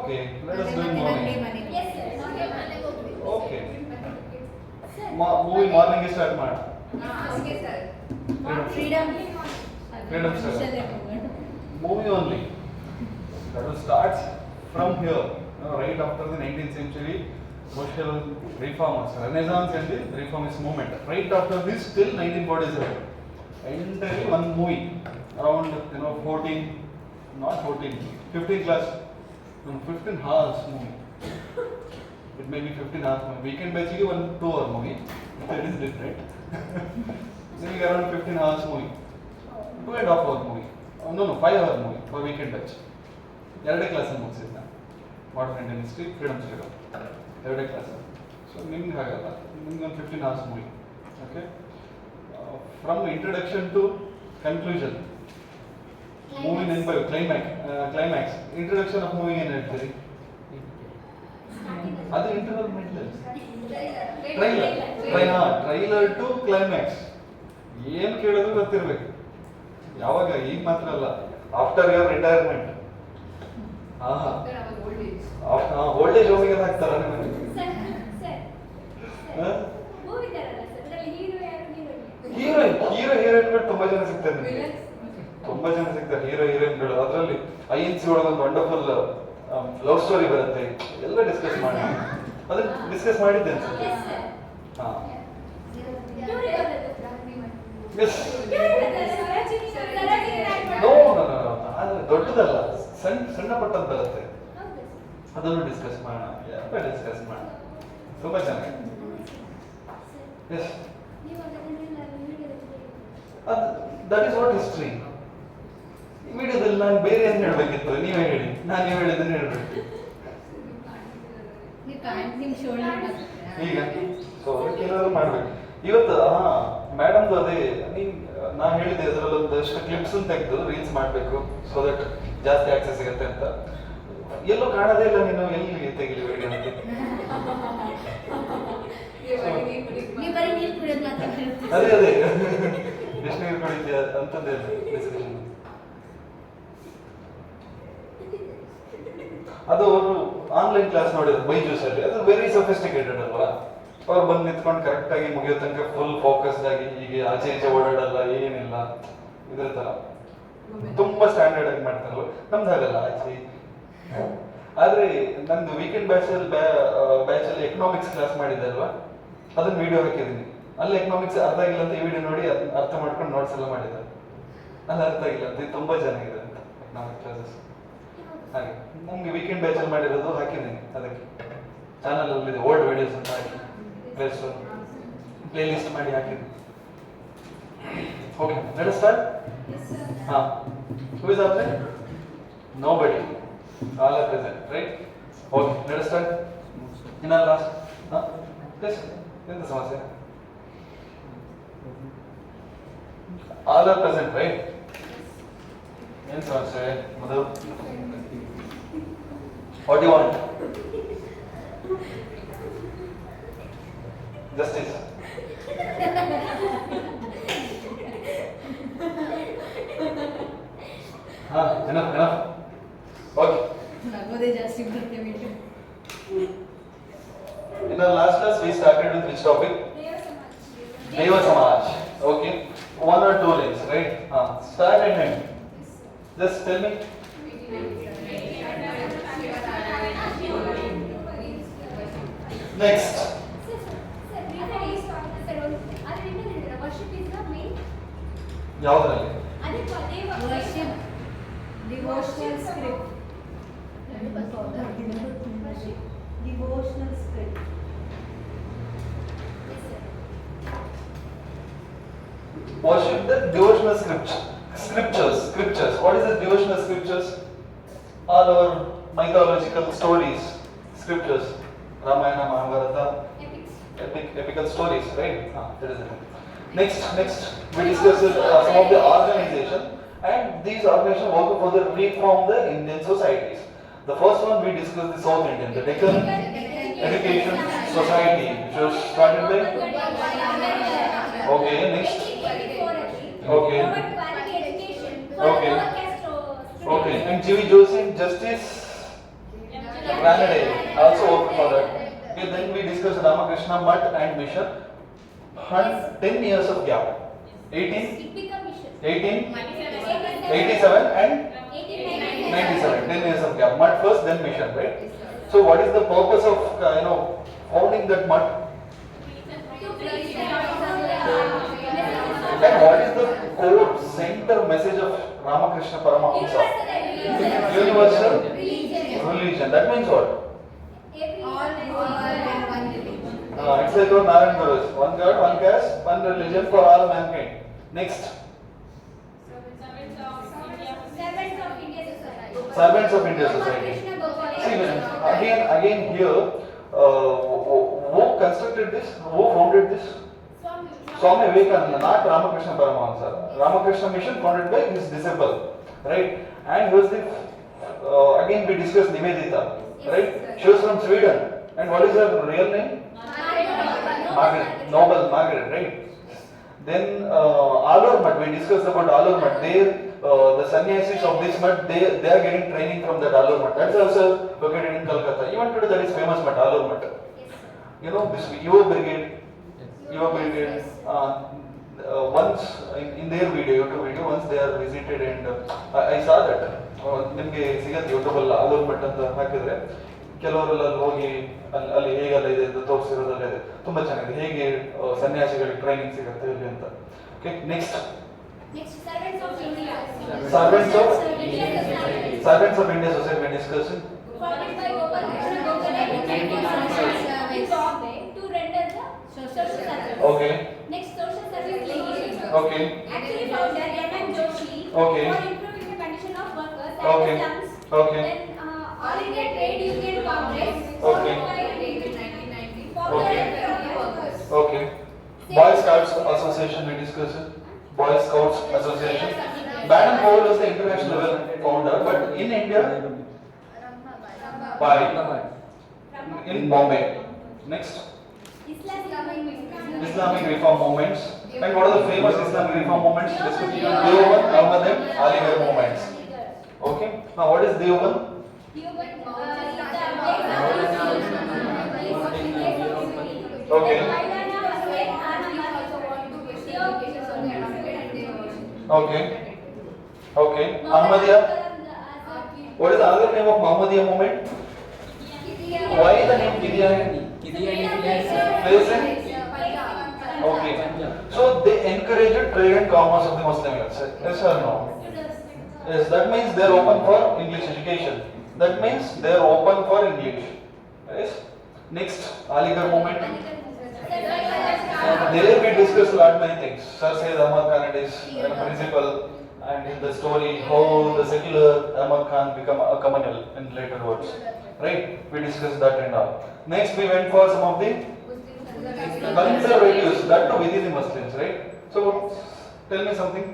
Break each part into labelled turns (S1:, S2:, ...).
S1: Okay, let us do it morning.
S2: Yes, sir.
S1: Okay. Movie morning start ಮಾಡಿ.
S2: Okay, sir.
S1: Freedom. Freedom sir. Movie only. That will start from here. Right after the 19th century social reformers, Renaissance and the reformist movement. Right after this till 1947. Entirely one movie. Around 14, not 14, 15 class. 15 hours movie. It may be 15 hours movie. Weekend basically 1-2 hour movie. That is different. Then around 15 hours movie. 2.5 hour movie. No, 5 hour movie for weekend batch. ಎರಡೇ class ಮುಗಿಸಿದ್ದ modern Indian history freedom struggle ಎರಡೇ class. So ನಿಮ್ಗೆ ಹಾಗಲ್ಲ, ನಿಮ್ಗೆ ಒಂದು 15 hours movie. Okay, from introduction to conclusion movie ನೆನಪು. Climax introduction of movie ಏನು ಹೇಳ್ತೀರಿ? ಅದು interval middle trailer to climax ಏನು ಕೇಳೋದು ಗೊತ್ತಿರ್ಬೇಕು. ಯಾವಾಗ? ಈಗ ಮಾತ್ರ ಅಲ್ಲ, after your retirement. Old age ಹೋಮಿಗೆ ಹಾಕ್ತಾರ ನಿಮಗೆ? ಹೀರೋಯಿನ್ಗಳು ತುಂಬಾ ಜನ ಸಿಗ್ತಾರೆ ನಿಮಗೆ, ತುಂಬಾ ಜನ ಸಿಗ್ತಾರೆ ಹೀರೋಯಿನ್ಗಳು. ಅದರಲ್ಲಿ INC ಒಳಗೆ ಒಂದು ವಂಡರ್ಫುಲ್ ಲವ್ ಸ್ಟೋರಿ ಬರುತ್ತೆ. ಎಲ್ಲ ಡಿಸ್ಕಸ್ ಮಾಡಿ, ಅದನ್ನ ಡಿಸ್ಕಸ್ ಮಾಡಿದ್ದೆ ಅನ್ಸುತ್ತೆ. ಹಾ, ಎಸ್. ನೋ, ಆದ್ರೆ ದೊಡ್ಡದಲ್ಲ, ಸಣ್ಣ ಪಟ್ಟದ್ದು ಬರುತ್ತೆ. ಅದನ್ನು ಡಿಸ್ಕಸ್ ಮಾಡೋಣ, ಎಲ್ಲ ಡಿಸ್ಕಸ್ ಮಾಡೋಣ. ತುಂಬಾ ಚೆನ್ನಾಗಿ. Yes, that is what history. ಈ ವಿಡಿಯೋದಲ್ಲಿ ನಾನು ಬೇರೆ ಏನು ಹೇಳಬೇಕಿತ್ತು? ನೀವೇ ಹೇಳಿ. ನಾನು ನೀವು ಹೇಳಿದ್ದನ್ನು ಹೇಳ್ಬೇಕು ಈಗ. ಸೊ ಅದಕ್ಕೇನಾದ್ರು ಮಾಡ್ಬೇಕು ಇವತ್ತು. ಮೇಡಮ್ದು ಅದೇ ನಾ ಹೇಳಿದೆ, ಅದರಲ್ಲಿ ಒಂದಷ್ಟು ಕ್ಲಿಪ್ಸ್ ತೆಗೆದು ರೀಲ್ಸ್ ಮಾಡಬೇಕು, ಸೊ ದಟ್ ಜಾಸ್ತಿ ಆಕ್ಸೆಸ್ ಸಿಗುತ್ತೆ ಅಂತ. ಎಲ್ಲೂ ಕಾಣದೇ ಇಲ್ಲ, ನೀನು ಎಲ್ಲಿ ತೆಗಿಲಿ ವಿಡಿಯೋ ಅಂತ. ಅದೇ ಎಷ್ಟು ನೀರು ಕುಡಿದ್ಯಾ ಅಂತಂದೇ ಡಿಸ್ಕಷನ್. ಅದು ಅವರು ಆನ್ಲೈನ್ ಕ್ಲಾಸ್ ನೋಡಿದ್ರು ಬೈಜೂಸ್ ಅಲ್ಲಿ. ಅದು ವೆರಿ ಸೊಫಿಸ್ಟಿಕೇಟೆಡ್ ಅಲ್ವಾ? ಅವ್ರು ಬಂದು ನಿಂತ್ಕೊಂಡು ಕರೆಕ್ಟ್ ಆಗಿ ಮುಗಿಯೋ ತನಕ ಫುಲ್ ಫೋಕಸ್ಡ್ ಆಗಿ, ಹೀಗೆ ಆಚೆ ಈಚೆ ಓಡಾಡಲ್ಲ, ಏನಿಲ್ಲ, ಇದ್ರ ತರ ತುಂಬಾ ಸ್ಟ್ಯಾಂಡರ್ಡ್ ಆಗಿ ಮಾಡ್ತಾರಲ್ಲ. ನಮ್ದು ಹಾಗಲ್ಲ ಆಚೆ. ಆದ್ರೆ ನಂದು ವೀಕೆಂಡ್ ಬ್ಯಾಚ್ ಅಲ್ಲಿ ಎಕನಾಮಿಕ್ಸ್ ಕ್ಲಾಸ್ ಮಾಡಿದ್ದೆ ಅಲ್ವಾ, ಅದನ್ನ ವಿಡಿಯೋ ಹಾಕಿದ್ದೀನಿ. ಅಲ್ಲಿ ಎಕನಾಮಿಕ್ಸ್ ಅರ್ಥ ಆಗಿಲ್ಲ ಅಂತ ಈ ವಿಡಿಯೋ ನೋಡಿ ಅರ್ಥ ಮಾಡ್ಕೊಂಡು ನೋಟ್ಸ್ ಎಲ್ಲ ಮಾಡಿದ್ದಾರೆ. ಅಲ್ಲಿ ಅರ್ಥ ಆಗಿಲ್ಲ ಅಂತ. ಇದು ತುಂಬಾ ಚೆನ್ನಾಗಿದೆ ಅಂತ ಎಕನಾಮಿಕ್ಸ್ ಕ್ಲಾಸಸ್. ಹಾಗೆ ನಮ್ಗೆ ವೀಕೆಂಡ್ ಬ್ಯಾಚ್ ಅಲ್ಲಿ ಮಾಡಿರೋದು ಹಾಕಿದ್ದೀನಿ. ಅದಕ್ಕೆ ಚಾನಲ್ ಅಲ್ಲಿ ಓಲ್ಡ್ ವಿಡಿಯೋಸ್ ಅಂತ ಹಾಕಿ ಪ್ಲೇ ಲಿಸ್ಟ್ ಮಾಡಿ ಹಾಕಿದ್ದೀನಿ. Okay, let us start. ಹಾ, who is absent? Nobody. All are present, right? Okay, let us start. In our last, yes, in the ಸಮಸ್ಯೆ. All are present, right? ಏನು ಸಮಸ್ಯೆ? ಮಧು, what do you want? Justice. Enough. Okay. In our last class, we started with which topic? Deva Samaj. Okay. 1 or 2 lines, right? Start and end. Just tell me. Next. ಯಾವುದರಲ್ಲಿ?
S3: Devotional script. Devotional script.
S1: Worship the devotional scriptures. What is the devotional scriptures? All our mythological stories, scriptures. Ramayana, Mahabharata, epical stories, right? That is it. Next, we discuss some of the organization, and these organizations work for the reform the Indian societies. The first one we discussed the South Indian, the Deccan Education Society, which was started by. Okay, next. Okay. Okay. And G.V. Joseph, Justice. Granade also worked for that. Okay, then we discussed Ramakrishna Mutt and Mission. 10 years of gap. 1887 and 97. 10 years of gap. Mutt first, then Mission, right? So what is the purpose of founding that Mutt? And what is the core center message of Ramakrishna Paramahamsa? Universal religion. That means what? It's like what Narayan Guru is. One God, one caste, one religion for all mankind. Next. Servants of India Society. See, again here, who constructed this? Who founded this? Swami Vivekananda, not Ramakrishna Paramahamsa. Ramakrishna Mission founded by his disciple, right? And who is the, again we discussed Nivedita, right? She was from Sweden. And what is her real name? Margaret, Noble Margaret, right? Then Alur Mutt, we discussed about Alur Mutt. The sannyasis of this Mutt, they are getting training from that Alur Mutt. That's also located in Calcutta. Even today that is famous Mutt, Alur Mutt. You know, this Yuva Brigade, once in their video, YouTube video, once they are visited and I saw that. ನಿಮಗೆ ಸಿಗುತ್ತೆ ಯೂಟ್ಯೂಬಲ್ಲಿ Alur Mutt ಅಂತ ಹಾಕಿದ್ರೆ ಕೆಲವರೆಲ್ಲ ಹೋಗಿ ಅಲ್ಲಿ ಹೇಗೆಲ್ಲ ಇದೆ ಅಂತ ತೋರಿಸಿರೋದೆಲ್ಲ ಇದೆ. ತುಂಬಾ ಚೆನ್ನಾಗಿದೆ. ಹೇಗೆ ಸನ್ಯಾಸಿಗಳಿಗೆ ಟ್ರೈನಿಂಗ್ ಸಿಗುತ್ತೆ ಇಲ್ಲಿ ಅಂತ. Okay, next servants of India society discussion. Okay.
S3: Next, social service legislation.
S1: Okay.
S3: Actually founder M.M. Joshi.
S1: Okay.
S3: For improving the condition of workers and
S1: Okay.
S3: slums.
S1: Okay.
S3: Then All India Trade Union Congress.
S1: Okay.
S3: Okay.
S1: Okay. Boy Scouts Association we discussed. Boy Scouts Association. Baden Powell was the international level founder, but in India, by in Bombay. Next. Islamic reform movements. And what are the famous Islamic reform movements? Deoband, Ahmadiyya, Aligarh movements. Okay. Now what is Deoband? Okay. Okay. Okay. Ahmadiyya. What is the other name of Ahmadiyya movement? Why the name Qadiani? Okay. So they encourage trade and commerce of the Muslim youths. Yes or no? Yes. That means they are open for English education. That means they are open for English. Yes. Next, Aligarh movement. There we discuss a lot many things. Sir says Ahmad Khan is a principal, and in the story how the secular Ahmad Khan become a communal in later words. Right? We discussed that and all. Next, we went for some of the conservatives, that too within the Muslims, right? So, tell me something.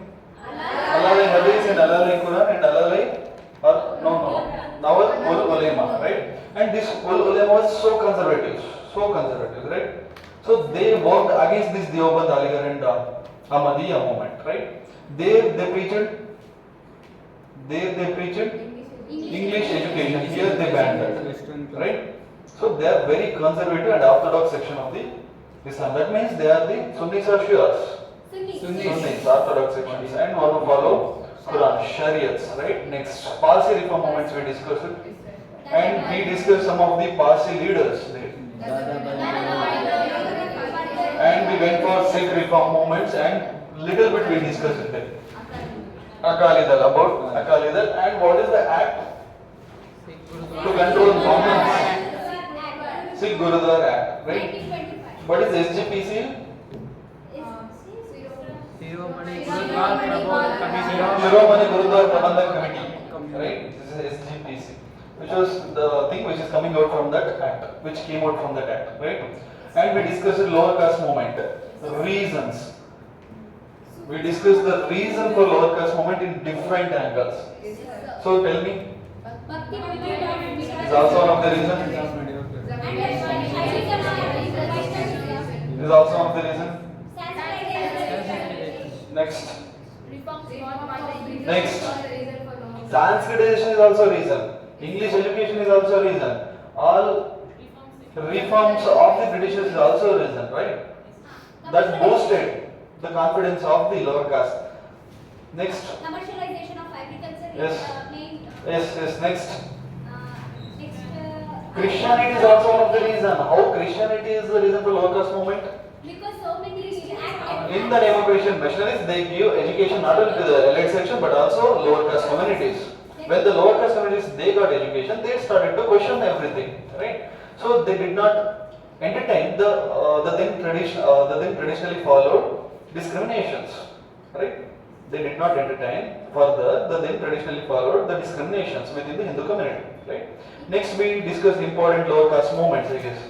S1: Alalai Hadith and Alalai Quran and Alalai, or no, Nawal Ul Ulema, right? And this Ul Ulema was so conservative, right? So they worked against this Deoband, Aligarh and Ahmadiyya movement, right? They preached English education. Here they banned that, right? So they are very conservative and orthodox section of the Islam. That means they are the Sunnis or Shias. Sunnis, orthodox sections, and want to follow Quran, Shariats, right? Next, Parsi reform movements we discussed it, and we discussed some of the Parsi leaders there. And we went for Sikh reform movements, and little bit we discussed it there. Akali Dal, about Akali Dal, and what is the act to control governments? Sikh Gurudwara Act, right? What is SGPC? Shiromani Gurudwara Prabandhan Committee, right? This is SGPC, which was the thing which is coming out from that act, which came out from that act, right? And we discussed the lower caste movement, reasons. We discussed the reason for lower caste movement in different angles. So tell me, is also one of the reasons? Is also one of the reasons? Next. Sanskritization is also a reason. English education is also a reason. All reforms of the Britishers is also a reason, right? That boosted the confidence of the lower caste. Next.
S3: Commercialization of agriculture
S1: Yes.
S3: is main.
S1: Yes, next.
S3: Next.
S1: Christianity is also one of the reason. How Christianity is the reason for lower caste movement?
S3: Because so many
S1: In the name of Christian missionaries, they give education not only to the elite section but also lower caste communities. When the lower caste communities they got education, they started to question everything, right? So they did not entertain the then traditionally followed discriminations, right? They did not entertain further the then traditionally followed the discriminations within the Hindu community, right? Next we discuss important lower caste movements, I guess.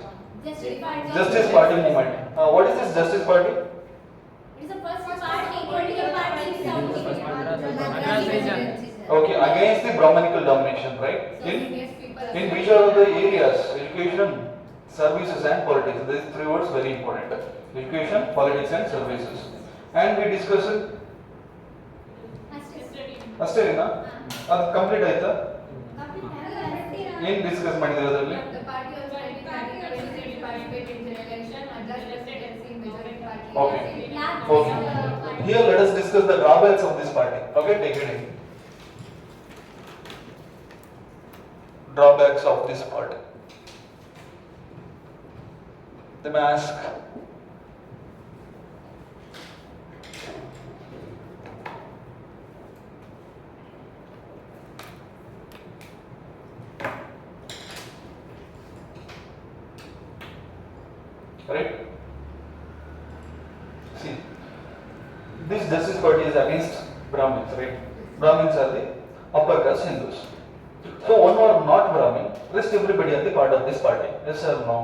S1: Justice Party movement. What is this Justice Party?
S3: It is the first party, political party in South India.
S1: Okay, against the Brahmanical domination, right? In which are the areas? Education, services and politics. These three words very important. Education, politics and services. And we discussed ಅಷ್ಟೇನಾ ಅದು complete ಆಯ್ತಾ ಏನು discuss ಮಾಡಿದ್ರೆ ಅದರಲ್ಲಿ Okay. Here let us discuss the drawbacks of this party. Okay, take it in. Drawbacks of this party. They may ask, right? See, this Justice Party is against Brahmins, right? Brahmins are the upper caste Hindus. So one or not Brahmin, rest everybody are the part of this party. Yes or no?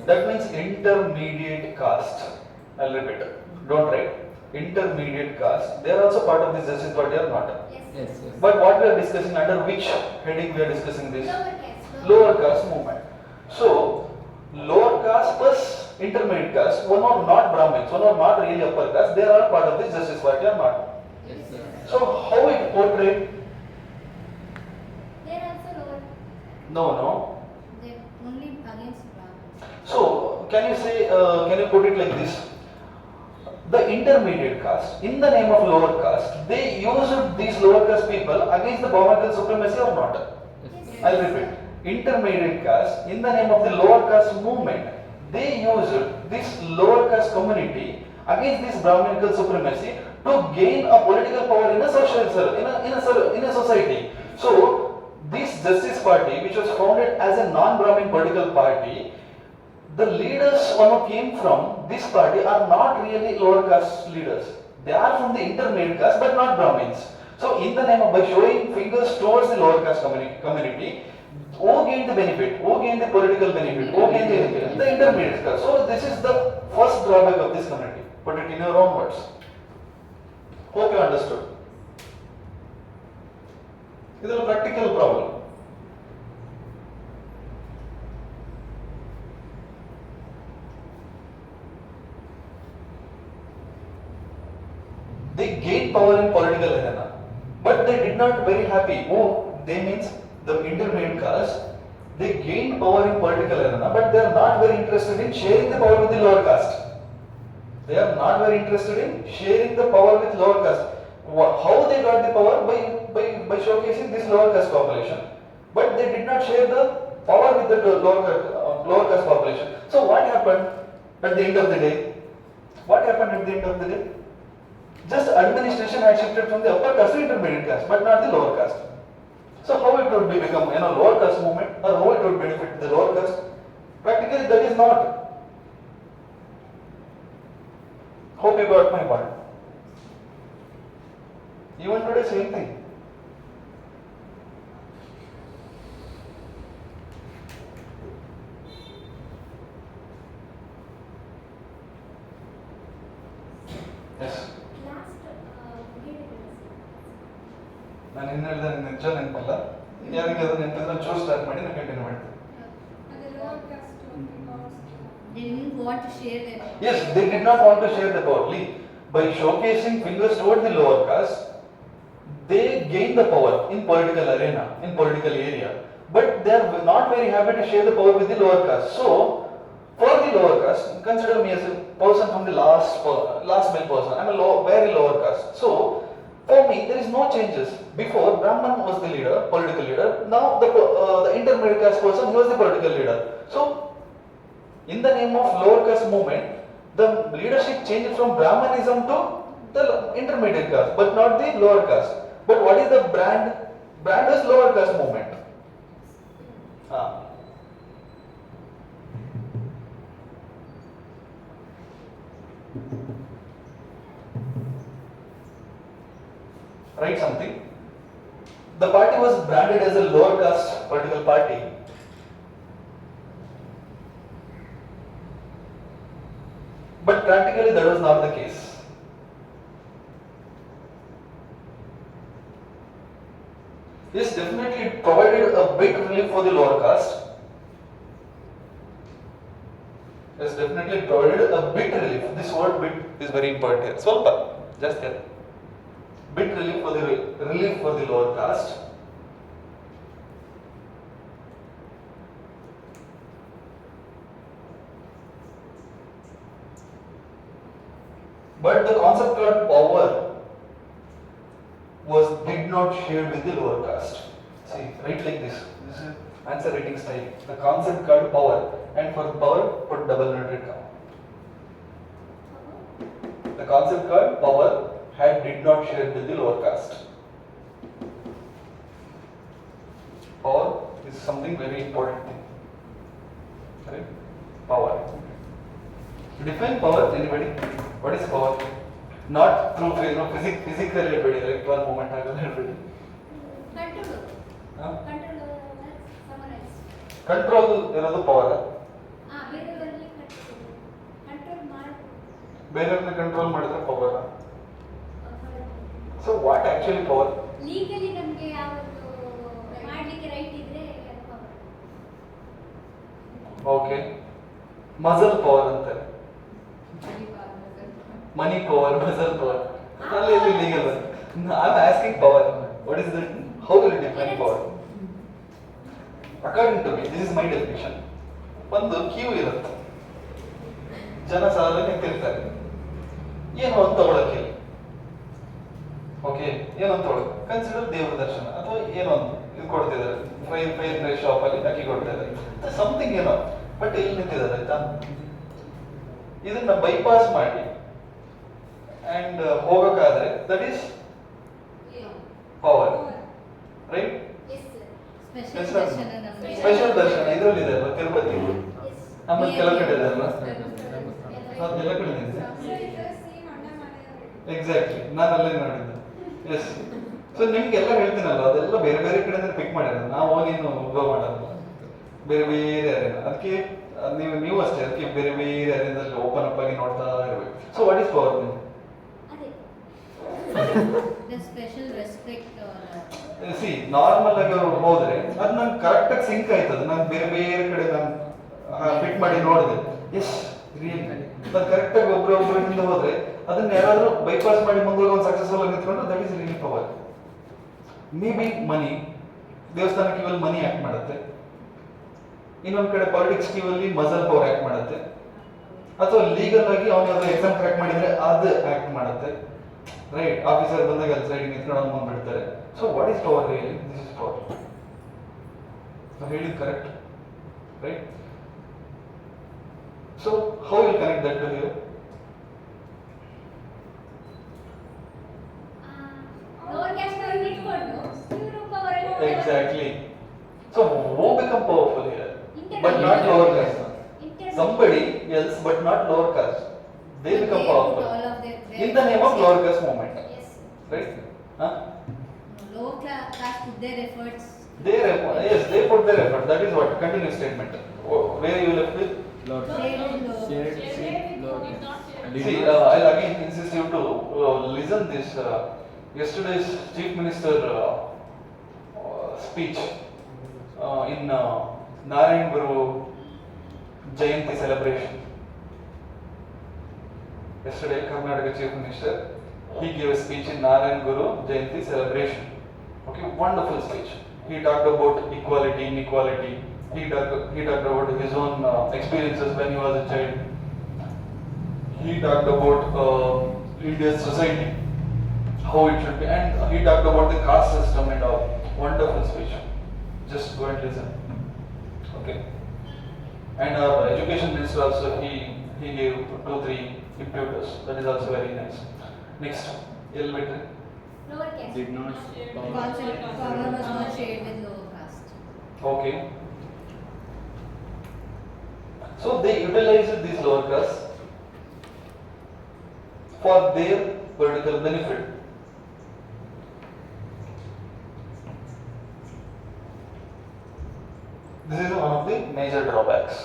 S1: That means intermediate caste. I'll repeat. Don't write. Intermediate caste. They are also part of this Justice Party or not?
S2: Yes.
S1: But what we are discussing, under which heading we are discussing this? Lower caste movement. So lower caste plus intermediate caste, one or not Brahmins, one or not really upper caste, they are all part of this Justice Party or not?
S2: Yes, sir.
S1: So how it portrayed?
S3: They are also lower.
S1: No.
S3: They only against Brahmins.
S1: So can you say, can you put it like this? The intermediate caste, in the name of lower caste, they used these lower caste people against the Brahmanical supremacy or not?
S2: Yes.
S1: I'll repeat. Intermediate caste, in the name of the lower caste movement, they used this lower caste community against this Brahmanical supremacy to gain a political power in a social in a society. So this Justice Party, which was founded as a non-Brahmin political party, the leaders who came from this party are not really lower caste leaders. They are from the intermediate caste but not Brahmins. So in the name of, by showing fingers towards the lower caste community, who gained the benefit? Who gained the political benefit? Who gained the intermediate caste? So this is the first drawback of this community. Put it in your own words. Hope you understood. This is a practical problem. They gained power in political arena, but they did not very happy. Oh, they means the intermediate caste. They gained power in political arena, but they are not very interested in sharing the power with the lower caste. They are not very interested in sharing the power with lower caste. How they got the power? By showcasing this lower caste population, but they did not share the power with the lower caste population. So what happened at the end of the day? What happened at the end of the day? Just administration had shifted from the upper caste to intermediate caste, but not the lower caste. So how it would become lower caste movement, or how it would benefit the lower caste? Practically that is not. Hope you got my point. Even today same thing. Yes. ನಾನು ಏನು ಹೇಳಿದೆ ನಿಜ ನೆನಪಲ್ಲ, ಯಾರಿಗಾದ್ರೂ ನೆನಪಿದ್ರೆ choose start ಮಾಡಿ ನಾನು continue ಮಾಡ್ತೀನಿ.
S3: They didn't want to share their power.
S1: Yes, they did not want to share the power. By showcasing fingers toward the lower caste, they gain the power in political arena, in political area, but they are not very happy to share the power with the lower caste. So, for the lower caste, consider me as a person from the last male person. I am a very lower caste. So, for me, there is no changes. Before, Brahman was the leader, political leader. Now, the intermediate caste person, he was the political leader. So, in the name of lower caste movement, the leadership changed from Brahmanism to the intermediate caste, but not the lower caste. But what is the brand? Brand is lower caste movement. Write something. The party was branded as a lower caste political party. But practically that was not the case. This definitely provided a big relief for the lower caste. Yes, definitely provided a bit relief. This word bit is very important here. Swalpa, just here. Bit relief for the lower caste. But the concept called power did not share with the lower caste. See, write like this. This is answer writing style. The concept called power, and for power put double noted comma. The concept called power did not share with the lower caste. Power is something very important thing. Right? Power. Define power, anybody? What is power? Not through physical ability, like one moment I will help it.
S3: Control.
S1: Huh?
S3: Control. Summarize.
S1: Control is power.
S3: ಬೇರೆಯವರಲ್ಲಿ control ಮಾಡಿ
S1: ಬೇರೆಯವ್ರನ್ನ control ಮಾಡಿದ್ರೆ power. So what actually power?
S3: Legally ನಮಗೆ ಯಾವುದು ಮಾಡಲಿಕ್ಕೆ right ಇದ್ರೆ power.
S1: Okay. Muscle power ಅಂತಾರೆ. Money power, muscle power. Only legal one. I am asking power. What is that? How will you define power? According to me, this is my definition. ಒಂದು Q ಇರುತ್ತೆ, ಜನ ಸಾಲ ನಿಂತಿರ್ತಾರೆ, ಏನೋ ಒಂದು ತಗೊಳಕ್ಕೆ. Okay, ಏನೋ ಒಂದು ತಗೊಳಕ್ಕೆ ಕನ್ಸಿಡರ್ ದೇವ್ರ ದರ್ಶನ ಅಥವಾ ಏನೋ ಒಂದು ಇದು ಕೊಡ್ತಿದ್ದಾರೆ, ಫೈರ್ ಶಾಪ್ ಅಲ್ಲಿ ಅಕ್ಕಿ ಕೊಡ್ತಾ ಇದ್ದಾರೆ, ಸಮಥಿಂಗ್ ಏನೋ, ಬಟ್ ಇಲ್ಲಿ ನಿಂತಿದ್ದಾರೆ ಆಯ್ತಾ. ಇದನ್ನ ಬೈಪಾಸ್ ಮಾಡಿ ಅಂಡ್ ಹೋಗಕ್ಕಾದ್ರೆ that is power, right? Special ದರ್ಶನ ಇದರಲ್ಲಿ ಇದೆ ಅಲ್ವಾ, ತಿರುಪತಿ ನಮ್ಮಲ್ಲಿ ಕೆಲ ಕಡೆ ಇದೆ ಅಲ್ವಾ, ಎಲ್ಲ ಕಡೆ ಇದೆ. ಎಕ್ಸಾಕ್ಟ್ಲಿ, ನಾನು ಅಲ್ಲೇ ನೋಡಿದ್ದೆ. ಎಸ್, ಸೊ ನಿಮ್ಗೆಲ್ಲ ಹೇಳ್ತೀನಲ್ಲ, ಅದೆಲ್ಲ ಬೇರೆ ಬೇರೆ ಕಡೆಯಿಂದ ಪಿಕ್ ಮಾಡಿರೋದು, ನಾವು ನೀನು ಗೋ ಮಾಡೋದು ಬೇರೆ ಬೇರೆ ಅರೇನ. ಅದಕ್ಕೆ ನೀವು ಅಷ್ಟೇ, ಅದಕ್ಕೆ ಬೇರೆ ಬೇರೆ ಅರೇನದಲ್ಲಿ ಓಪನ್ ಅಪ್ ಆಗಿ ನೋಡ್ತಾ ಇರಬೇಕು. So what is power?
S3: Special respect
S1: C normal ಆಗಿ ಅವ್ರು ಹೋದ್ರೆ ಅದು ನಂಗೆ ಕರೆಕ್ಟ್ ಆಗಿ ಸಿಂಕ್ ಆಯ್ತದೆ. ನಾನು ಬೇರೆ ಬೇರೆ ಕಡೆ ನಾನು ಫಿಟ್ ಮಾಡಿ ನೋಡಿದೆ, ಎಸ್ ರಿಯಲ್ ನಾನು ಕರೆಕ್ಟ್ ಆಗಿ ಒಬ್ಬರಿಂದ ಹೋದ್ರೆ ಅದನ್ನ ಯಾರಾದ್ರೂ ಬೈಪಾಸ್ ಮಾಡಿ ಮುಂದೆ ಒಂದು ಸಕ್ಸಸ್ಫುಲ್ ಆಗಿ ನಿಂತ್ಕೊಂಡ್ರೆ that is really power. Maybe money, ದೇವಸ್ಥಾನ ಕ್ಯೂವಲ್ಲಿ ಮನಿ ಆಕ್ಟ್ ಮಾಡುತ್ತೆ, ಇನ್ನೊಂದ್ ಕಡೆ ಪಾಲಿಟಿಕ್ಸ್ ಕ್ಯೂವಲ್ಲಿ ಮಸಲ್ ಪವರ್ ಆಕ್ಟ್ ಮಾಡುತ್ತೆ, ಅಥವಾ ಲೀಗಲ್ ಆಗಿ ಅವನ ಯಾವ್ದೋ ಎಕ್ಸಾಮ್ ಕ್ರ್ಯಾಕ್ ಮಾಡಿದ್ರೆ ಅದು ಆಕ್ಟ್ ಮಾಡುತ್ತೆ, ರೈಟ್? ಆಫೀಸರ್ ಬಂದಾಗ ಅಲ್ಲಿ ಸೈಡ್ ನಿಂತ್ಕೊಂಡು ಅವ್ನು ಬಂದ್ಬಿಡ್ತಾರೆ. So what is power really? This is power. ನಾವು ಹೇಳಿದ್ correct, right? So how will connect that to you? Exactly. So who become powerful here? But not lower caste. Somebody else, but not lower caste. They become powerful in the name of lower caste movement.
S3: Yes.
S1: Right? Huh?
S3: Lower caste put their efforts.
S1: Their effort. Yes, they put their effort. That is what continuous statement. Where you left with?
S2: Shared.
S1: See, I'll again insist you to listen this yesterday's Chief Minister speech in Narayan Guru Jayanti celebration. Yesterday, Karnataka Chief Minister, he gave a speech in Narayan Guru Jayanti celebration. Okay, wonderful speech. He talked about equality, inequality. He talked about his own experiences when he was a child. He talked about India's society, how it should be, and he talked about the caste system and all. Wonderful speech. Just go and listen. Okay. And our education minister also, he gave 2-3 imputers. That is also very nice. Next, elevator.
S3: Lower caste.
S2: Did not
S4: Power was not shared with lower caste.
S1: Okay. So they utilized these lower castes for their political benefit. This is one of the major drawbacks.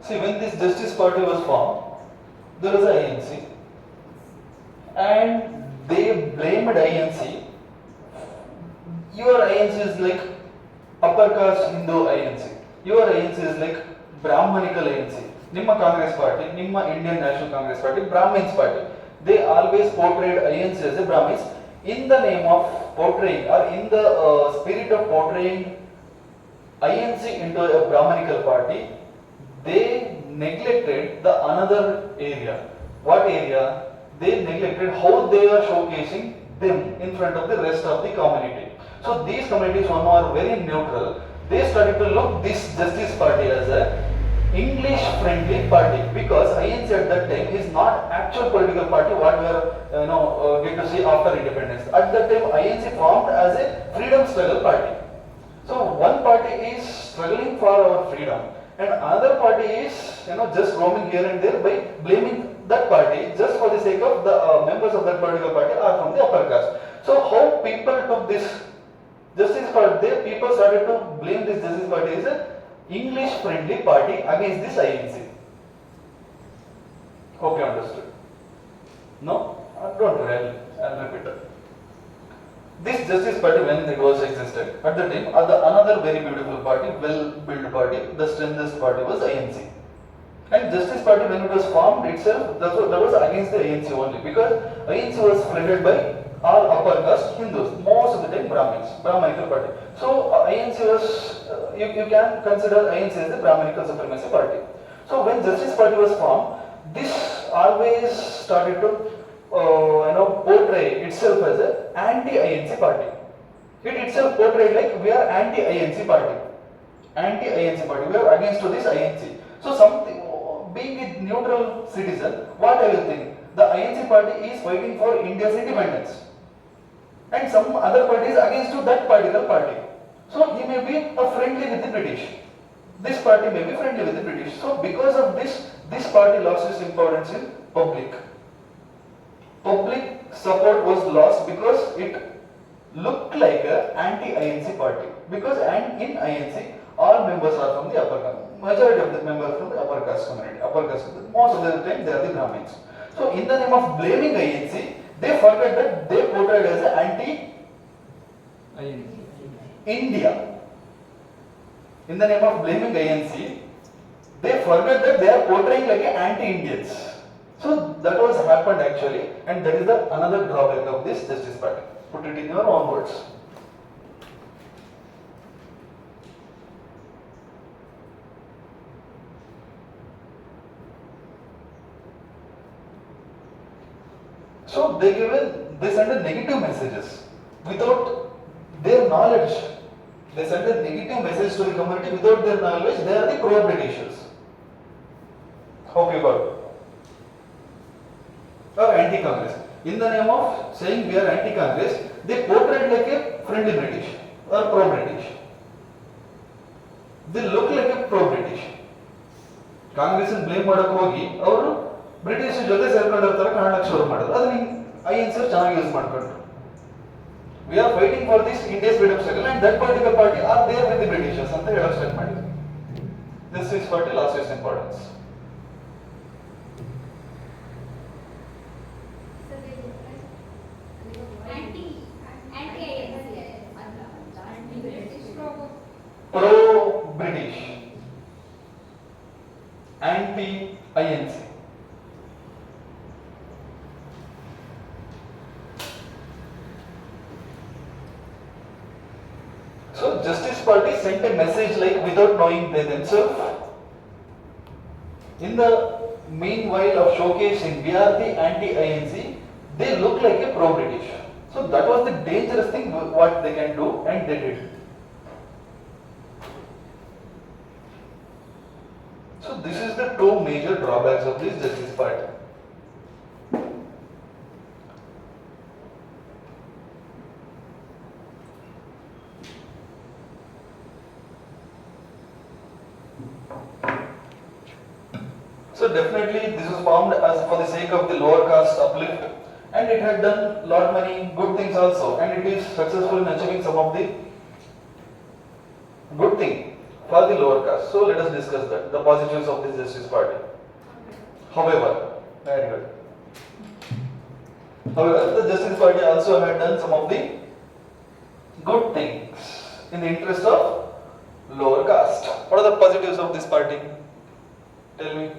S1: See, when this Justice Party was formed, there was an INC, and they blamed INC. Your INC is like upper caste Hindu INC. Your INC is like Brahmanical INC. Nimma Congress Party, Nimma Indian National Congress Party, Brahmins Party. They always portrayed INC as a Brahmins in the name of portraying, or in the spirit of portraying INC into a Brahmanical party. They neglected the another area. What area? They neglected how they are showcasing them in front of the rest of the community. So these communities, one are very neutral. They started to look this Justice Party as a English friendly party, because INC at that time is not actual political party what we are get to see after independence. At that time INC formed as a freedom struggle party. So one party is struggling for our freedom, and another party is just roaming here and there by blaming that party just for the sake of the members of that political party are from the upper caste. So how people took this Justice Party, people started to blame this Justice Party as a English friendly party against this INC. Hope you understood. No? Don't worry, I'll repeat it. This Justice Party, when it was existed, at the time, another very beautiful party, well-built party, the strongest party was INC. And Justice Party, when it was formed itself, that was against the INC only, because INC was friended by all upper caste Hindus, most of the time Brahmins, Brahmanical party. So INC was, you can consider INC as the Brahmanical supremacy party. So when Justice Party was formed, this always started to portray itself as an anti-INC party. It itself portrayed like we are anti-INC party. Anti-INC party, we are against to this INC. So something, being a neutral citizen, what I will think? The INC party is fighting for India's independence, and some other party is against to that particular party. So he may be friendly with the British. This party may be friendly with the British. So because of this party lost its importance in public. Public support was lost because it looked like an anti-INC party. Because in INC, all members are from the upper caste. Majority of the members from the upper caste community. Most of the time they are the Brahmins. So in the name of blaming INC, they forget that they portrayed as an anti-India. In the name of blaming INC, they forget that they are portraying like an anti-Indians. So that was happened actually, and that is the another drawback of this Justice Party. Put it in your own words. So they send negative messages without their knowledge. They send a negative message to the community without their knowledge. They are the pro-Britishers. Hope you got it. Or anti-Congress. In the name of saying we are anti-Congress, they portrayed like a friendly British or pro-British. They look like a pro-British. Congress and blame ಮಾಡಕ್ಕೆ ಹೋಗಿ ಅವರು British ಜೊತೆ ಸೇರ್ಕೊಂಡಿರ್ತಾರೆ, ಕಾಣಕ್ಕೆ ಶುರು ಮಾಡೋದು. ಅದನ್ನ INC ಚೆನ್ನಾಗಿ use ಮಾಡ್ಕೊಂಡ್ರು. We are fighting for this India's freedom struggle, and that particular party are there with the Britishers ಅಂತ ಹೇಳೋಕೆ ಸ್ಟಾರ್ಟ್ ಮಾಡಿದ್ರು. This is party lost its importance. Pro-British, anti-INC. Justice Party sent a message like without knowing they themselves. In the meanwhile of showcasing we are the anti-INC, they look like a pro-British. So that was the dangerous thing what they can do, and they did. So this is the two major drawbacks of this Justice Party. So definitely this was formed as for the sake of the lower caste uplift, and it had done lot many good things also, and it is successful in achieving some of the good thing for the lower caste. So let us discuss that, the positives of this Justice Party. However, very good. However, the Justice Party also had done some of the good things in the interest of lower caste. What are the positives of this party? Tell me.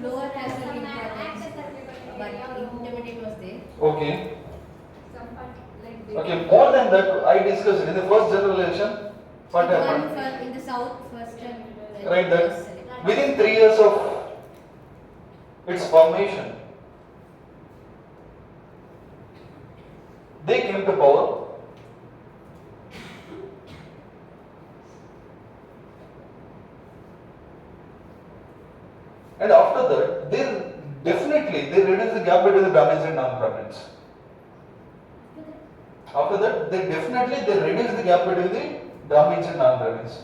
S4: Lower caste will but intermediate was there.
S1: Okay. Okay, more than that, I discussed it in the first general election. What
S4: The
S1: happened?
S4: one in the south first and
S1: Right, that within 3 years of its formation, they came to power. And after that, they reduced the gap between the Brahmins and non-Brahmins. After that, they reduced the gap between the Brahmins and non-Brahmins.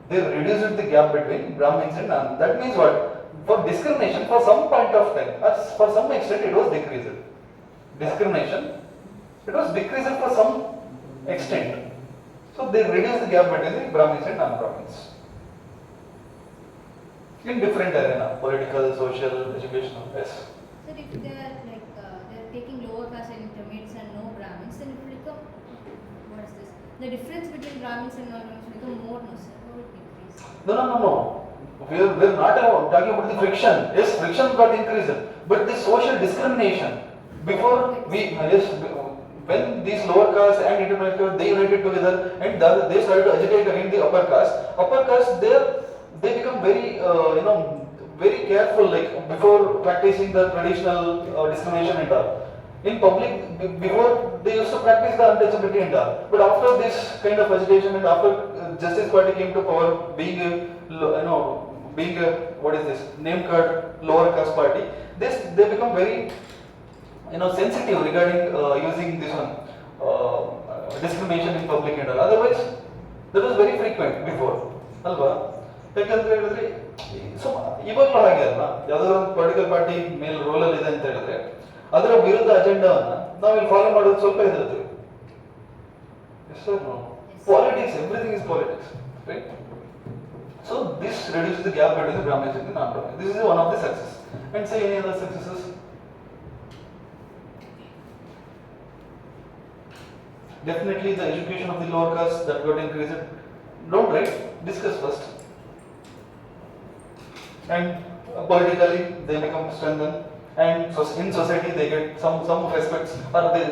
S1: They reduced the gap between Brahmins and non. That means what? For discrimination, for some point of time, or for some extent, it was decreased. Discrimination, it was decreased for some extent. So they reduced the gap between the Brahmins and non-Brahmins. In different arena, political, social, educational, yes.
S4: So if they are like they are taking lower caste and intermediates and no Brahmins, then it will become what is this? The difference between Brahmins and non-Brahmins will become more, no sir? Or it decrease?
S1: No. We're not talking about the friction. Yes, friction got increased, but the social discrimination. Before when these lower caste and intermediate caste, they united together and they started to agitate against the upper caste. Upper caste, they become very very careful, like before practicing the traditional discrimination and all. In public, before they used to practice the untouchability and all. But after this kind of agitation and after Justice Party came to power, being a what is this name card lower caste party, they become very sensitive regarding using this one discrimination in public and all. Otherwise, that was very frequent before. Alva. ಯಾಕಂದ್ರೆ ಹೇಳಿದ್ರೆ so ಇವಾಗಲೂ ಹಾಗೆ ಅಲ್ಲ, ಯಾವ್ದಾದ್ರು ಒಂದು political party ಮೇಲೆ ರೋಲಲ್ಲಿ ಇದೆ ಅಂತ ಹೇಳಿದ್ರೆ ಅದರ ವಿರುದ್ಧ ಅಜೆಂಡಾವನ್ನ ನಾವಿಲ್ಲಿ ಫಾಲೋ ಮಾಡೋದು ಸ್ವಲ್ಪ ಹೆದರ್ತೀವಿ. Politics, everything is politics, right? So this reduces the gap between the Brahmins and the non-Brahmins. This is one of the success. And say any other successes? Definitely the education of the lower caste that got increased. Don't write, discuss first. And politically they become strengthened, and in society they get some respects, or their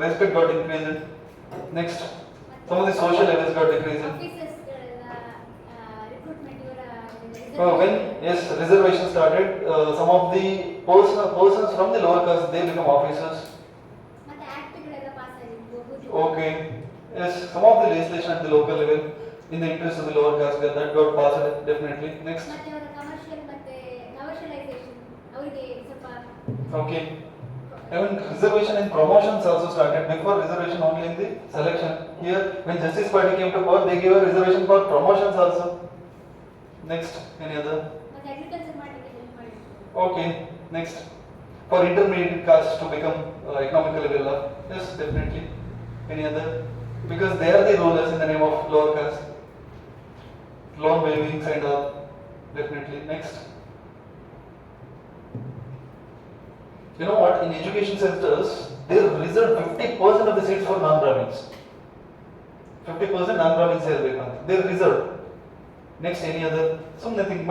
S1: respect got increased. Next, some of the social levels got decreased. When reservation started, some of the persons from the lower caste, they become officers. Okay, yes, some of the legislation at the local level in the interest of the lower caste that got passed, definitely. Next. Okay. Even reservation and promotions also started. Before reservation only in the selection. Here, when Justice Party came to power, they gave a reservation for promotions also. Next, any other? Okay. Next, for intermediate caste to become economically well off. Yes, definitely. Any other? Because they are the rulers in the name of lower caste. Loan waivings and all. Definitely. Next. You know what? In education centers, they reserve 50% of the seats for non-Brahmins. 50% non-Brahmins they reserve. Next, any other? Something think,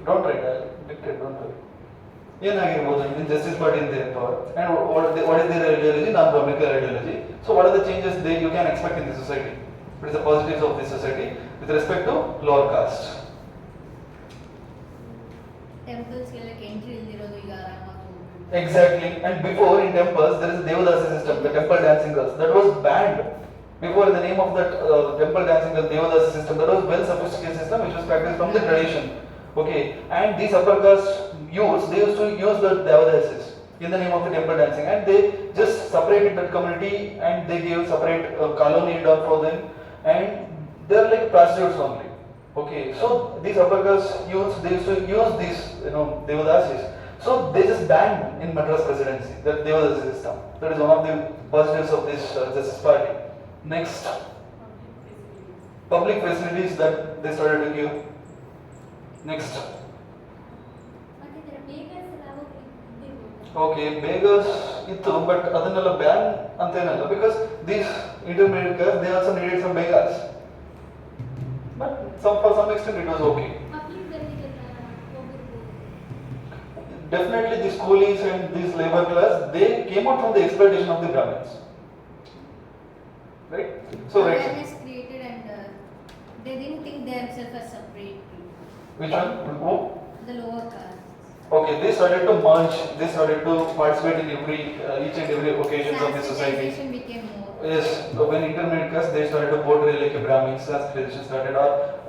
S1: don't write. Dictate, don't worry. ಏನಾಗಿರ್ಬೋದು in Justice Party in their power, and what is their ideology? Non-biblical ideology. So what are the changes you can expect in the society? What is the positives of this society with respect to lower caste?
S4: Temples ಗೆ like entry ಇಲ್ದಿರೋದು ಈಗ ಆರಾಮಾಗಿ ಹೋಗ್ಬೋದು.
S1: Exactly. And before in temples there is a Devadasi system, the temple dancing girls, that was banned. Before, in the name of that temple dancing girl Devadasi system, that was well sophisticated system which was practiced from the tradition. Okay, and these upper caste youths, they used to use the Devadasis in the name of the temple dancing, and they just separated that community and they gave separate colony done for them, and they are like prostitutes only. Okay, so these upper caste youths, they used to use these, Devadasis. So they just banned in Madras Presidency that Devadasi system. That is one of the positives of this Justice Party. Next, public facilities that they started to give. Next.
S3: ಮತ್ತೆ ಇದರ ಬೇಗರ್ಸ್ ಎಲ್ಲ ಇದ್ದಿರ್ಬೋದು.
S1: Okay, beggars ittu, but adanella ban antenalla, because these intermediate caste, they also needed some beggars. But for some extent it was okay.
S3: Public benefit ಹೋಗಿರ್ಬೋದು.
S1: Definitely these coolies and these labor class, they came out from the exploitation of the Brahmins. Right? So right.
S4: Awareness created and they didn't think themselves as separate people.
S1: Which one? Who?
S4: The lower caste.
S1: Okay, they started to merge, they started to participate in each and every occasions of the society.
S4: Sensitization became more.
S1: Yes, when intermediate caste, they started to portray like a Brahmin, Sanskritization started,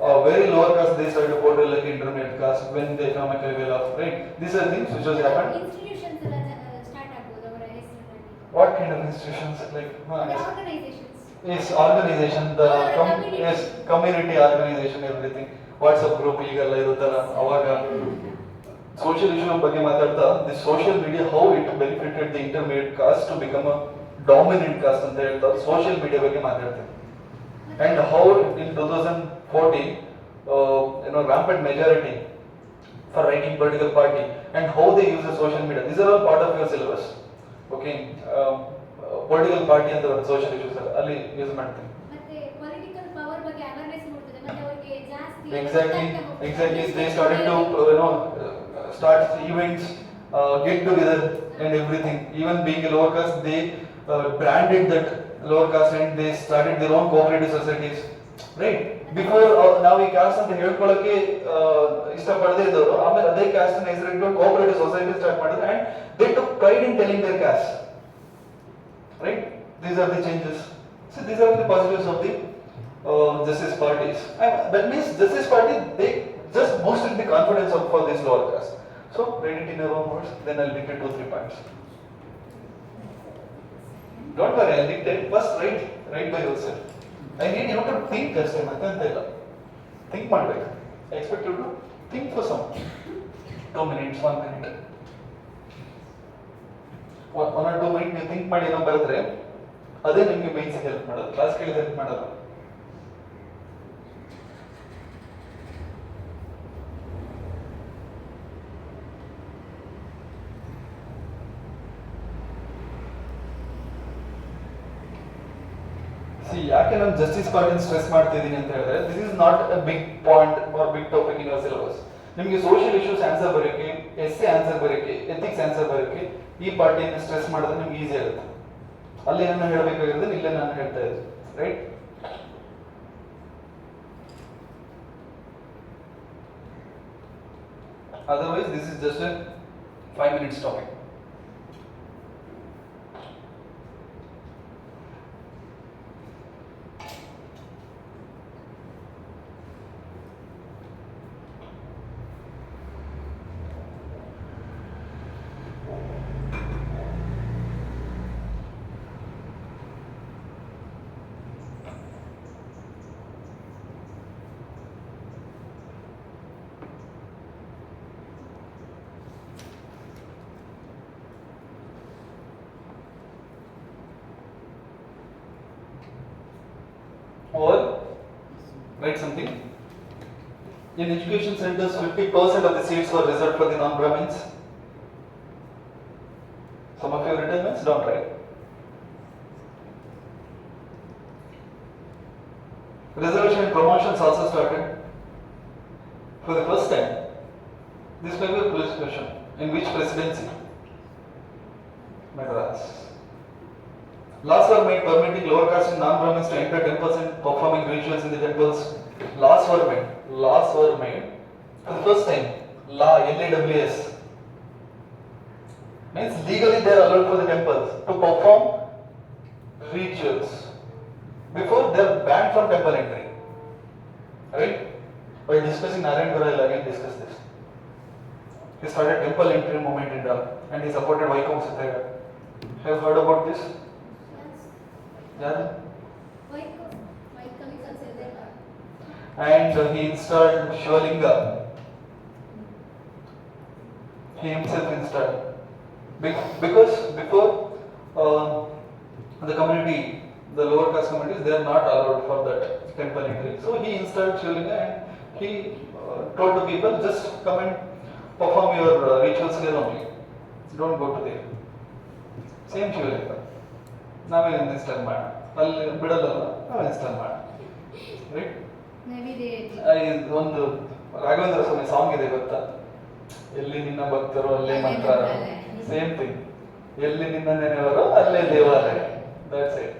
S1: or very lower caste, they started to portray like intermediate caste when the economical well off, right? These are things which has happened.
S3: Institutions ಎಲ್ಲ start ಆಗ್ಬೋದು ಅವರ ಹೆಸರಿನಲ್ಲಿ.
S1: What kind of institutions? Like, yes.
S3: Organisations.
S1: Yes, organization, the
S3: Community.
S1: yes, community organization, everything. WhatsApp group ಈಗೆಲ್ಲ ಇರುತ್ತಲ್ಲ ಅವಾಗ social issue ಬಗ್ಗೆ ಮಾತಾಡ್ತಾ the social media how it benefited the intermediate caste to become a dominant caste ಅಂತ ಹೇಳ್ತಾ social media ಬಗ್ಗೆ ಮಾತಾಡ್ತೀವಿ. And how in 2014 rampant majority for writing political party and how they use the social media. These are all part of your syllabus. Okay, political party ಅಂತ social issues ಅಲ್ಲಿ use ಮಾಡ್ತೀವಿ.
S3: ಮತ್ತೆ political power ಬಗ್ಗೆ awareness ಮೂಡ್ತದೆ ಮತ್ತೆ ಅವರಿಗೆ ಜಾಸ್ತಿ
S1: Exactly. They started to start events, get together and everything. Even being a lower caste, they branded that lower caste and they started their own cooperative societies. Right? Before ನಾವು ಈ caste ಅಂತ ಹೇಳ್ಕೊಳ್ಳೋಕೆ ಇಷ್ಟಪಡದೇ ಇದ್ದವರು ಆಮೇಲೆ ಅದೇ caste ನ ಹೆಸರಿಟ್ಟು cooperative society start ಮಾಡಿದ್ರು and they took pride in telling their caste. Right? These are the changes. So these are the positives of the justice parties. And that means justice party, they just boosted the confidence for this lower caste. So read it in your own words, then I'll dictate 2-3 points. Don't worry, I'll dictate. First write by yourself. I need you to think as a matter. Think ಮಾಡಬೇಕು. I expect you to think for some 2 minutes, 1 minute. 1 or 2 minutes ನೀವು think ಮಾಡಿ ಏನೋ ಬರೆದ್ರೆ ಅದೇ ನಿಮಗೆ mains help ಮಾಡೋದು, class ಕೇಳಿದ್ರೆ help ಮಾಡಲ್ಲ. ಯಾಕೆ ನಾನು ಜಸ್ಟಿಸ್ ಪಾರ್ಟಿನ ಸ್ಟ್ರೆಸ್ ಮಾಡ್ತಿದ್ದೀನಿ ಅಂತ ಹೇಳಿದ್ರೆ this is not a big point or big topic in your syllabus. ನಿಮಗೆ ಸೋಷಿಯಲ್ ಇಶ್ಯೂಸ್ ಆನ್ಸರ್ ಬರೋಕ್ಕೆ, ಎಸ್ಸೆ ಆನ್ಸರ್ ಬರೋಕ್ಕೆ, ಎಥಿಕ್ಸ್ ಆನ್ಸರ್ ಬರೋಕ್ಕೆ ಈ ಪಾರ್ಟಿಯನ್ನು ಸ್ಟ್ರೆಸ್ ಮಾಡಿದ್ರೆ ನಿಮ್ಗೆ ಈಸಿ ಆಗುತ್ತೆ. ಅಲ್ಲಿ ಏನನ್ನ ಹೇಳಬೇಕಾಗಿರೋದು ಇಲ್ಲೇ ನಾನು ಹೇಳ್ತಾ ಇದ್ದೆ, right? Otherwise, this is just a 5 minutes topic. Or write something. In education centers, 50% of the seats were reserved for the non-Brahmins. Some of your retirements don't write. Reservation and promotions also started. For the first time, this may be a police question. In which presidency? Madras. Laws were made permitting lower caste and non-Brahmins to enter temples and performing rituals in the temples. Laws were made. Laws were made for the first time. Law, LAWS. Means legally they are allowed for the temples to perform rituals. Before they are banned from temple entry. Right? By discussing Narayan Guru, I will again discuss this. He started temple entry movement in India and he supported Vaikom Satyagraha. Have you heard about this? Yeah. And he installed Shivalinga. He himself installed. Because before the community, the lower caste communities, they are not allowed for that temple entry. So he installed Shivalinga and he told the people, just come and perform your rituals here only. Don't go to there. Same Shivalinga. ನಾವೇ install ಮಾಡೋಣ ಅಲ್ಲಿ ಬಿಡಲ್ಲಲ್ಲ ನಾವು install ಮಾಡೋಣ right ಒಂದು ರಾಘವೇಂದ್ರ ಸ್ವಾಮಿ song ಇದೆ ಗೊತ್ತಾ ಎಲ್ಲಿ ನಿನ್ನ ಭಕ್ತರು ಅಲ್ಲೇ ಮಂತ್ರ ಸೇಮ್ ಥಿಂಗ್ ಎಲ್ಲಿ ನಿನ್ನ ನೆನೆಯವರು ಅಲ್ಲೇ ದೇವಾಲಯ ದಟ್ಸ್ ಇಟ್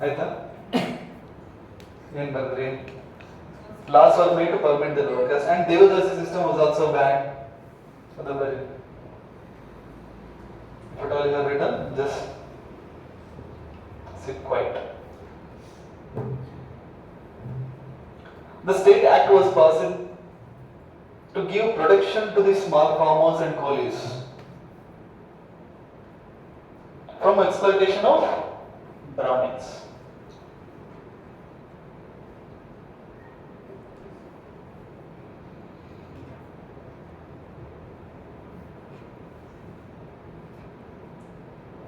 S1: ಆಯ್ತಾ ಏನ್ ಬರ್ದ್ರಿ laws were made to permit the lower caste and Devadasi system was also banned for the very. If at all you have written, just sit quiet. The State Act was passed to give protection to the small farmers and coolies from exploitation of Brahmins.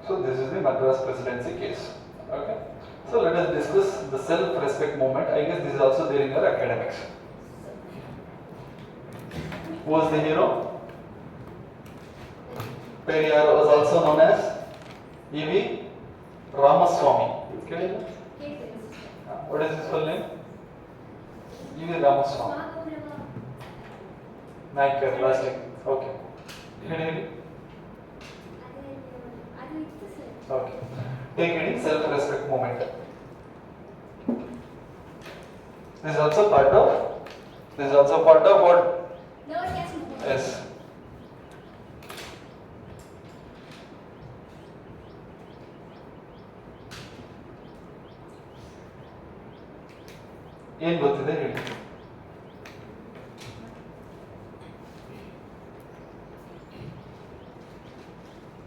S1: So this is the Madras presidency case. Okay. So let us discuss the self-respect movement. I guess this is also there in your academics. Who was the hero? Periyar was also known as E.V. Ramaswamy. Okay. What is his full name? E.V. Ramaswamy. Naikar, last name. Okay. Okay. Take heading self-respect movement. This is also part of what?
S3: Lower caste movement.
S1: Yes. ಏನು ಗೊತ್ತಿದೆ ಹೇಳಿ.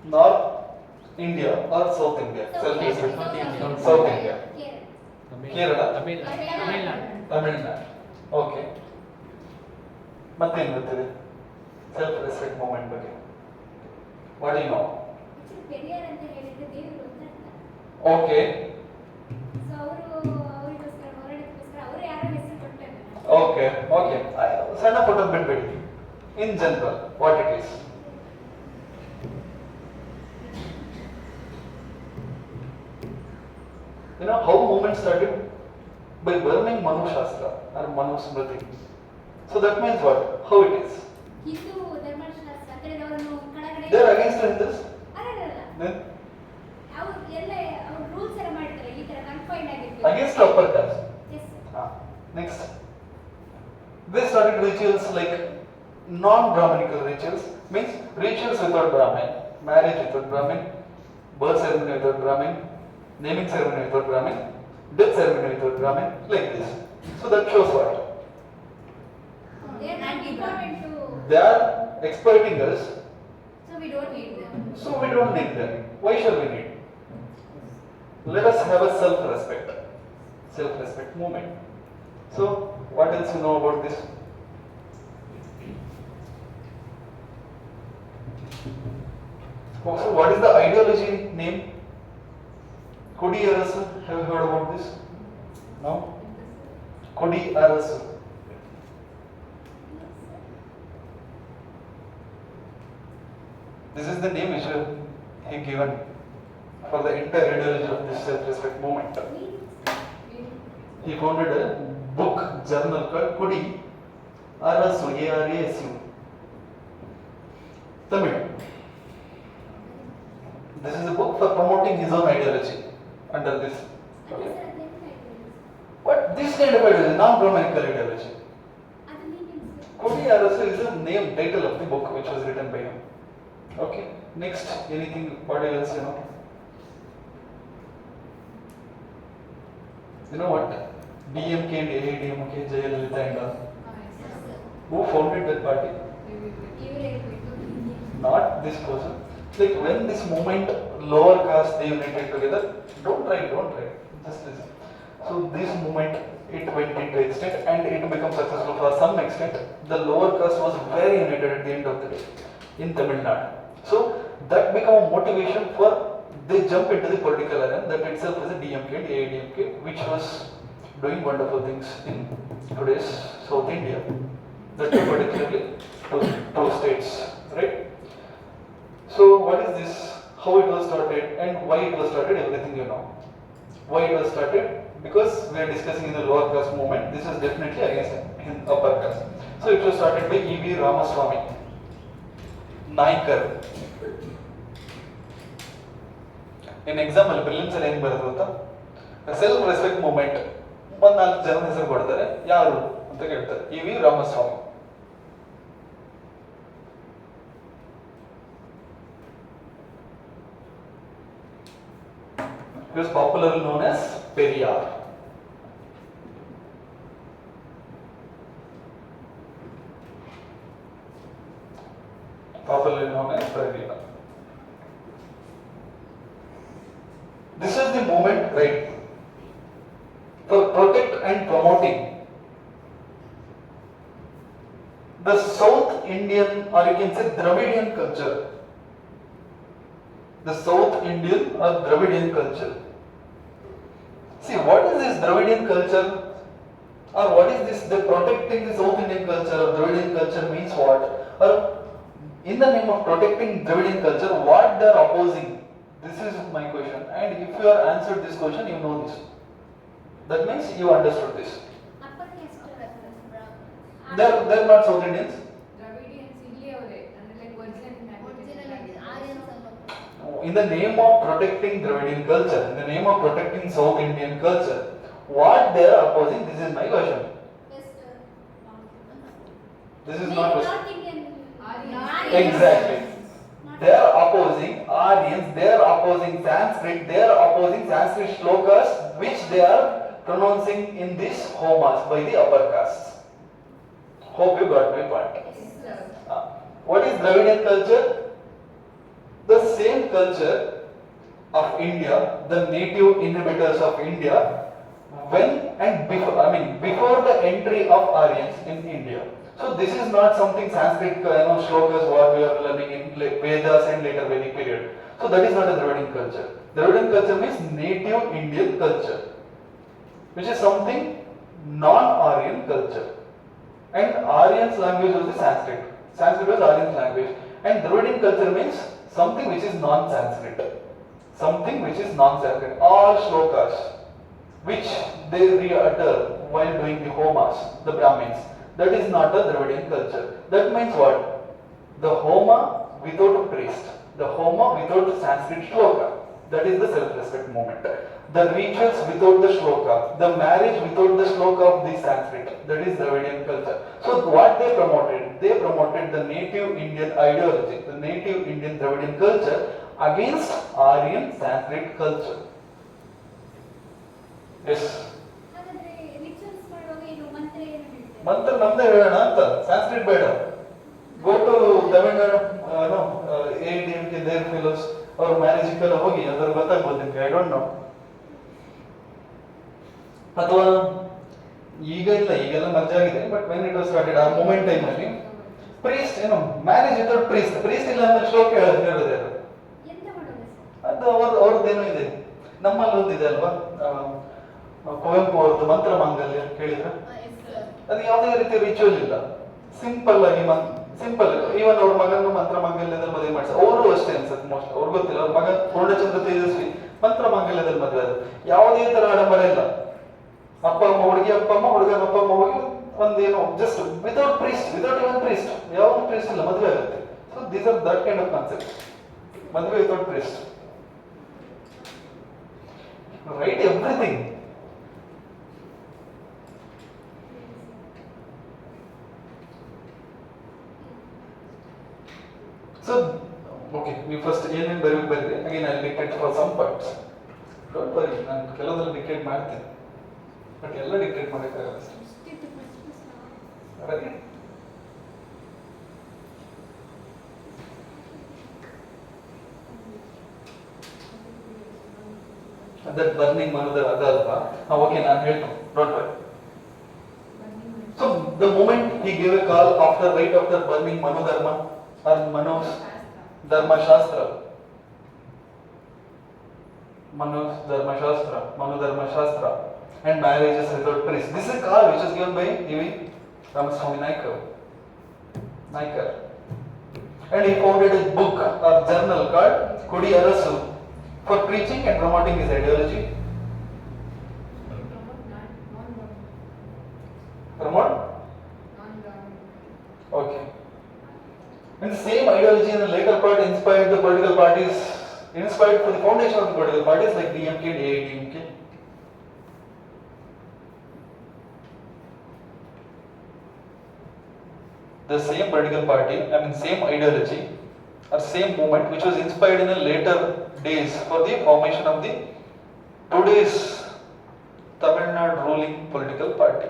S1: North India or South India? South India. Kerala. Tamil Nadu. Okay. ಮತ್ತೇನು ಗೊತ್ತಿದೆ self respect movement ಬಗ್ಗೆ? What you know?
S3: Periyar ಅಂತ ಹೇಳಿದ್ರೆ ದೇವರು ಅಂತ.
S1: ಓಕೆ.
S3: ಸೊ ಅವರಿಗೋಸ್ಕರ ಹೋರಾಟಕ್ಕೋಸ್ಕರ ಅವರು ಯಾರ ಹೆಸರು ಕೊಡ್ತಾರೆ?
S1: Okay okay. ಸಣ್ಣ ಪುಟ್ಟದ್ದು ಬಿಟ್ಬಿಡಿ. In general what it is? You know how movement started? By burning Manu Shastra or Manu Smriti. So that means what? How it is?
S3: Hindu Dharmashastra ಅದರವರನ್ನು ಕಡಗಡೆ
S1: They are against this.
S3: ಅಲ್ಲ
S1: Then
S3: ಅವರು ಎಲ್ಲ ಅವರು rules ಎಲ್ಲ ಮಾಡ್ತಾರೆ ಈ ತರ confined ಆಗಿರ್ಬೇಕು.
S1: against upper caste.
S3: Yes.
S1: Next. They started rituals like non-Brahminical rituals, means rituals without Brahmin, marriage without Brahmin, birth ceremony without Brahmin, naming ceremony without Brahmin, death ceremony without Brahmin, like this. So that shows what?
S3: They are not important to.
S1: They are exploiting us,
S4: So we don't need them.
S1: so we don't need them. Why shall we need? Let us have a self-respect movement. So what else you know about this? So what is the ideology name? Kodi Arasu. Have you heard about this? No? Kodi Arasu. This is the name which he given for the entire ideology of this self-respect movement. He founded a book journal called Kodi Arasu, ARASU. Tamil. This is a book for promoting his own ideology under this. Okay. But this kind of ideology, non-Brahmanical ideology. Kodi Arasu is the name, title of the book which was written by him. Okay. Next, anything, what else you know? You know what? DMK and AIDMK, Jayalalitha and all. Who founded that party? Not this person. Like when this movement, lower caste, they united together. Don't try. Just listen. So this movement, it went into extent and it became successful for some extent. The lower caste was very united at the end of the day in Tamil Nadu. So that became a motivation for they jump into the political arena. That itself is a DMK and AIDMK, which was doing wonderful things in today's South India. That is particularly two states, right? So what is this? How it was started and why it was started? Everything you know. Why it was started? Because we are discussing in the lower caste movement. This is definitely against upper caste. So it was started by E.V. Ramaswamy, Naikar. In example, prelims ಅಲ್ಲಿ ಏನು ಬರುತ್ತೆ ಗೊತ್ತಾ? Self respect movement. ಒಂದು 4 ಜನ ಹೆಸರು ಕೊಡ್ತಾರೆ. ಯಾರು ಅಂತ ಕೇಳ್ತಾರೆ. E.V. Ramaswamy. He was popularly known as Periyar. Popularly known as Periyar. This is the movement, right, for protect and promoting the South Indian, or you can say Dravidian culture. The South Indian or Dravidian culture. See, what is this Dravidian culture? Or what is this? The protecting the South Indian culture or Dravidian culture means what? Or in the name of protecting Dravidian culture, what they are opposing? This is my question. And if you have answered this question, you know this. That means you understood this. They're not South Indians. In the name of protecting Dravidian culture, in the name of protecting South Indian culture, what they are opposing? This is my question. This is not question. Exactly. They are opposing Aryans, they are opposing Sanskrit, they are opposing Sanskrit shlokas which they are pronouncing in this homas by the upper castes. Hope you got my point. What is Dravidian culture? The same culture of India, the native inhabitants of India, when and before the entry of Aryans in India. So this is not something Sanskrit shlokas what we are learning in Vedas and later Vedic period. So that is not a Dravidian culture. Dravidian culture means native Indian culture, which is something non-Aryan culture. And Aryan's language was the Sanskrit. Sanskrit was Aryan's language. And Dravidian culture means something which is non-Sanskrit. Something which is non-Sanskrit. All shlokas which they re-utter while doing the homas, the Brahmins, that is not a Dravidian culture. That means what? The homa without a priest. The homa without Sanskrit shloka. That is the self-respect movement. The rituals without the shloka. The marriage without the shloka of the Sanskrit. That is Dravidian culture. So what they promoted? They promoted the native Indian ideology, the native Indian Dravidian culture against Aryan Sanskrit culture. Yes. ಮಂತ್ರ ನಮ್ದೇ ಹೇಳೋಣ ಅಂತ ಸಂಸ್ಕೃತ್ ಬೇಡ go to Tamil Nadu AIDMK there fellows ಅವ್ರ ಮ್ಯಾರೇಜಿಗೆಲ್ಲ ಹೋಗಿ ಅದ್ರ ಗೊತ್ತಾಗ್ಬೋದು ನಿಮ್ಗೆ ಐ ಡೋಂಟ್ ನೋ ಅಥವಾ ಈಗೆಲ್ಲ ಮರ್ಜ್ ಆಗಿದೆ but when it was started ಆ ಮೂಮೆಂಟ್ ಟೈಮ್ ಅಲ್ಲಿ ಪ್ರೀಸ್ಟ್ ಮ್ಯಾರೇಜ್ ವಿತೌಟ್ ಪ್ರೀಸ್ಟ್ ಇಲ್ಲ ಅಂದ್ರೆ ಶ್ಲೋಕ ಹೇಳೋದೇ ಅದು ಅವ್ರದ್ದೇನೋ ಇದೆ ನಮ್ಮಲ್ಲಿ ಒಂದಿದೆ ಅಲ್ವಾ ಕುವೆಂಪು ಅವ್ರದ್ದು ಮಂತ್ರ ಮಾಂಗಲ್ಯ ಕೇಳಿದ್ರೆ ಅದು ಯಾವುದೇ ರೀತಿ ರಿಚುವಲ್ ಇಲ್ಲ ಸಿಂಪಲ್ ಆಗಿ ಸಿಂಪಲ್ ಈವನ್ ಅವ್ರ ಮಗನ ಮಂತ್ರ ಮಾಂಗಲ್ಯದಲ್ಲಿ ಮದುವೆ ಮಾಡ್ತಾರೆ ಅವರು ಅಷ್ಟೇ ಅನ್ಸುತ್ತೆ ಮೋಸ್ಟ್ ಅವ್ರಿಗೆ ಗೊತ್ತಿಲ್ಲ ಅವ್ರ ಮಗ ಪೂರ್ಣಚಂದ್ರ ತೇಜಸ್ವಿ ಮಂತ್ರ ಮಾಂಗಲ್ಯದಲ್ಲಿ ಮದುವೆ ಅದು ಯಾವುದೇ ತರ ಆಡಂಬರ ಇಲ್ಲ ಅಪ್ಪ ಅಮ್ಮ ಹುಡುಗಿ ಅಪ್ಪ ಅಮ್ಮ ಹುಡುಗನ ಅಪ್ಪ ಅಮ್ಮ ಹೋಗಿ ಒಂದು ಏನು ಜಸ್ಟ್ ವಿತೌಟ್ priest, ವಿತೌಟ್ ಇವನ್ priest, ಯಾವ priest ಇಲ್ಲ, ಮದುವೆ ಆಗುತ್ತೆ. So these are that kind of concept. ಮದುವೆ without priest. Write everything. So, okay, we first ಏನೇನು ಬರೀರಿ. Again, I'll dictate for some parts. Don't worry, ನಾನು ಕೆಲವೊಂದೆಲ್ಲ ಡಿಕ್ಟೇಟ್ ಮಾಡ್ತೇನೆ, ಬಟ್ ಎಲ್ಲ ಡಿಕ್ಟೇಟ್ ಮಾಡೋಕ್ಕಾಗಲ್ಲ. Ready? That burning Manodar adalva. Okay, ನಾನು ಹೇಳ್ತೀನಿ. Don't worry. So the moment he gave a call right after burning Manodharma or Mano Dharma Shastra, Manodharma Shastra, and marriages without priest. This is a call which is given by E.V. Ramaswamy Naikar. And he founded a book or journal called Kudi Arasu for preaching and promoting his ideology. Promote? Okay. And the same ideology in the later part inspired the political parties, inspired for the foundation of the political parties like DMK and AIDMK. The same political party, same ideology or same movement which was inspired in the later days for the formation of the today's Tamil Nadu ruling political party.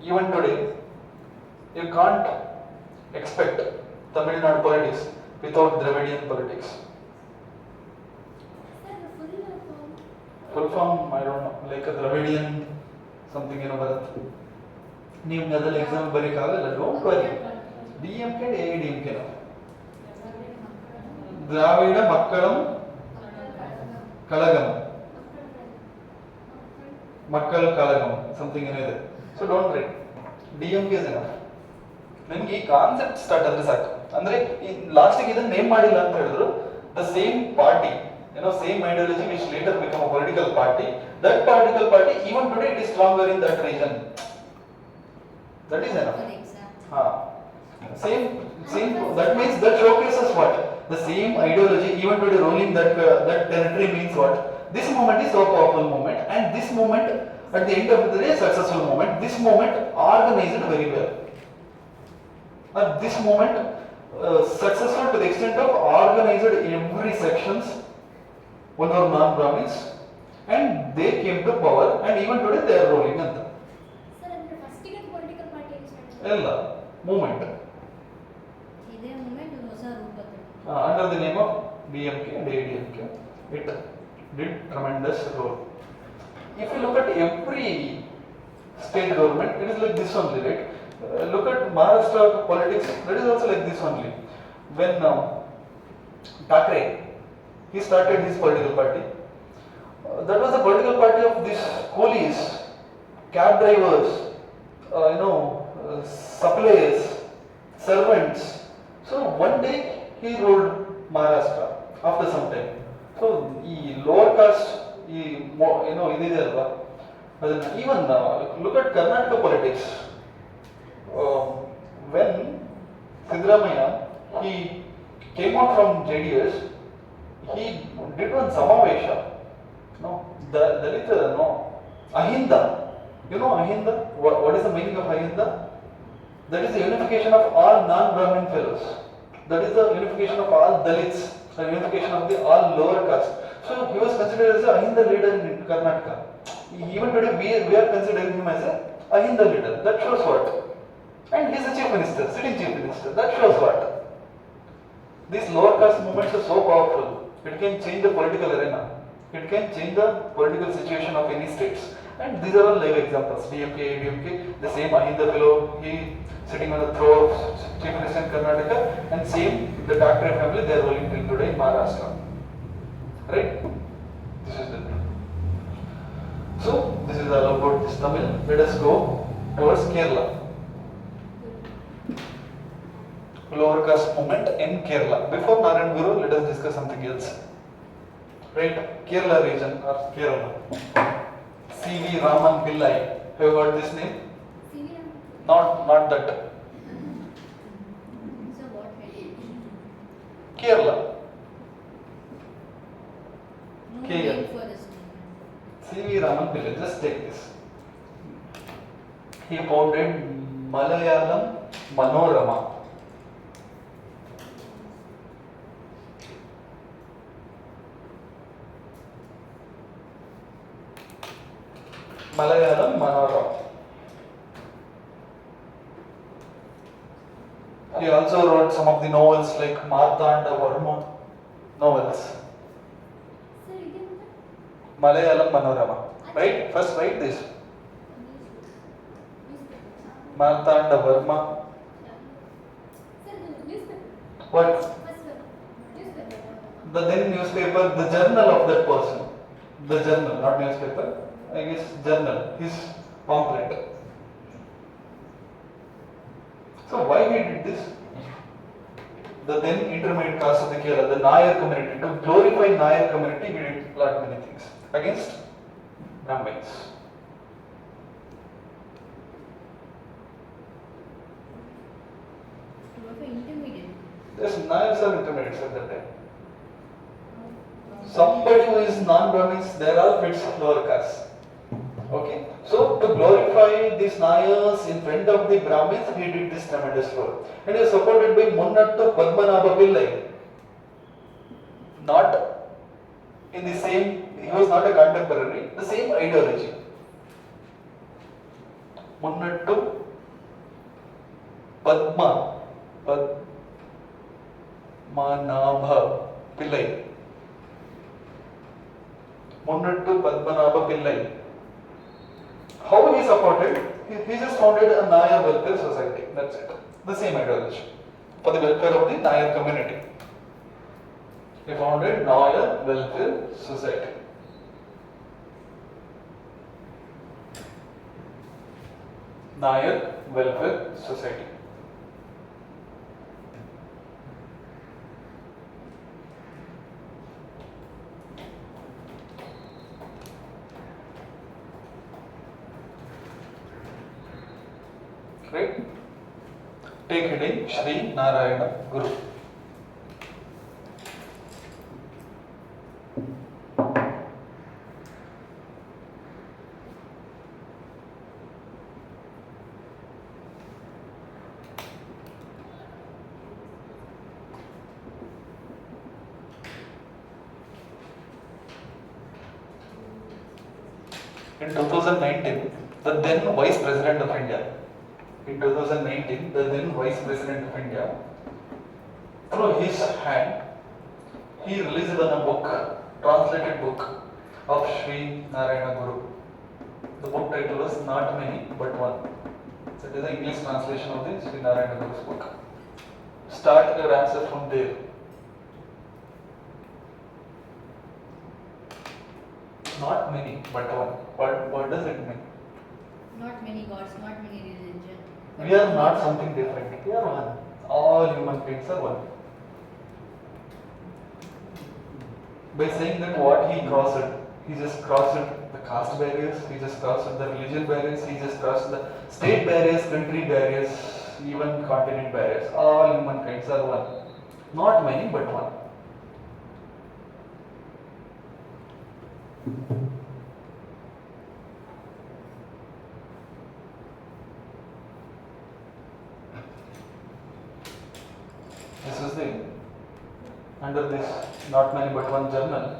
S1: Even today, you can't expect Tamil Nadu politics without Dravidian politics. Full form, I don't know, like a Dravidian something, Bharat. ನಿಮ್ಗೆ ಅದೆಲ್ಲ exam ಬರೀಕಾಗಲ್ಲ, don't worry. DMK and AIDMK Dravida Makkalam Kazhagam, Makkal Kazhagam something ಏನಿದೆ. So don't write. DMK is enough. ನಿಮ್ಗೆ ಈ concept start ಆದ್ರೆ ಸಾಕು. ಅಂದ್ರೆ ಲಾಸ್ಟಿಗೆ ಇದನ್ನ ನೇಮ್ ಮಾಡಿಲ್ಲ ಅಂತ ಹೇಳಿದ್ರು, the same party, same ideology which later became a political party, that political party even today it is stronger in that region. That is enough. Same. That means that showcases what? The same ideology even today ruling that territory means what? This movement is so powerful movement, and this movement at the end of the day successful movement. This movement organized very well. And this movement successful to the extent of organized every sections, one or non-Brahmins, and they came to power, and even today they are ruling. ಎಲ್ಲ movement
S4: ಇದೇ movement ಹೊಸ ರೂಪದಲ್ಲಿ
S1: under the name of DMK and AIDMK, it did tremendous role. If you look at every state government, it is like this only, right? Look at Maharashtra politics, that is also like this only. When Thackeray, he started his political party, that was the political party of these coolies, cab drivers, suppliers, servants. So one day he ruled Maharashtra after some time. So ಈ lower caste, ಇದಿದೆ ಅಲ್ವಾ, ಅದನ್ನ even look at Karnataka politics. When Siddaramaiah, he came out from JDS, he did one Samavesha. Ahinda. You know Ahinda? What is the meaning of Ahinda? That is the unification of all non-Brahmin fellows. That is the unification of all Dalits, the unification of the all lower caste. So he was considered as a Ahinda leader in Karnataka. Even today we are considering him as a Ahinda leader. That shows what? And he is a chief minister, sitting chief minister. That shows what? These lower caste movements are so powerful. It can change the political arena. It can change the political situation of any states. And these are all live examples. DMK, AIDMK, the same Ahinda fellow, he sitting on the throne of chief minister in Karnataka, and same the Thackeray family, they are ruling till today in Maharashtra. Right? This is the thing. So this is all about this Tamil. Let us go towards Kerala. Lower caste movement in Kerala. Before Narayan Guru, let us discuss something else. Right? Kerala region or Kerala. C.V. Raman Pillai. Have you heard this name?
S3: C.V. Raman
S1: Not that.
S4: So what heritage?
S1: Kerala.
S4: No
S1: Kerala.
S4: name for this.
S1: C.V. Raman Pillai, just take this. He founded Malayalam Manorama. Malayalam Manorama. He also wrote some of the novels like Martanda Varma novels.
S3: Sir, again,
S1: Malayalam Manorama. Right? First write this. Martanda Varma.
S3: Sir, the newspaper.
S1: What?
S3: First, newspaper.
S1: The then newspaper, the journal of that person. The journal, not newspaper. I guess journal, his pamphlet. So why he did this? The then intermediate caste of the Kerala, the Nayar community, to glorify Nayar community, he did lot many things against Brahmins.
S4: For intermediate.
S1: There's Nayars are intermediates at that time. Somebody who is non-Brahmins, they are all fits of lower caste. Okay, so to glorify these Nayars in front of the Brahmins, he did this tremendous role. And he was supported by Munnattu Padmanabha Pillai. Not in the same, he was not a contemporary, the same ideology. Munnattu Padmanabha Pillai. Munnattu Padmanabha Pillai. How he supported? He just founded a Nayar Welfare Society. That's it. The same ideology. For the welfare of the Nayar community. He founded Nayar Welfare Society. Nayar Welfare Society. Right? Take heading Shri Narayana Guru. In 2019, the then Vice President of India, the then Vice President of India, through his hand, he released a book, translated book of Sri Narayana Guru. The book title was Not Many But One. So it is the English translation of the Sri Narayana Guru's book. Start your answer from there. Not many but one. What does it mean?
S4: Not many gods, not many religion.
S1: We are not something different. We are one. All human beings are one. By saying that what he crossed, he just crossed the caste barriers, he just crossed the religion barriers, he just crossed the state barriers, country barriers, even continent barriers. All human kinds are one. Not many, but one. This is the, under this Not Many But One journal,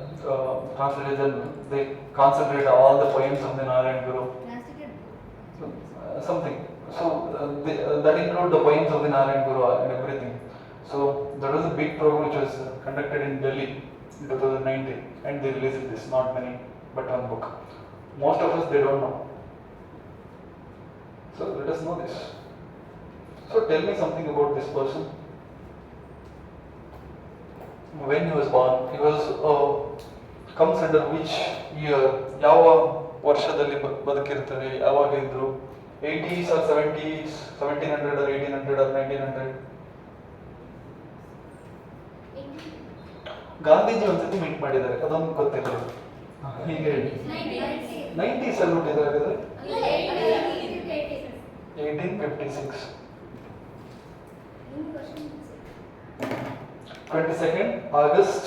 S1: translated journal, they concentrate all the poems of the Narayan Guru.
S4: Translated
S1: Something. So that include the poems of the Narayan Guru and everything. So there was a big program which was conducted in Delhi in 2019, and they released this Not Many But One book. Most of us, they don't know. So let us know this. So tell me something about this person. When he was born, he was comes under which year? ಯಾವ ವರ್ಷದಲ್ಲಿ ಬದುಕಿರ್ತಾರೆ? ಯಾವಾಗ ಇದ್ರು? 80s or 70s, 1700 or 1800 or 1900? Gandhiji ಒಂದ್ಸತಿ meet ಮಾಡಿದ್ದಾರೆ, ಅದೊಂದು ಗೊತ್ತಿಲ್ಲ. ಹೀಗೆ ಹೇಳಿ. 90s ಅಲ್ಲಿ ಹುಟ್ಟಿದ್ದಾರೆ. 1856. 22nd August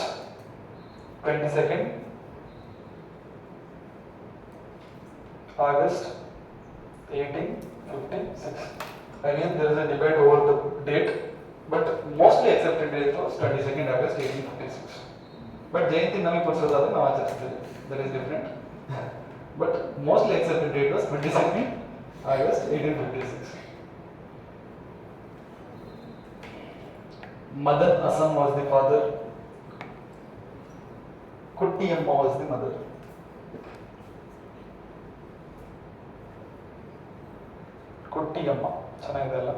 S1: 22nd August 1856. Again, there is a debate over the date, but mostly accepted date was 22nd August 1856. But Jayanti Nami Pursodada now accepted. That is different. But mostly accepted date was 22nd August 1856. Madan Assam was the father. Kutti Amma was the mother. Kutti Amma. ಚೆನ್ನಾಗಿದೆ ಅಲ್ಲ?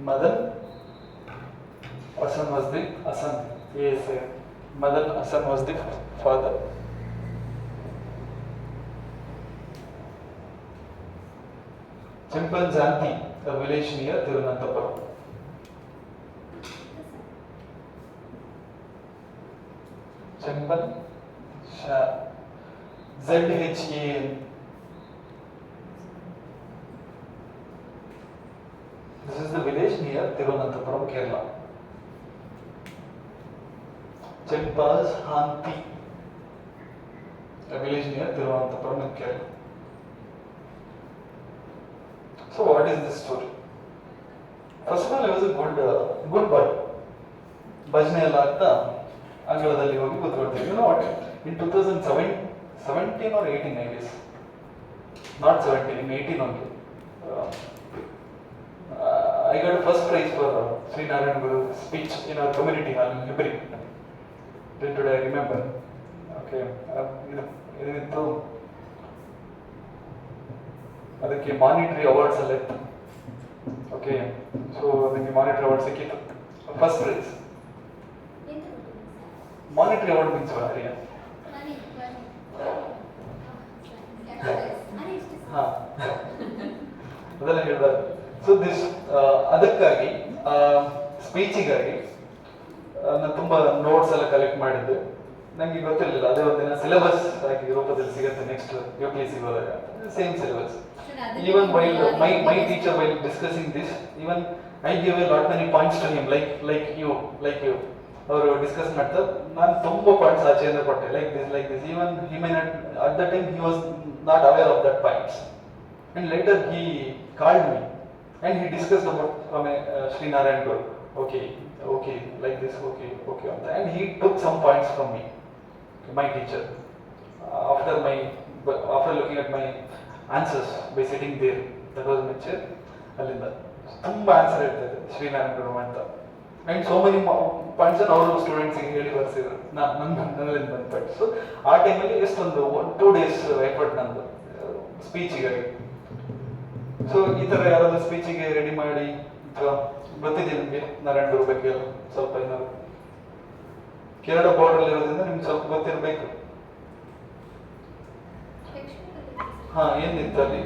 S1: Madan Assam was the Assam. Yes, Madan Assam was the father. Chimpanzanti, a village near Tirunanthapuram. Chimpan, ZHAN. This is the village near Tirunanthapuram, Kerala. Chimpazhanti, a village near Tirunanthapuram in Kerala. So what is this story? First of all, he was a good boy. ಭಜನೆ ಎಲ್ಲ ಆಗ್ತಾ ಅಂಗಳದಲ್ಲಿ ಹೋಗಿ ಕೂತ್ಕೊಳ್ತೀವಿ. You know what? In 2017 or 18, I guess. Not 17, in 18 only. I got a first prize for Sri Narayan Guru speech in our community hall in Hibri. Till today I remember. Okay. ಇದಿತ್ತು. ಅದಕ್ಕೆ monetary awards ಎಲ್ಲ ಇತ್ತು. Okay, so ಅದಕ್ಕೆ monetary award ಸಿಕ್ಕಿತ್ತು. First prize. Monetary award means ಅರಿಯಾ? ಹಾ, ಅದೆಲ್ಲ ಹೇಳಿದಾಗ. So this ಅದಕ್ಕಾಗಿ ಸ್ಪೀಚಿಗಾಗಿ ನಾನು ತುಂಬ ನೋಟ್ಸ್ ಎಲ್ಲ ಕಲೆಕ್ಟ್ ಮಾಡಿದ್ದೆ. ನನಗೆ ಗೊತ್ತಿರಲಿಲ್ಲ, ಅದೇ ಒಂದಿನ ಸಿಲೆಬಸ್ ಆಗಿ ರೂಪದಲ್ಲಿ ಸಿಗುತ್ತೆ ನೆಕ್ಸ್ಟ್ UPSC ಹೋದಾಗ. Same syllabus. Even while my teacher while discussing this, even I gave a lot many points to him, like you. ಅವರು ಡಿಸ್ಕಸ್ ಮಾಡ್ತಾ ನಾನು ತುಂಬ ಪಾಯಿಂಟ್ಸ್ ಆಚೆಯಿಂದ ಕೊಟ್ಟೆ, like this. Even he may not, at that time he was not aware of that points, and later he called me and he discussed about Sri Narayan Guru. Okay, like this, okay, and he took some points from me, my teacher, after looking at my answers by sitting there. That was my chair. ಅಲ್ಲಿಂದ ತುಂಬ answer ಹೇಳ್ತಿದ್ದೆ ಶ್ರೀನಾರಾಯಣ ಗುರು ಅಂತ. And so many points ಅವರು ಸ್ಟೂಡೆಂಟ್ಸಿಗೆ ಹೇಳಿ ಬರ್ಸಿದ್ರು. ನನ್ನಲ್ಲಿ ಬಂದ points. So ಆ ಟೈಮಲ್ಲಿ ಎಷ್ಟೊಂದು 2 days ಎಫರ್ಟ್ ನಂದು ಸ್ಪೀಚಿಗಾಗಿ. ಸೊ ಈ ಥರ ಯಾರಾದರೂ ಸ್ಪೀಚಿಗೆ ರೆಡಿ ಮಾಡಿ, ಗೊತ್ತಿದೆ ನಿಮಗೆ ನಾರಾಯಣ ಗುರು ಬಗ್ಗೆ ಸ್ವಲ್ಪ ಏನಾದ್ರು ಕೇರಳ ಬಾರ್ಡರ್ ಇರೋದ್ರಿಂದ ನಿಮ್ಗೆ ಸ್ವಲ್ಪ ಗೊತ್ತಿರಬೇಕು. ಹಾ, ಏನಿತ್ತು ಅಲ್ಲಿ?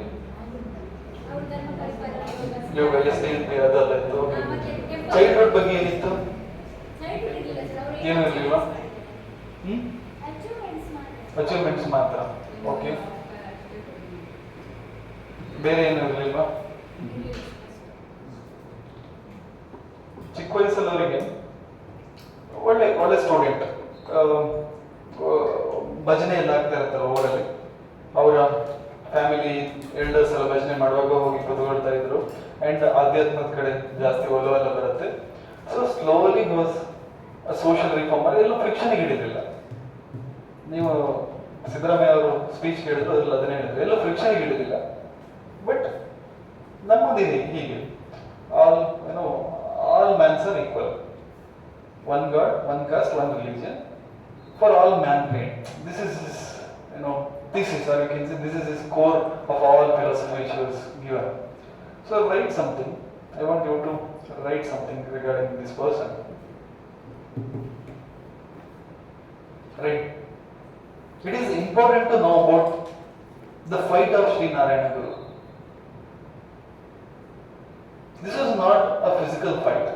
S1: ಯೋಗ, SNP ಅದೆಲ್ಲ ಇತ್ತು. ಚೈಲ್ಡ್ಹುಡ್ ಬಗ್ಗೆ ಏನಿತ್ತು? ಏನೂ ಇರಲಿಲ್ವಾ? ಅಚೀವ್ಮೆಂಟ್ಸ್ ಮಾತ್ರ. ಓಕೆ, ಬೇರೆ ಏನೂ ಇರಲಿಲ್ವಾ? ಚಿಕ್ಕ ವಯಸ್ಸಲ್ಲಿ ಅವರಿಗೆ ಒಳ್ಳೆ ಸ್ಟೂಡೆಂಟ್. ಭಜನೆ ಎಲ್ಲ ಆಗ್ತಾ ಇರ್ತಾರೆ ಊರಲ್ಲಿ. ಅವರ ಫ್ಯಾಮಿಲಿ ಎಲ್ಡರ್ಸ್ ಎಲ್ಲ ಭಜನೆ ಮಾಡುವಾಗ ಹೋಗಿ ಕೂತ್ಕೊಳ್ತಾ ಇದ್ರು. ಆ್ಯಂಡ್ ಆಧ್ಯಾತ್ಮದ ಕಡೆ ಜಾಸ್ತಿ ಒಲವೆಲ್ಲ ಬರುತ್ತೆ. So slowly was social reformer. ಎಲ್ಲೂ ಫ್ರಿಕ್ಷನ್ಗೆ ಹಿಡಿದಿಲ್ಲ. ನೀವು ಸಿದ್ದರಾಮಯ್ಯ ಅವರು ಸ್ಪೀಚ್ ಕೇಳಿದ್ರು, ಅದ್ರಲ್ಲಿ ಅದನ್ನೇ ಹೇಳಿದ್ರು, ಎಲ್ಲೂ ಫ್ರಿಕ್ಷನ್ಗೆ ಹಿಡಿದಿಲ್ಲ. ಬಟ್ ನಮ್ಮದಿದೆ ಹೀಗೆ, all mans are equal. One God, one caste, one religion for all mankind. This is his, thesis, or you can say this is his core of all philosophy which was given. So write something. I want you to write something regarding this person. Right. It is important to know about the fight of Sri Narayana Guru. This was not a physical fight.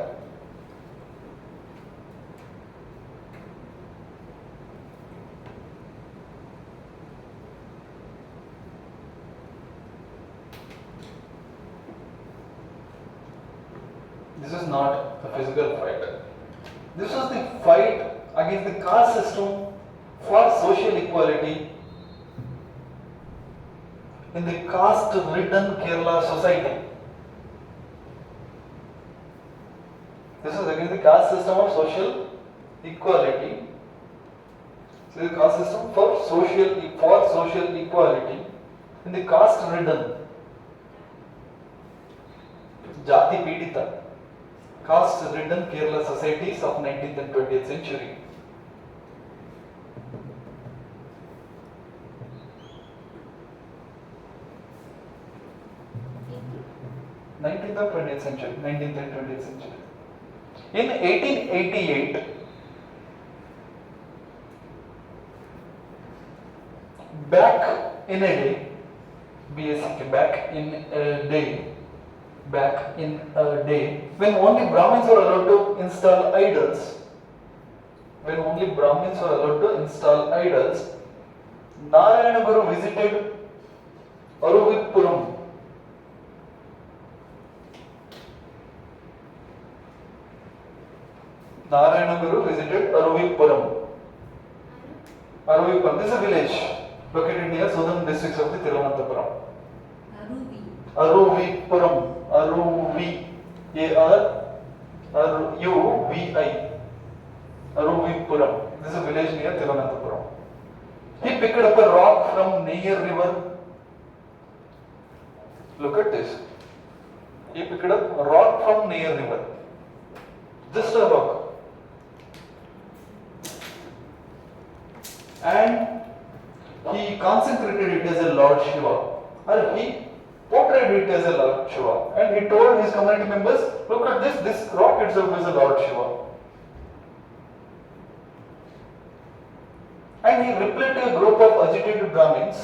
S1: is not a physical fight. This was the fight against the caste system for social equality in the caste-ridden Kerala society. This is against the caste system of social equality. So the caste system for social equality in the caste-ridden, Jati Pidita, caste-ridden Kerala societies of 19th and 20th century. Nineteenth or 20th century, 19th and 20th century. In 1888, back in a day, BSc, back in a day, when only Brahmins were allowed to install idols, Narayana Guru visited Aruvipuram. Narayana Guru visited Aruvipuram. Aruvipuram, this is a village located near southern districts of the Thiruvananthapuram. Aruvipuram. Aruvi. A-R-U-V-I. Aruvipuram. This is a village near Thiruvananthapuram. He picked up a rock from Neyar river. Look at this. He picked up a rock from Neyar river. Just a rock. And he consecrated it as a Lord Shiva. Or he portrayed it as a Lord Shiva. And he told his community members, look at this rock itself is a Lord Shiva. And he replied to a group of agitated Brahmins.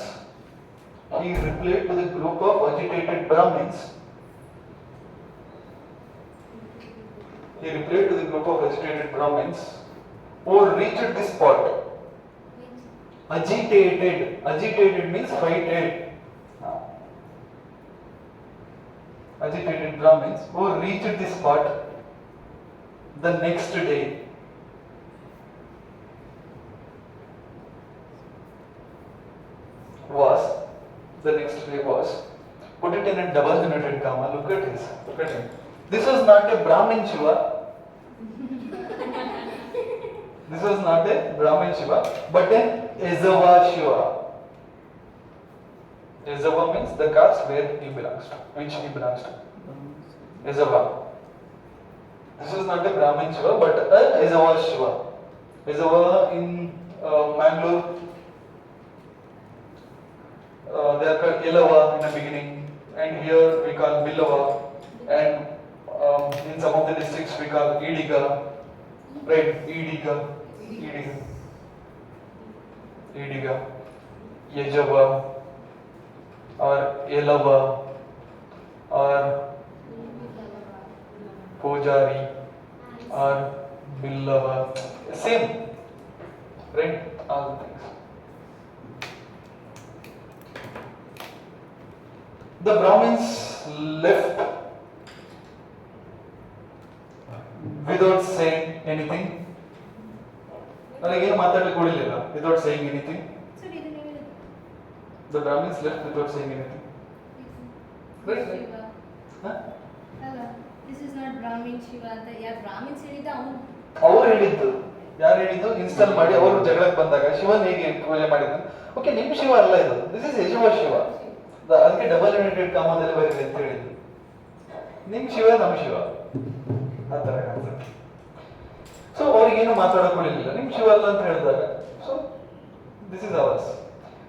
S1: Who reached this spot. Agitated means frightened. Agitated Brahmins who reached this spot the next day. Was put it in a double inverted comma. Look at him. This was not a Brahmin Shiva. But an Ezava Shiva. Ezava means the caste which he belongs to. Ezava. This is not a Brahmin Shiva, but an Ezava Shiva. Ezava in Mangalore, they are called Ilava in the beginning, and here we call Billava, and in some of the districts we call Idiga, right? Idiga, Yejava, or Elava, or Pujari, or Billava, same, right? All the things. The Brahmins left without saying anything. Without saying anything. The Brahmins left without saying anything. Right? Huh?
S4: This is not Brahmin Shiva. Yeah, Brahmin ಹೇಳಿದ
S1: ಅವರು ಹೇಳಿದ್ದು ಯಾರು ಹೇಳಿದ್ದು install ಮಾಡಿ ಅವರು ಜಗಳಕ್ಕೆ ಬಂದಾಗ ಶಿವನ್ ಹೇಗೆ ಪೂಜೆ ಮಾಡಿದ್ರು. ಓಕೆ, ನಿಮ್ಮ ಶಿವ ಅಲ್ಲ ಇದು, ದಿಸ್ ಇಸ್ ಯಜುವ ಶಿವ. ಅದಕ್ಕೆ ಡಬಲ್ ಯುನೈಟೆಡ್ ಕಾಮದಲ್ಲಿ ಬರೀರಿ ಅಂತ ಹೇಳಿದ್ರು. ನಿಮ್ ಶಿವ ನಮ್ಮ ಶಿವ ಆ ತರ ಕಾನ್ಸೆಪ್ಟ್. ಸೊ ಅವ್ರಿಗೇನು ಮಾತಾಡಕೊಳ್ಳಿಲ್ಲ, ನಿಮ್ ಶಿವ ಅಲ್ಲ ಅಂತ ಹೇಳಿದಾಗ. So this is hours.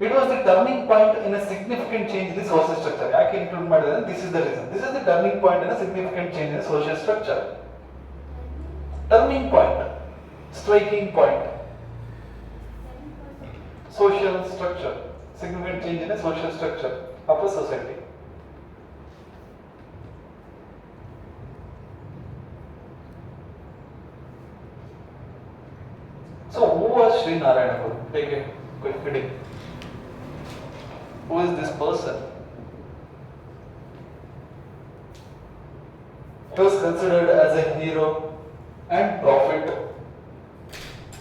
S1: It was the turning point in a significant change in the social structure. ಯಾಕೆ ಇನ್ಕ್ಲೂಡ್ ಮಾಡಿದ್ರೆ this is the reason. This is the turning point in a significant change in the social structure. Turning point, striking point. Social structure, significant change in a social structure of a society. So who was Sri Narayana Guru? Take a quick reading. Who is this person? He was considered as a hero and prophet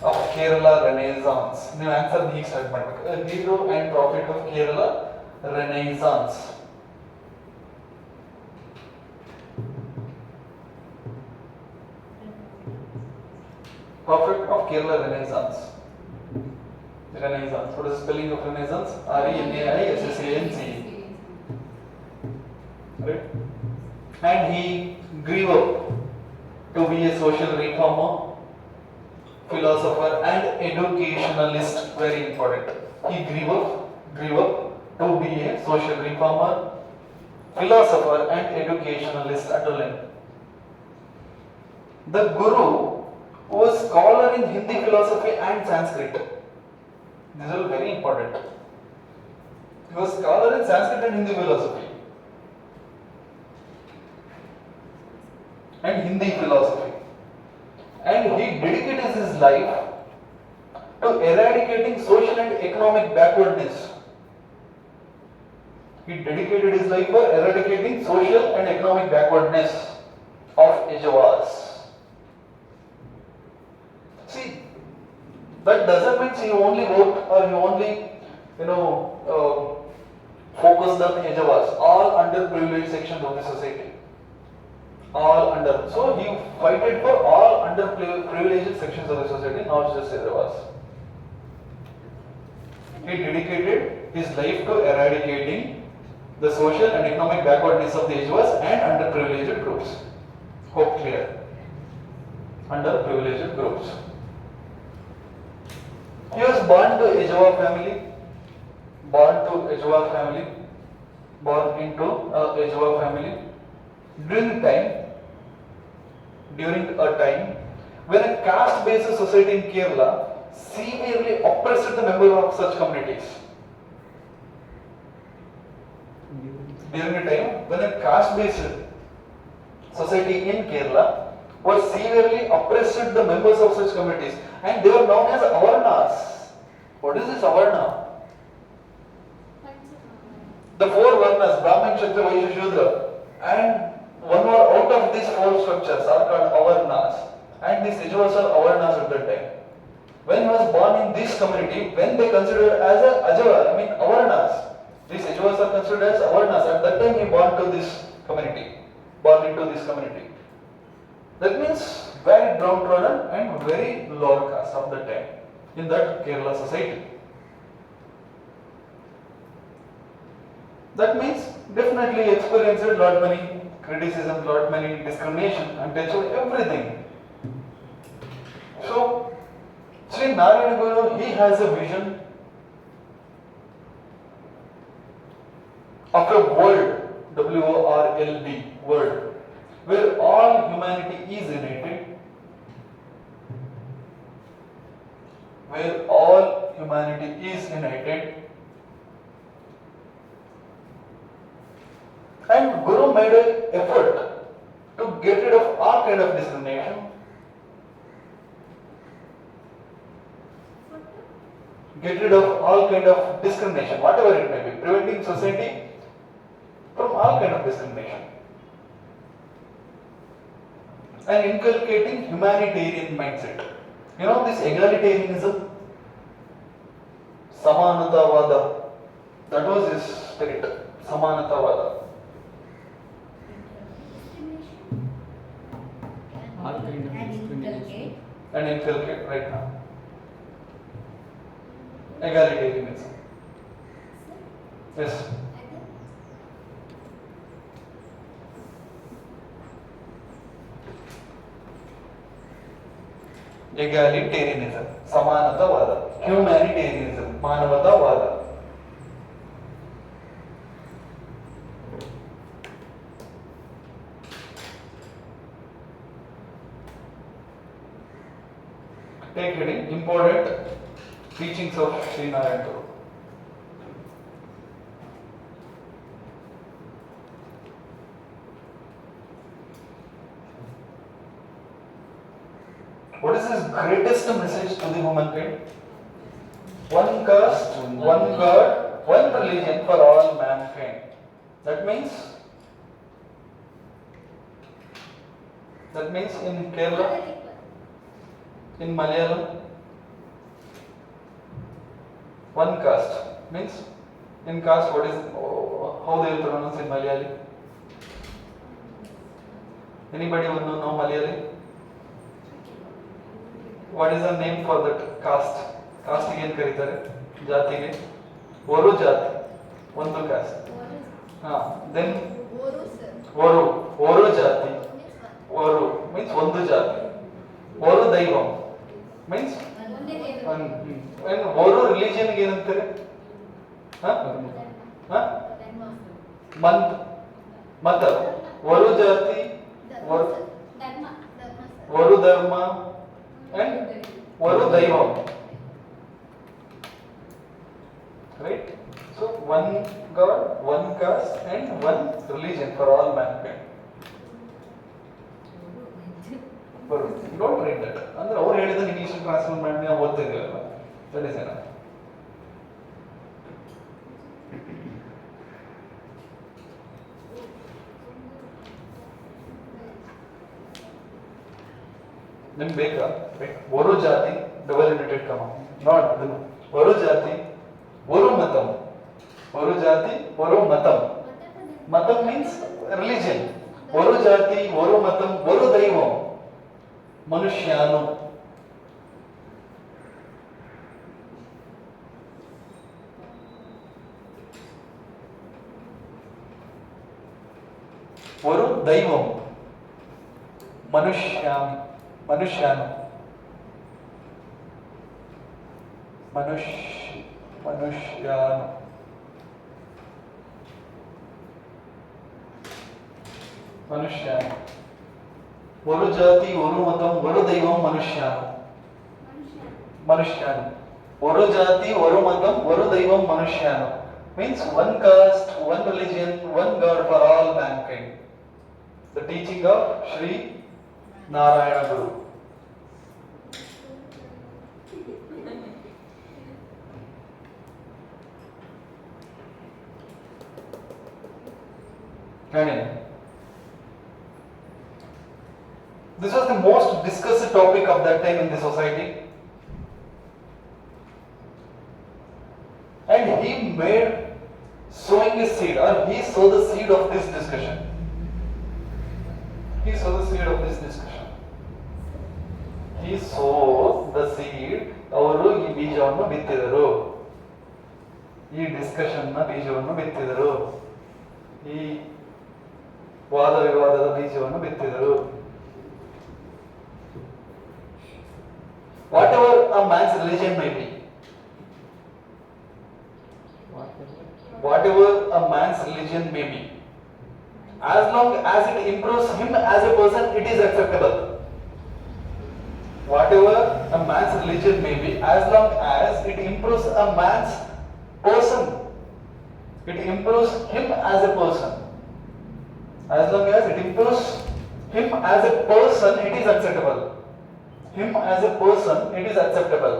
S1: of Kerala Renaissance. New answer next statement. A hero and prophet of Kerala Renaissance. Prophet of Kerala Renaissance. Renaissance. What is the spelling of Renaissance? Renaissance. Right? And he grew up to be a social reformer, philosopher, and educationalist. Very important. He grew up to be a social reformer, philosopher, and educationalist. Underline. The Guru was scholar in Hindi philosophy and Sanskrit. These are very important. He was scholar in Sanskrit and Hindi philosophy. And Hindi philosophy. And he dedicated his life to eradicating social and economic backwardness. He dedicated his life for eradicating social and economic backwardness of Ejavas. See, that doesn't mean he only worked or he only, focused on Ejavas, all underprivileged sections of the society. All under. So he fighted for all underprivileged sections of the society, not just Ejavas. He dedicated his life to eradicating the social and economic backwardness of the Ejavas and underprivileged groups. Hope clear. Underprivileged groups. He was born to Ejava family. Born into Ejava family. During a time when a caste-based society in Kerala severely oppressed the members of such communities. During a time when a caste-based society in Kerala was severely oppressed the members of such communities, and they were known as Avarnas. What is this Avarna? The four Varnas, Brahmin, Kshatriya, Vaishya, Shudra, and one more out of these four structures are called Avarnas, and these Ejavas are Avarnas at that time. When he was born in this community, when they considered as a Ajava, Avarnas, these Ejavas are considered as Avarnas. At that time, he born into this community. That means very downtrodden and very lower caste of that time in that Kerala society. That means definitely experienced a lot many criticism, lot many discrimination, and everything. So, Sri Narayana Guru, he has a vision of a world, W-O-R-L-D, world, where all humanity is united, and Guru made an effort to get rid of all kind of discrimination, whatever it may be, preventing society from all kind of discrimination and inculcating humanitarian mindset. You know this egalitarianism, Samanatavada, that was his spirit, Samanatavada.
S2: All kind of discrimination.
S1: And inculcate right now. Egalitarianism. Yes. Egalitarianism, Samanatavada, humanitarianism, Manavatavada. Take heading, important teachings of Sri Narayana Guru. What is his greatest message to the humankind? One caste, one God, one religion for all mankind. That means That means in Kerala, in Malayalam, one caste means in caste what is how they will pronounce in Malayali? Anybody want to know Malayali? What is the name for that caste? Caste again ಕರೀತಾರೆ ಜಾತಿಗೆ ವರು ಜಾತಿ ಒಂದು caste. Then ವರು ಜಾತಿ ವರು means ಒಂದು ಜಾತಿ. ವರು ದೈವಂ means and ವರು religion ಗೆ ಏನಂತಾರೆ? ಮತ ವರು ಜಾತಿ ವರು ಧರ್ಮ and ವರು Deivam, right? So one God, one caste and one religion for all mankind. Don't read that. ಅಂದ್ರೆ ಅವ್ರು ಹೇಳಿದ ಇಂಗ್ಲಿಷ್ ಟ್ರಾನ್ಸ್ಲೇಟ್ ಮಾಡಿ ನಾವು ಓದ್ತಿದ್ದೀವಲ್ಲ, that is enough. ನಿಮ್ಗೆ ಬೇಕಾ? ವರು ಜಾತಿ ಡಬಲ್ ಯುನೈಟೆಡ್ ಕಮ ನಾಟ್ ಅದನ್ನು ವರು ಜಾತಿ ವರು ಮತಂ, ವರು ಜಾತಿ ವರು ಮತಂ. ಮತಂ ಮೀನ್ಸ್ ರಿಲಿಜನ್. ವರು ಜಾತಿ ವರು ಮತಂ ವರು ದೈವಂ ಮನುಷ್ಯಾನು. ವರು ದೈವಂ ಮನುಷ್ಯಾಮಿ ಮನುಷ್ಯಾನು ಮನುಷ್ಯಾನು. ಮನುಷ್ಯಾನು ವರು ಜಾತಿ ವರು ಮತಂ ವರು ದೈವಂ ಮನುಷ್ಯಾನು. ಮನುಷ್ಯಾನು ವರು ಜಾತಿ ವರು ಮತಂ ವರು ದೈವಂ ಮನುಷ್ಯಾನು means one caste, one religion, one God for all mankind. The teaching of Sri Narayana Guru. This was the most discussed topic of that time in the society, and he made sowing a seed, or he sowed the seed of this discussion. He sowed the seed of this discussion. He sowed the seed. ಅವರು ಈ ಬೀಜವನ್ನು ಬಿತ್ತಿದರು, ಈ discussion ನ ಬೀಜವನ್ನು ಬಿತ್ತಿದರು, ಈ ವಾದ ವಿವಾದದ ಬೀಜವನ್ನು ಬಿತ್ತಿದರು. Whatever a man's religion may be, whatever a man's religion may be, as long as it improves him as a person, it is acceptable. Whatever a man's religion may be, as long as it improves a man's person, it improves him as a person. As long as it improves him as a person, it is acceptable. Him as a person, it is acceptable.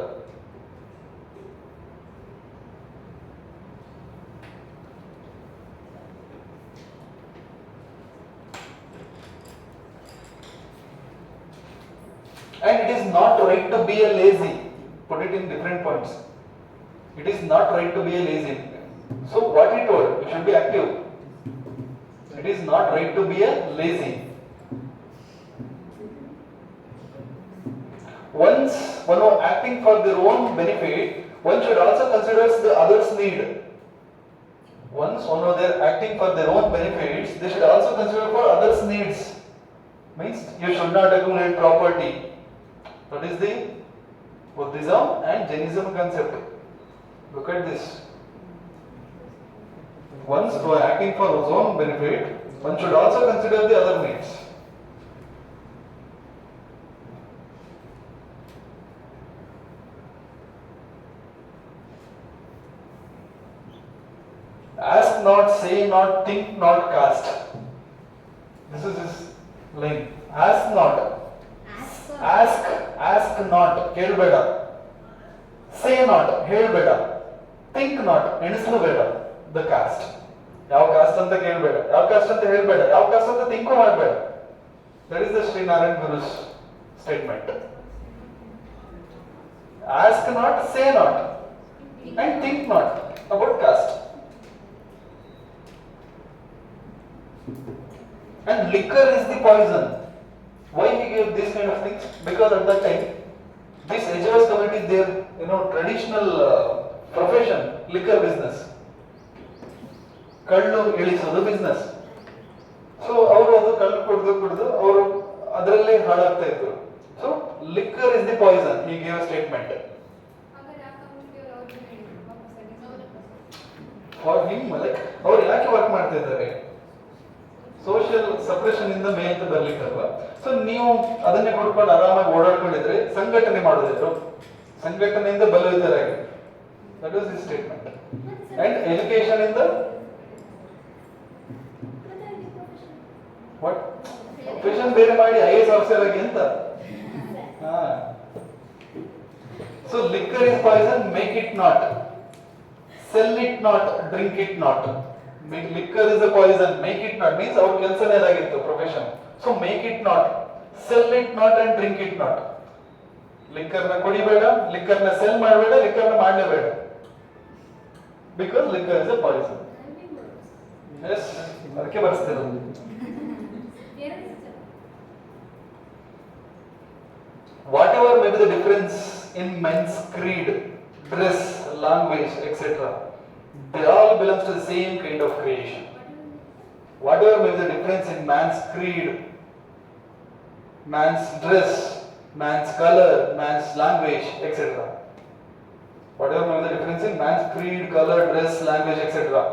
S1: And it is not right to be a lazy. Put it in different points. It is not right to be a lazy. So what he told, you should be active. It is not right to be a lazy. Once one is acting for their own benefit, one should also consider the others' need. Once one is there acting for their own benefits, they should also consider for others' needs. Means you should not accumulate property. That is the Buddhism and Jainism concept. Look at this. Once who are acting for his own benefit, one should also consider the other needs. Ask not, say not, think not, cast. This is his line. Ask not. Ask not, ಕೇಳಬೇಡ. Say not, ಹೇಳಬೇಡ. Think not, ಎಣಿಸಲಬೇಡ. The caste. ಯಾವ cost ಅಂತ ಕೇಳಬೇಡ, ಯಾವ cost ಅಂತ ಹೇಳಬೇಡ, ಯಾವ cost ಅಂತ think ಮಾಡಬೇಡ. That is the Sri Narayan Guru's statement. Ask not, say not, and think not about caste. And liquor is the poison. Why he gave these kind of things? Because at that time, this Ajivas community, their traditional profession, liquor business, ಕಳ್ಳು ಇಳಿಸೋದು business. So ಅವರು ಅದು ಕಳ್ಳು ಕುಡಿದು ಅವರು ಅದರಲ್ಲೇ ಹಾಳಾಗ್ತಾ ಇದ್ರು. So liquor is the poison, he gave a statement. For him like ಅವ್ರು ಯಾಕೆ ವರ್ಕ್ ಮಾಡ್ತಾ ಇದ್ದಾರೆ? ಸೋಷಿಯಲ್ ಸಪ್ರೆಷನ್ ಇಂದ ಮೇಲೆ ಬರ್ಲಿಕ್ಕಲ್ವಾ? ಸೊ ನೀವು ಅದನ್ನೇ ಕೊಡ್ಕೊಂಡು ಆರಾಮಾಗಿ ಓಡಾಡ್ಕೊಂಡಿದ್ರೆ ಸಂಘಟನೆ ಮಾಡೋದಿದ್ರು, ಸಂಘಟನೆಯಿಂದ ಬಲವಿದ್ದರಾಗಿ. That was the statement. And education ಇಂದ ವಾಟ್ ಪ್ರೊಫೆಷನ್ ಬೇರೆ ಮಾಡಿ IAS ಆಫೀಸರ್ ಆಗಿ ಅಂತ. So liquor is poison, make it not, sell it not, drink it not. Liquor is a poison, make it not means our ಕೆಲಸನೇ ಅದಾಗಿತ್ತು profession. So make it not, sell it not and drink it not. Liquor ನ ಕುಡಿಬೇಡ, liquor ನ sell ಮಾಡಬೇಡ, liquor ನ ಮಾಡಲೇಬೇಡ. Because liquor is a poison. Yes, ಅದಕ್ಕೆ ಬರ್ಸ್ತಿರೋದು. Whatever may be the difference in men's creed, dress, language, etc., they all belongs to the same kind of creation. Whatever may be the difference in man's creed, man's dress, man's color, man's language, etc., whatever may be the difference in man's creed, color, dress, language, etc.,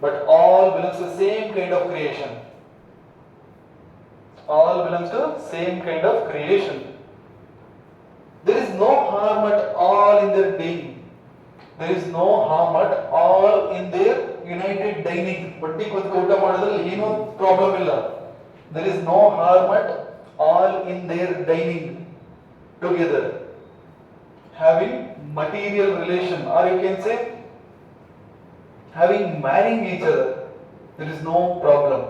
S1: but all belongs to the same kind of creation. All belongs to same kind of creation. There is no harm at all in their dining. There is no harm at all in their united dining. ಬಟ್ಟಿ ಕೂತ್ಕೊಂಡು ಊಟ ಮಾಡೋದ್ರಲ್ಲಿ ಏನೂ problem ಇಲ್ಲ. There is no harm at all in their dining together, having material relation, or you can say having marrying each other. There is no problem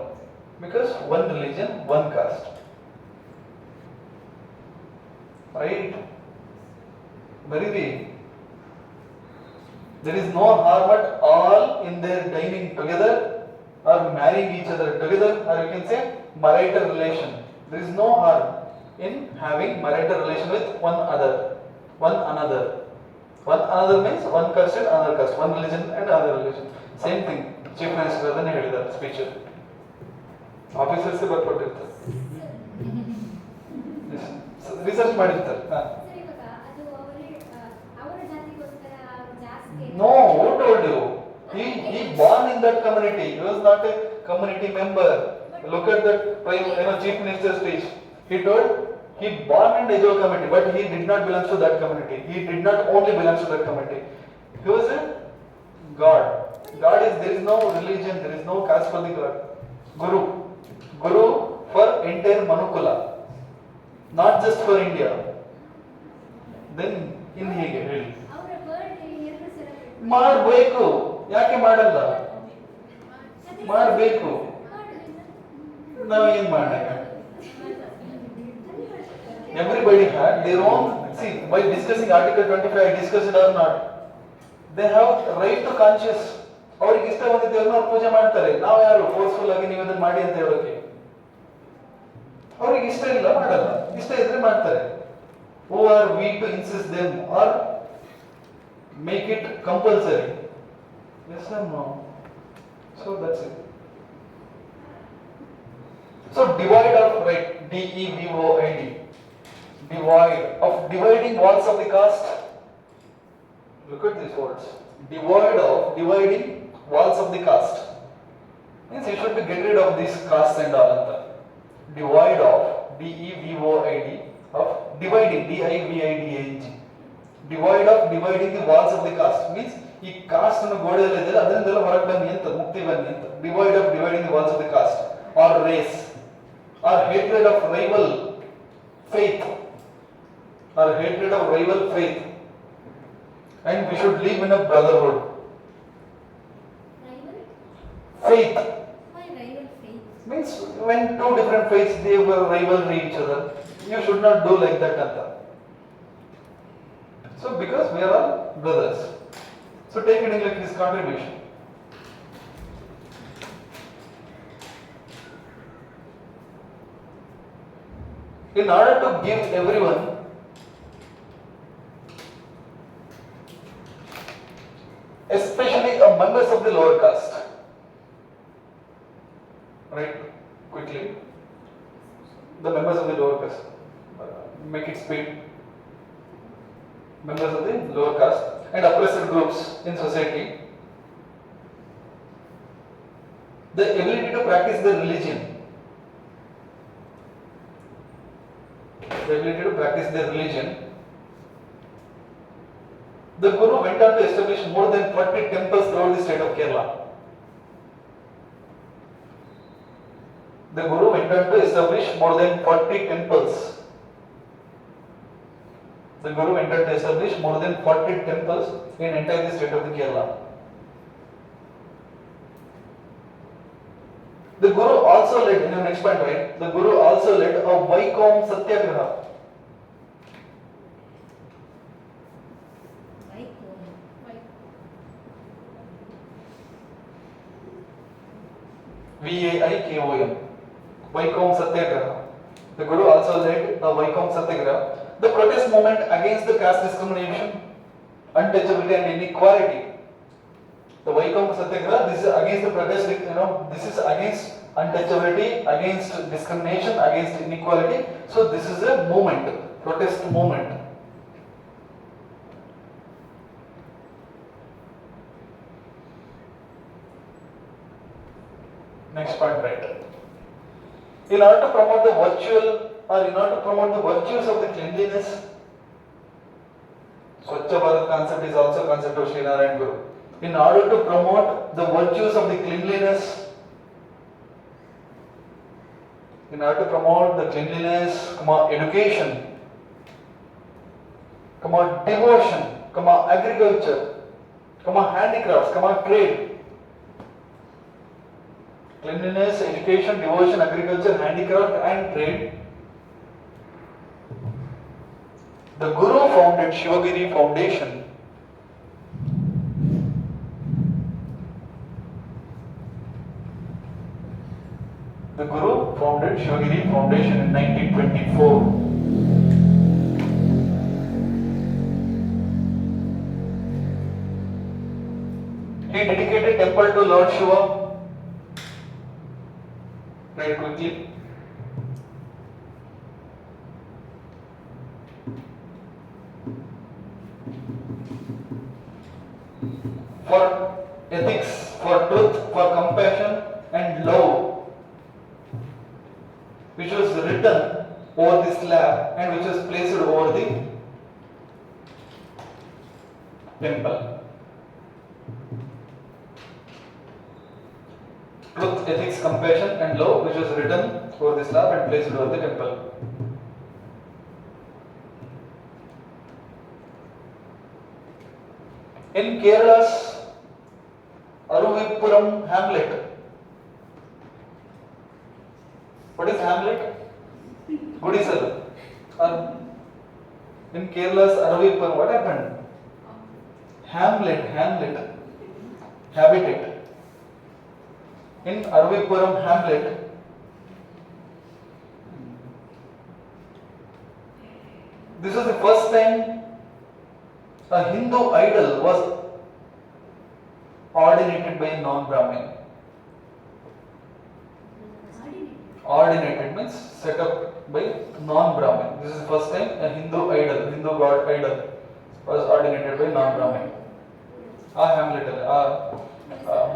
S1: because one religion, one caste. Right? Maridi. There is no harm at all in their dining together or marrying each other together, or you can say marital relation. There is no harm in having marital relation with one another. One another means one caste and another caste, one religion and another religion. Same thing. Chief Minister adane helidare speech alli. Officers se ಬರ್ಕೊಟ್ಟಿರ್ತಾರೆ. Research ಮಾಡಿರ್ತಾರೆ. No, who told you? He born in that community. He was not a community member. Look at that Chief Minister's speech. He told he born in the Ajivas community, but he did not belong to that community. He did not only belong to that community. He was a God. God is, there is no religion, there is no caste for the God. Guru for entire Manukula, not just for India. Then in hege ಹೇಳಿ ಮಾಡಬೇಕು. ಯಾಕೆ ಮಾಡಲ್ಲ? ಮಾಡಬೇಕು. ನಾವು ಏನ್ ಮಾಡೋಣ? Everybody had their own. See, by discussing Article 25, I discussed it or not. They have right to conscious. ಅವ್ರಿಗೆ ಇಷ್ಟ ಬಂದಿದ್ದೇವನ್ನ ಅವ್ರು ಪೂಜೆ ಮಾಡ್ತಾರೆ. ನಾವು ಯಾರು ಫೋರ್ಸ್ಫುಲ್ ಆಗಿ ನೀವು ಇದನ್ನ ಮಾಡಿ ಅಂತ ಹೇಳೋಕೆ? ಅವ್ರಿಗೆ ಇಷ್ಟ ಇಲ್ಲ, ಮಾಡಲ್ಲ. ಇಷ್ಟ ಇದ್ರೆ ಮಾಡ್ತಾರೆ. Who are we to insist them or make it compulsory? Yes or no? So that's it. So divide of right, DEVOID, divide of dividing walls of the caste. Look at these words. Divide of dividing walls of the caste means you should be get rid of this caste and all anta. Divide of DEVOID of dividing, DIVIDANG. Divide of dividing the walls of the caste means ಈ cost ಅನ್ನು ಗೋಡೆಯಲ್ಲಿ ಇದೆಯಲ್ಲ ಅದರಿಂದೆಲ್ಲ ಹೊರಗೆ ಬನ್ನಿ ಅಂತ, ಮುಕ್ತಿ ಬನ್ನಿ ಅಂತ. Divide of dividing the walls of the caste or race or hatred of rival faith or hatred of rival faith and we should live in a brotherhood. Faith.
S4: Why rival faith?
S1: Means when two different faiths they will rivalry each other, you should not do like that Anta. So because we are all brothers. So take it like his contribution. In order to give everyone especially members of the lower caste, right? Quickly, the members of the lower caste, make it speed. Members of the lower caste and oppressed groups in society, the ability to practice their religion, the Guru went on to establish more than 40 temples throughout the state of Kerala. The Guru went on to establish more than 40 temples. The Guru went on to establish more than 40 temples in entire state of the Kerala. The Guru also led, in the next point, right? The Guru also led a Vaikom Satyagraha. Vaikom. Vaikom Satyagraha. The Guru also led a Vaikom Satyagraha, the protest movement against the caste discrimination, untouchability and inequality. The Vaikom Satyagraha, this is against the protest, this is against untouchability, against discrimination, against inequality. So this is a movement, protest movement. Next point, right? In order to promote the virtual or in order to promote the virtues of the cleanliness, Swachh Bharat concept is also a concept of Sri Narayan Guru. In order to promote the virtues of the cleanliness, education, devotion, agriculture, handicrafts, trade. Cleanliness, education, devotion, agriculture, handicraft and trade. The Guru founded Shivagiri Foundation. The Guru founded Shivagiri Foundation in 1924. He dedicated temple to Lord Shiva. Very quickly. For ethics, for truth, for compassion and love, which was written over the slab and which was placed over the temple. Truth, ethics, compassion and love, which was written over the slab and placed over the temple. In Kerala's Aruvipuram hamlet. What is hamlet? Gudisal. In Kerala's Aruvipuram, what happened? Hamlet, habitat. In Aruvipuram hamlet, this was the first time a Hindu idol was ordinated by a non-Brahmin. Ordinated means set up by non-Brahmin. This is the first time a Hindu idol, Hindu god idol was ordinated by non-Brahmin. Hamlet,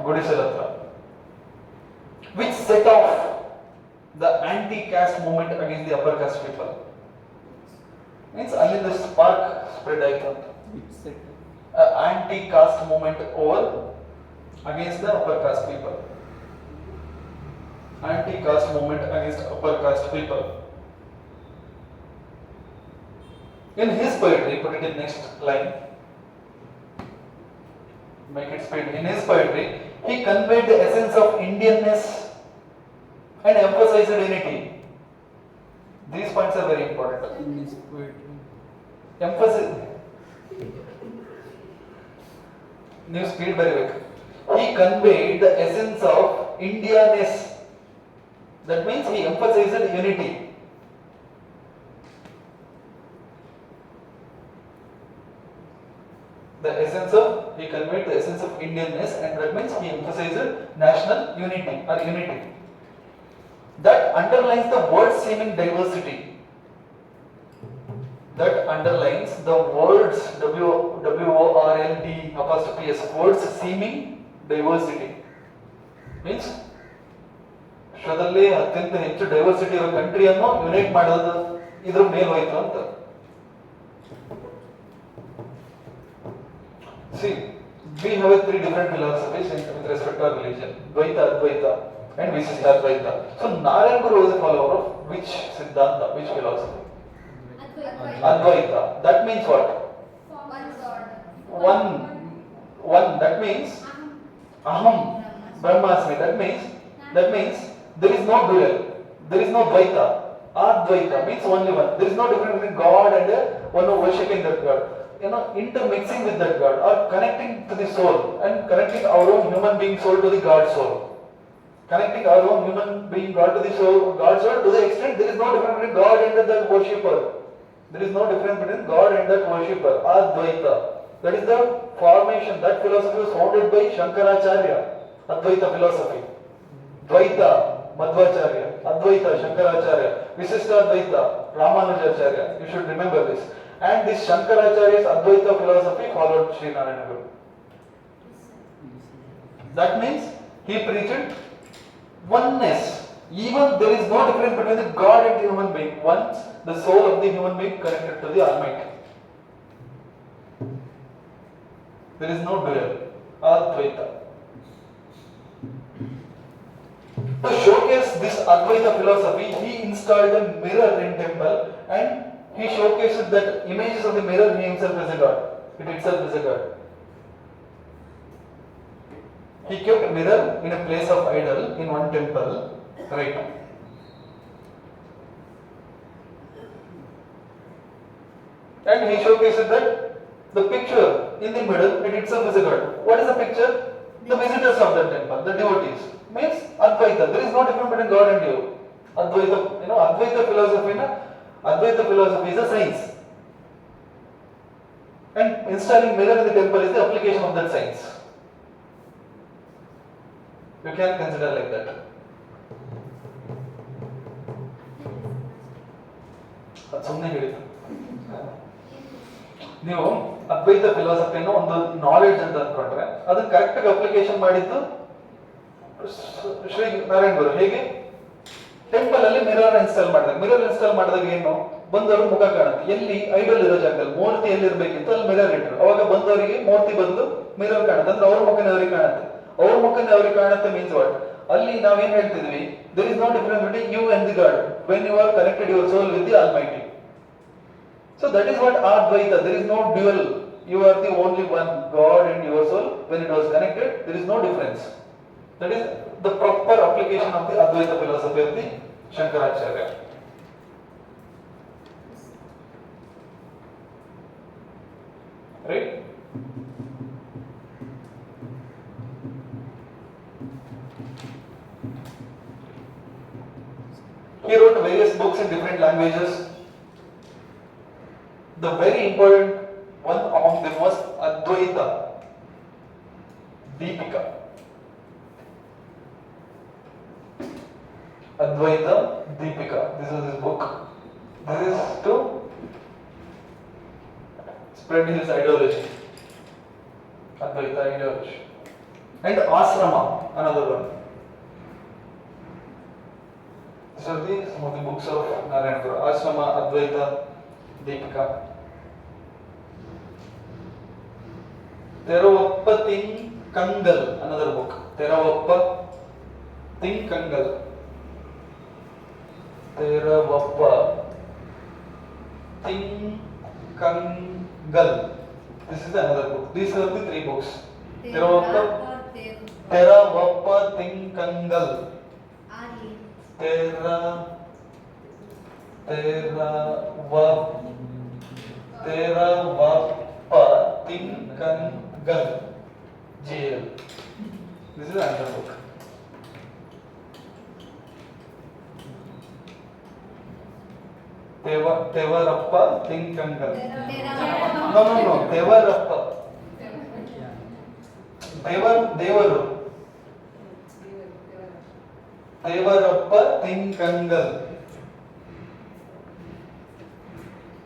S1: Gudisal, which set off the anti-caste movement against the upper caste people. Means only the spark spread icon. Anti-caste movement over against the upper caste people. Anti-caste movement against upper caste people. In his poetry, put it in next line. Make it speed. In his poetry, he conveyed the essence of Indianness and emphasized unity. These points are very important.
S2: In his poetry.
S1: Emphasis. New speed very big. He conveyed the essence of Indianness. That means he emphasized unity. He conveyed the essence of Indianness, and that means he emphasized national unity or unity. That underlines the word seeming diversity. That underlines the words WORLD words seeming diversity. Means ವಿಶ್ವದಲ್ಲೇ ಅತ್ಯಂತ ಹೆಚ್ಚು diversity ಇರೋ ಕಂಟ್ರಿಯನ್ನು unite ಮಾಡೋದು ಇದ್ರ ಮೇಲೆ ಹೋಯ್ತು ಅಂತ. See, we have three different philosophies with respect to our religion: Dvaita, Advaita, and Visishtadvaita. So Narayan Guru was a follower of which Siddhanta, which philosophy? Advaita. That means what? One. That means Aham Brahmasmi. That means there is no dual. There is no Dvaita. Advaita means only one. There is no difference between God and one who worshipping that God. Intermixing with that God or connecting to the soul and connecting our own human being soul to the God soul. Connecting our own human being God to the soul, God soul to the extent there is no difference between God and that worshipper. There is no difference between God and that worshipper. Advaita. That is the formation. That philosophy was founded by Shankaracharya. Advaita philosophy. Dvaita, Madhvacharya. Advaita, Shankaracharya. Visishtadvaita, Ramanujacharya. You should remember this. And this Shankaracharya's Advaita philosophy followed Sri Narayana Guru. That means he preached oneness. Even there is no difference between the God and the human being. Once the soul of the human being connected to the Almighty. There is no dual. Advaita. To showcase this Advaita philosophy, he installed a mirror in temple and he showcased that images of the mirror he himself as a God. It itself is a God. He kept a mirror in a place of idol in one temple. Right. And he showcased that the picture in the middle, it itself is a God. What is the picture? The visitors of that temple, the devotees. Means Advaita. There is no difference between God and you. Advaita, Advaita philosophy is a science. And installing mirror in the temple is the application of that science. You can consider like that. ಸುಮ್ಮನೆ ಹೇಳಿದ್ದು ನೀವು ಅದ್ವೈತ ಫಿಲಾಸಫಿಯನ್ನು ಒಂದು knowledge ಅಂತ ಅಂದ್ಕೊಂಡ್ರೆ ಅದನ್ನ correct ಆಗಿ application ಮಾಡಿದ್ದು ಶ್ರೀ ನಾರಾಯಣ ಗುರು. ಹೇಗೆ? ಟೆಂಪಲ್ ಅಲ್ಲಿ ಮಿರರ್ ಇನ್ಸ್ಟಾಲ್ ಮಾಡಿದಾಗ ಏನು, ಬಂದವರು ಮುಖ ಕಾಣುತ್ತೆ. ಎಲ್ಲಿ ಐಡಲ್ ಇರೋ ಜಾಗದಲ್ಲಿ ಮೂರ್ತಿ ಎಲ್ಲಿ ಇರ್ಬೇಕಿತ್ತು ಅಲ್ಲಿ ಮಿರರ್ ಇಟ್ಟರು. ಅವಾಗ ಬಂದವರಿಗೆ ಮೂರ್ತಿ ಬಂದು ಮಿರರ್ ಕಾಣುತ್ತೆ, ಅಂದ್ರೆ ಅವ್ರ ಮುಖನೇ ಅವ್ರಿಗೆ ಕಾಣುತ್ತೆ. ಅವ್ರ ಮುಖನೇ ಅವ್ರಿಗೆ ಕಾಣುತ್ತೆ ಮೀನ್ಸ್ ವಾಟ್? ಅಲ್ಲಿ ನಾವೇನ್ ಹೇಳ್ತಿದ್ವಿ, there is no difference between you and the God when you are connected your soul with the Almighty. So that is what Advaita. There is no dual. You are the only one, God and your soul. When it was connected, there is no difference. That is the proper application of the Advaita philosophy of the Shankaracharya. Right? He wrote various books in different languages. The very important one among them was Advaita Deepika. Advaita Deepika. This is his book. This is to spread his ideology. Advaita ideology. And Asrama, another one. These are some of the books of Narayana Guru. Asrama, Advaita, Deepika. Theravappa Tinkangal, another book. Theravappa Tinkangal. Theravappa Tinkangal. This is another book. These are the three books. Theravappa Tinkangal. Tera Vappa Tinkangal jail. This is another book. Tevarappa Tinkangal. No. Tevarappa. Devaru. Tevarappa Tinkangal.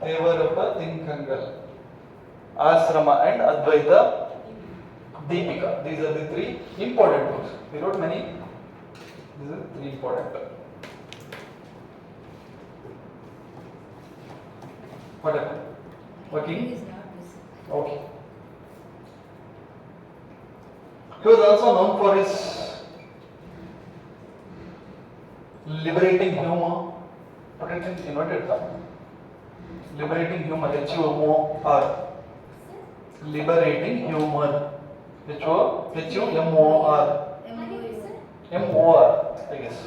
S1: Tevarappa Tinkangal. Asrama and Advaita Deepika. These are the three important books. He wrote many. These are three important. What happened? Working?
S4: Is not this.
S1: Okay. He was also known for his liberating humor. Put it in inverted commas. Liberating humor. H-U-M-O-R. Liberating humor. H-U-M-O-R. M-O-R, I guess.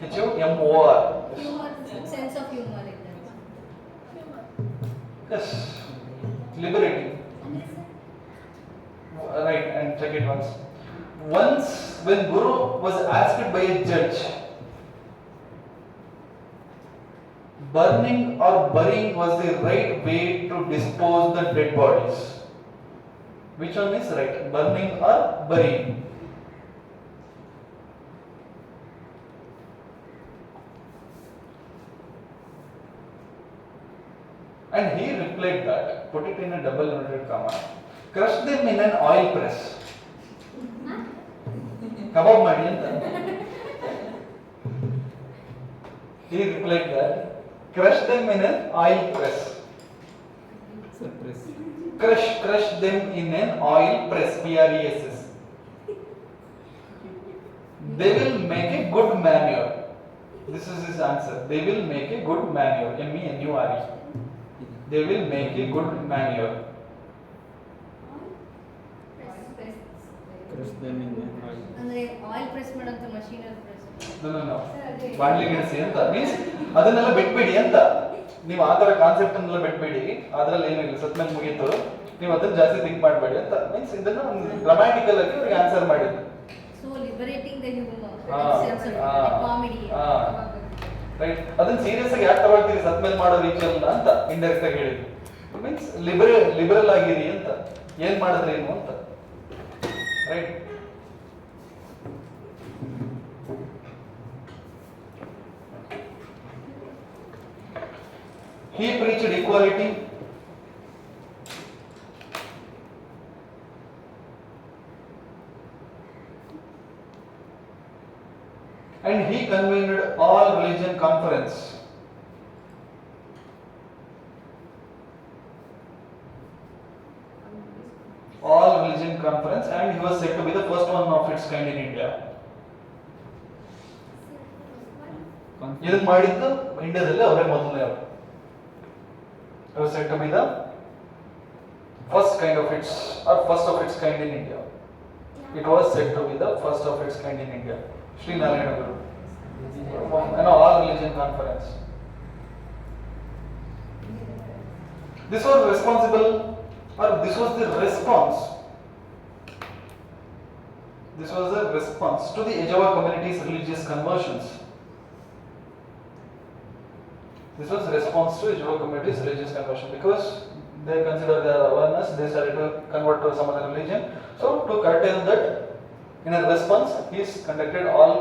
S1: H-U-M-O-R.
S4: Humor, sense of humor like that.
S1: Yes. Liberating. Right, and check it once. Once, when Guru was asked by a judge, burning or burying was the right way to dispose the dead bodies. Which one is right? Burning or burying? And he replied that, put it in a double inverted comma, crush them in an oil press. Kebab ಮಾಡಿ ಅಂತ. He replied that, crush them in an oil press.
S2: Suppress.
S1: Crush them in an oil press. P-R-E-S-S. They will make a good manure. This is his answer. They will make a good manure. M-E-N-U-R-E. They will make a good manure.
S2: Crush them in the oil.
S4: ಅಂದ್ರೆ oil press ಮಾಡೋಂಥ ಮಷೀನಲ್ಲಿ press
S1: No. ಬಾಣ್ಲಿ ಗೆಣಸಿ ಅಂತ means ಅದನ್ನೆಲ್ಲ ಬಿಟ್ಬಿಡಿ ಅಂತ. ನೀವು ಆ ತರ concept ಅನ್ನೆಲ್ಲ ಬಿಟ್ಬಿಡಿ, ಅದ್ರಲ್ಲಿ ಏನೂ ಇಲ್ಲ, ಸತ್ ಮೇಲೆ ಮುಗೀತು, ನೀವು ಅದನ್ನ ಜಾಸ್ತಿ ಥಿಂಕ್ ಮಾಡಬೇಡಿ ಅಂತ ಮೀನ್ಸ್ ಇದನ್ನ ಗ್ರಾಮ್ಯಾಟಿಕಲ್ ಆಗಿ ಅವ್ರಿಗೆ ಆನ್ಸರ್ ಮಾಡಿದ್ರು.
S4: So liberating the humour sense of comedy.
S1: Right, ಅದನ್ನ ಸೀರಿಯಸ್ ಆಗಿ ಯಾಕೆ ತಗೊಳ್ತೀರಿ ಸತ್ ಮೇಲೆ ಮಾಡೋ ರೀತಿಯಲ್ಲ ಅಂತ ಇಂಡೈರೆಕ್ಟ್ ಆಗಿ ಹೇಳಿದ್ರು. ಮೀನ್ಸ್ ಲಿಬರಲ್ ಆಗಿರಿ ಅಂತ, ಏನ್ ಮಾಡಿದ್ರೇನು ಅಂತ. Right, he preached equality, and he convened all religion conference. All religion conference, and he was said to be the first one of its kind in India. ಇದನ್ನ ಮಾಡಿದ್ದು ಇಂಡಿಯಾದಲ್ಲಿ ಅವರೇ ಮೊದಲನೇ ಅವರು. It was said to be the first kind of its, or first of its kind in India. It was said to be the first of its kind in India. Sri Narayana Guru. All religion conference. This was responsible, or this was the response. This was the response to the Ejava community's religious conversions. This was response to Ejava community's religious conversion, because they consider their awareness, they started to convert to some other religion. So to curtail that, in a response, he conducted all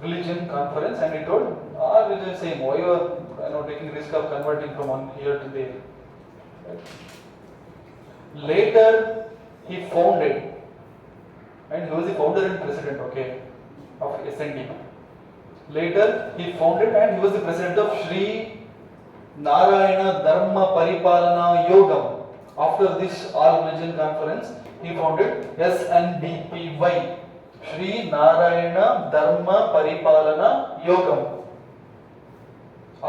S1: religion conference, and he told, our religion is same, why you are taking risk of converting from one here to there. Right? Later he founded, and he was the founder and president, of SND. Later he founded, and he was the president of Sri Narayana Dharma Paripalana Yogam. After this all religion conference, he founded SNDPY, Sri Narayana Dharma Paripalana Yogam.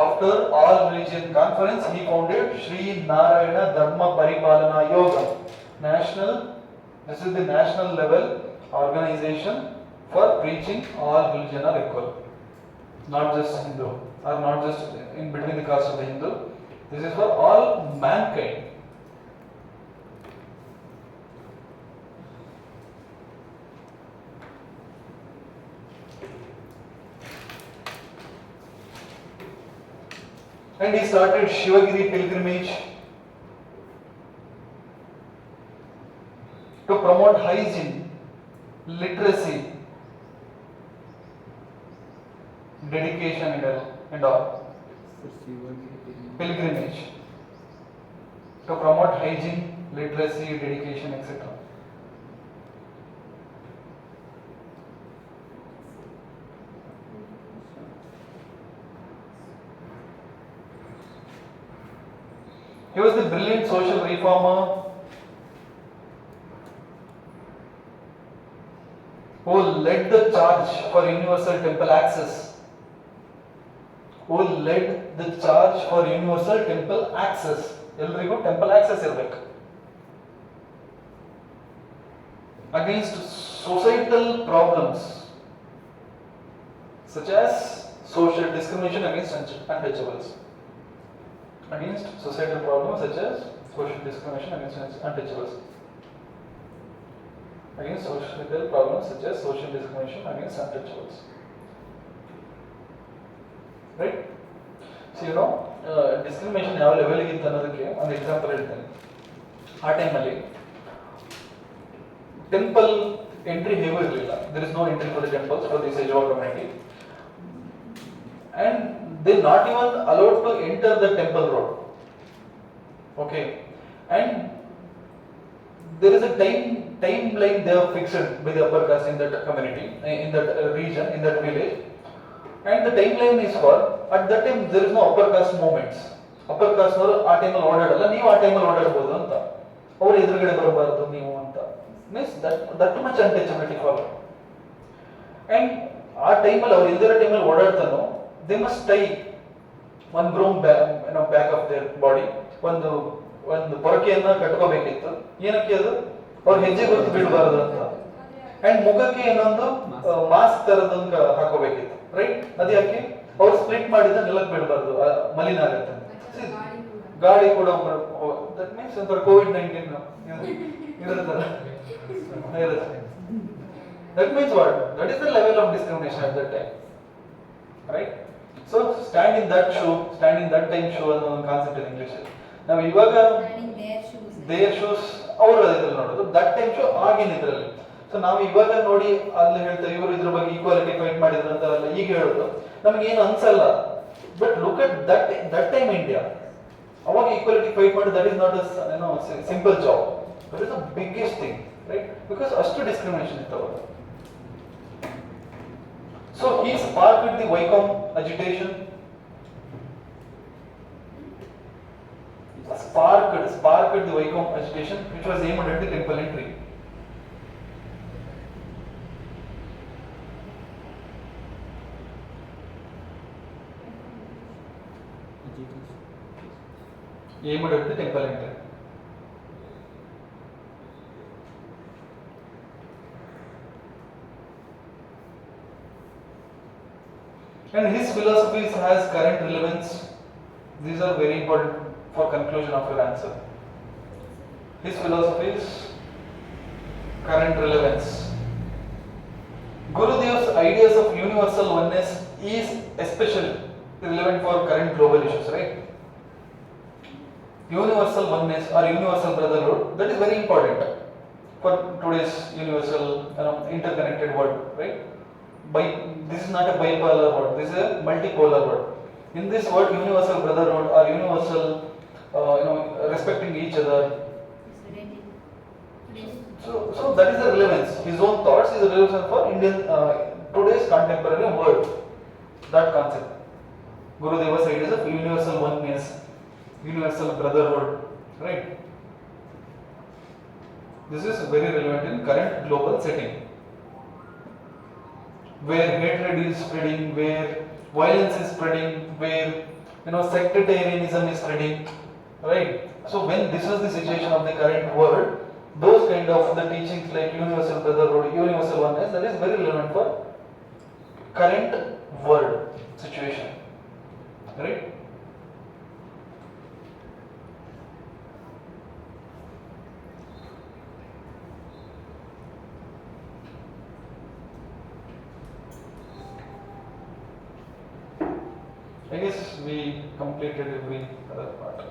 S1: After all religion conference, he founded Sri Narayana Dharma Paripalana Yogam. This is the national level organization for preaching all religion are equal, not just Hindu, or not just in between the caste of the Hindu. This is for all mankind. And he started Shivagiri pilgrimage to promote hygiene, literacy, dedication and all. Pilgrimage to promote hygiene, literacy, dedication, etc. He was the brilliant social reformer who led the charge for universal temple access. Who led the charge for universal temple access? ಎಲ್ರಿಗೂ temple access ಇರಬೇಕು. Against societal problems such as social discrimination against untouchables. Against societal problems such as social discrimination against untouchables. Against societal problems such as social discrimination against untouchables. Right? So you know, discrimination ಯಾವ ಲೆವೆಲ್ಗೆ ಇತ್ತು ಅನ್ನೋದಕ್ಕೆ ಒಂದು example ಹೇಳ್ತೇನೆ. ಆ ಟೈಮಲ್ಲಿ temple entry ಹೇಗೂ ಇರಲಿಲ್ಲ. There is no entry for the temples for the Sejava community, and they not even allowed to enter the temple road. Okay, and there is a timeline they have fixed by the upper caste in that community, in that region, in that village. And the timeline is for, at that time there is no upper caste movements. Upper caste ನವರು ಆ ಟೈಮಲ್ಲಿ ಓಡಾಡಲ್ಲ, ನೀವು ಆ ಟೈಮಲ್ಲಿ ಓಡಾಡಬಹುದು ಅಂತ. ಅವರು ಎದುರುಗಡೆ ಬರಬಾರದು ನೀವು ಅಂತ. Means that too much untouchability follow. And ಆ ಟೈಮಲ್ಲಿ ಅವ್ರು ಇಲ್ದಿರೋ ಟೈಮಲ್ಲಿ ಓಡಾಡ್ತಾನೋ, they must tie one broom back of their body. ಒಂದು ಪೊರಕೆಯನ್ನ ಕಟ್ಕೋಬೇಕಿತ್ತು. ಏನಕ್ಕೆ ಅದು? ಅವ್ರ ಹೆಜ್ಜೆ ಗುರುತು ಬಿಡಬಾರದು ಅಂತ. ಅಂಡ್ ಮುಖಕ್ಕೆ ಏನೊಂದು ಮಾಸ್ಕ್ ತರದಂಗ ಹಾಕೋಬೇಕಿತ್ತು. ರೈಟ್? ಅದು ಯಾಕೆ? ಅವ್ರು ಸ್ಪ್ಲಿಟ್ ಮಾಡಿದ್ರೆ ನೆಲಕ್ಕೆ ಬೀಳಬಾರ್ದು, ಮಲಿನ ಆಗುತ್ತೆ. ಗಾಡಿ ಕೂಡ ದಟ್ ಮೀನ್ಸ್ ಒಂಥರ COVID-19 ಇರುತ್ತಲ್ಲ. That means what? That is the level of discrimination at that time. Right? So stand in that shoe, stand in that time shoe ಅನ್ನೋ ಒಂದು ಕಾನ್ಸೆಪ್ಟ್ ಇದೆ ಇಂಗ್ಲಿಷ್. ನಾವು ಇವಾಗ their shoes ಅವರು ಇದ್ರಲ್ಲಿ ನೋಡೋದು, ದಟ್ ಟೈಮ್ ಶೋ ಆಗಿನ ಇದ್ರಲ್ಲಿ. ಸೊ ನಾವು ಇವಾಗ ನೋಡಿ ಅಲ್ಲಿ ಹೇಳ್ತಾರೆ ಇವರು ಇದ್ರ ಬಗ್ಗೆ ಈಕ್ವಾಲಿಟಿ ಫೈಟ್ ಮಾಡಿದ್ರು ಅಂತ ಎಲ್ಲ ಈಗ ಹೇಳೋದು ನಮ್ಗೆ ಏನು ಅನ್ಸಲ್ಲ. But look at that time India, ಅವಾಗ ಈಕ್ವಾಲಿಟಿ ಫೈಟ್ ಮಾಡಿ that is not a simple job, that is the biggest thing, right? Because ಅಷ್ಟು ಡಿಸ್ಕ್ರಿಮಿನೇಷನ್ ಇತ್ತು ಅವಾಗ. So he sparked the Vaikom agitation. Sparked the Vaikom agitation, which was aimed at the temple entry. Aimed at the temple entry. And his philosophies has current relevance. These are very important for conclusion of your answer. His philosophies, current relevance. Gurudev's ideas of universal oneness is especially relevant for current global issues, right? Universal oneness or universal brotherhood, that is very important for today's universal interconnected world, right? This is not a bipolar word, this is a multipolar word. In this word, universal brotherhood or universal respecting each other. So that is the relevance. His own thoughts is the relevance for Indian today's contemporary world. That concept. Gurudeva's ideas of universal oneness, universal brotherhood, right? This is very relevant in current global setting, where hatred is spreading, where violence is spreading, where sectarianism is spreading, right? So when this was the situation of the current world, those kind of the teachings like universal brotherhood, universal oneness, that is very relevant for current world situation, right? I guess we completed every other part.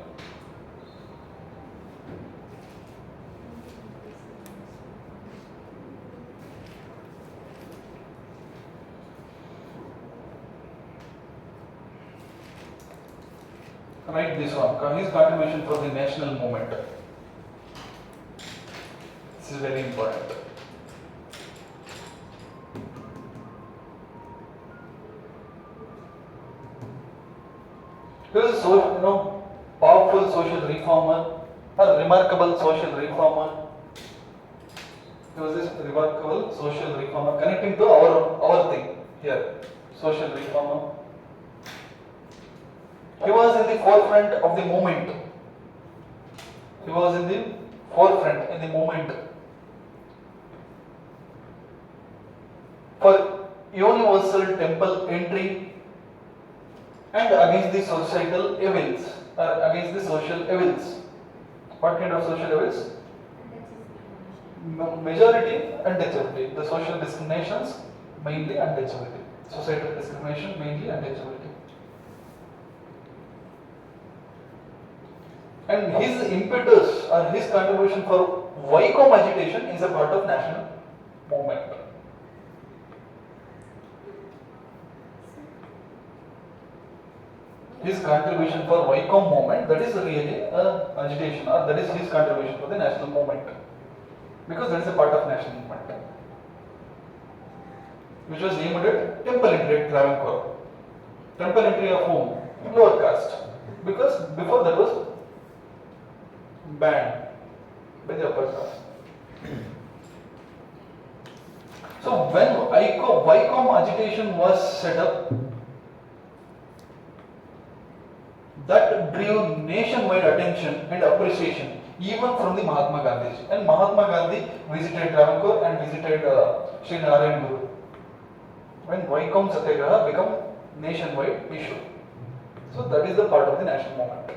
S1: Write this one, his contribution for the national movement. This is very important. He was a powerful social reformer, a remarkable social reformer. He was this remarkable social reformer, connecting to our thing here, social reformer. He was in the forefront of the movement. He was in the forefront in the movement for universal temple entry and against the societal evils, against the social evils. What kind of social evils? Majority untouchability. The social discriminations, mainly untouchability. Societal discrimination, mainly untouchability. And his impetus or his contribution for Wycombe agitation is a part of national movement. His contribution for Wycombe movement, that is really a agitation, or that is his contribution for the national movement, because that is a part of national movement, which was aimed at temple entry at Travancore. Temple entry of whom? Lower caste, because before that was banned by the upper caste. So when Wycombe agitation was set up, that drew nationwide attention and appreciation, even from the Mahatma Gandhi. And Mahatma Gandhi visited Travancore and visited Sri Narayan Guru. When Wycombe Satyagraha became nationwide issue. So that is the part of the national movement.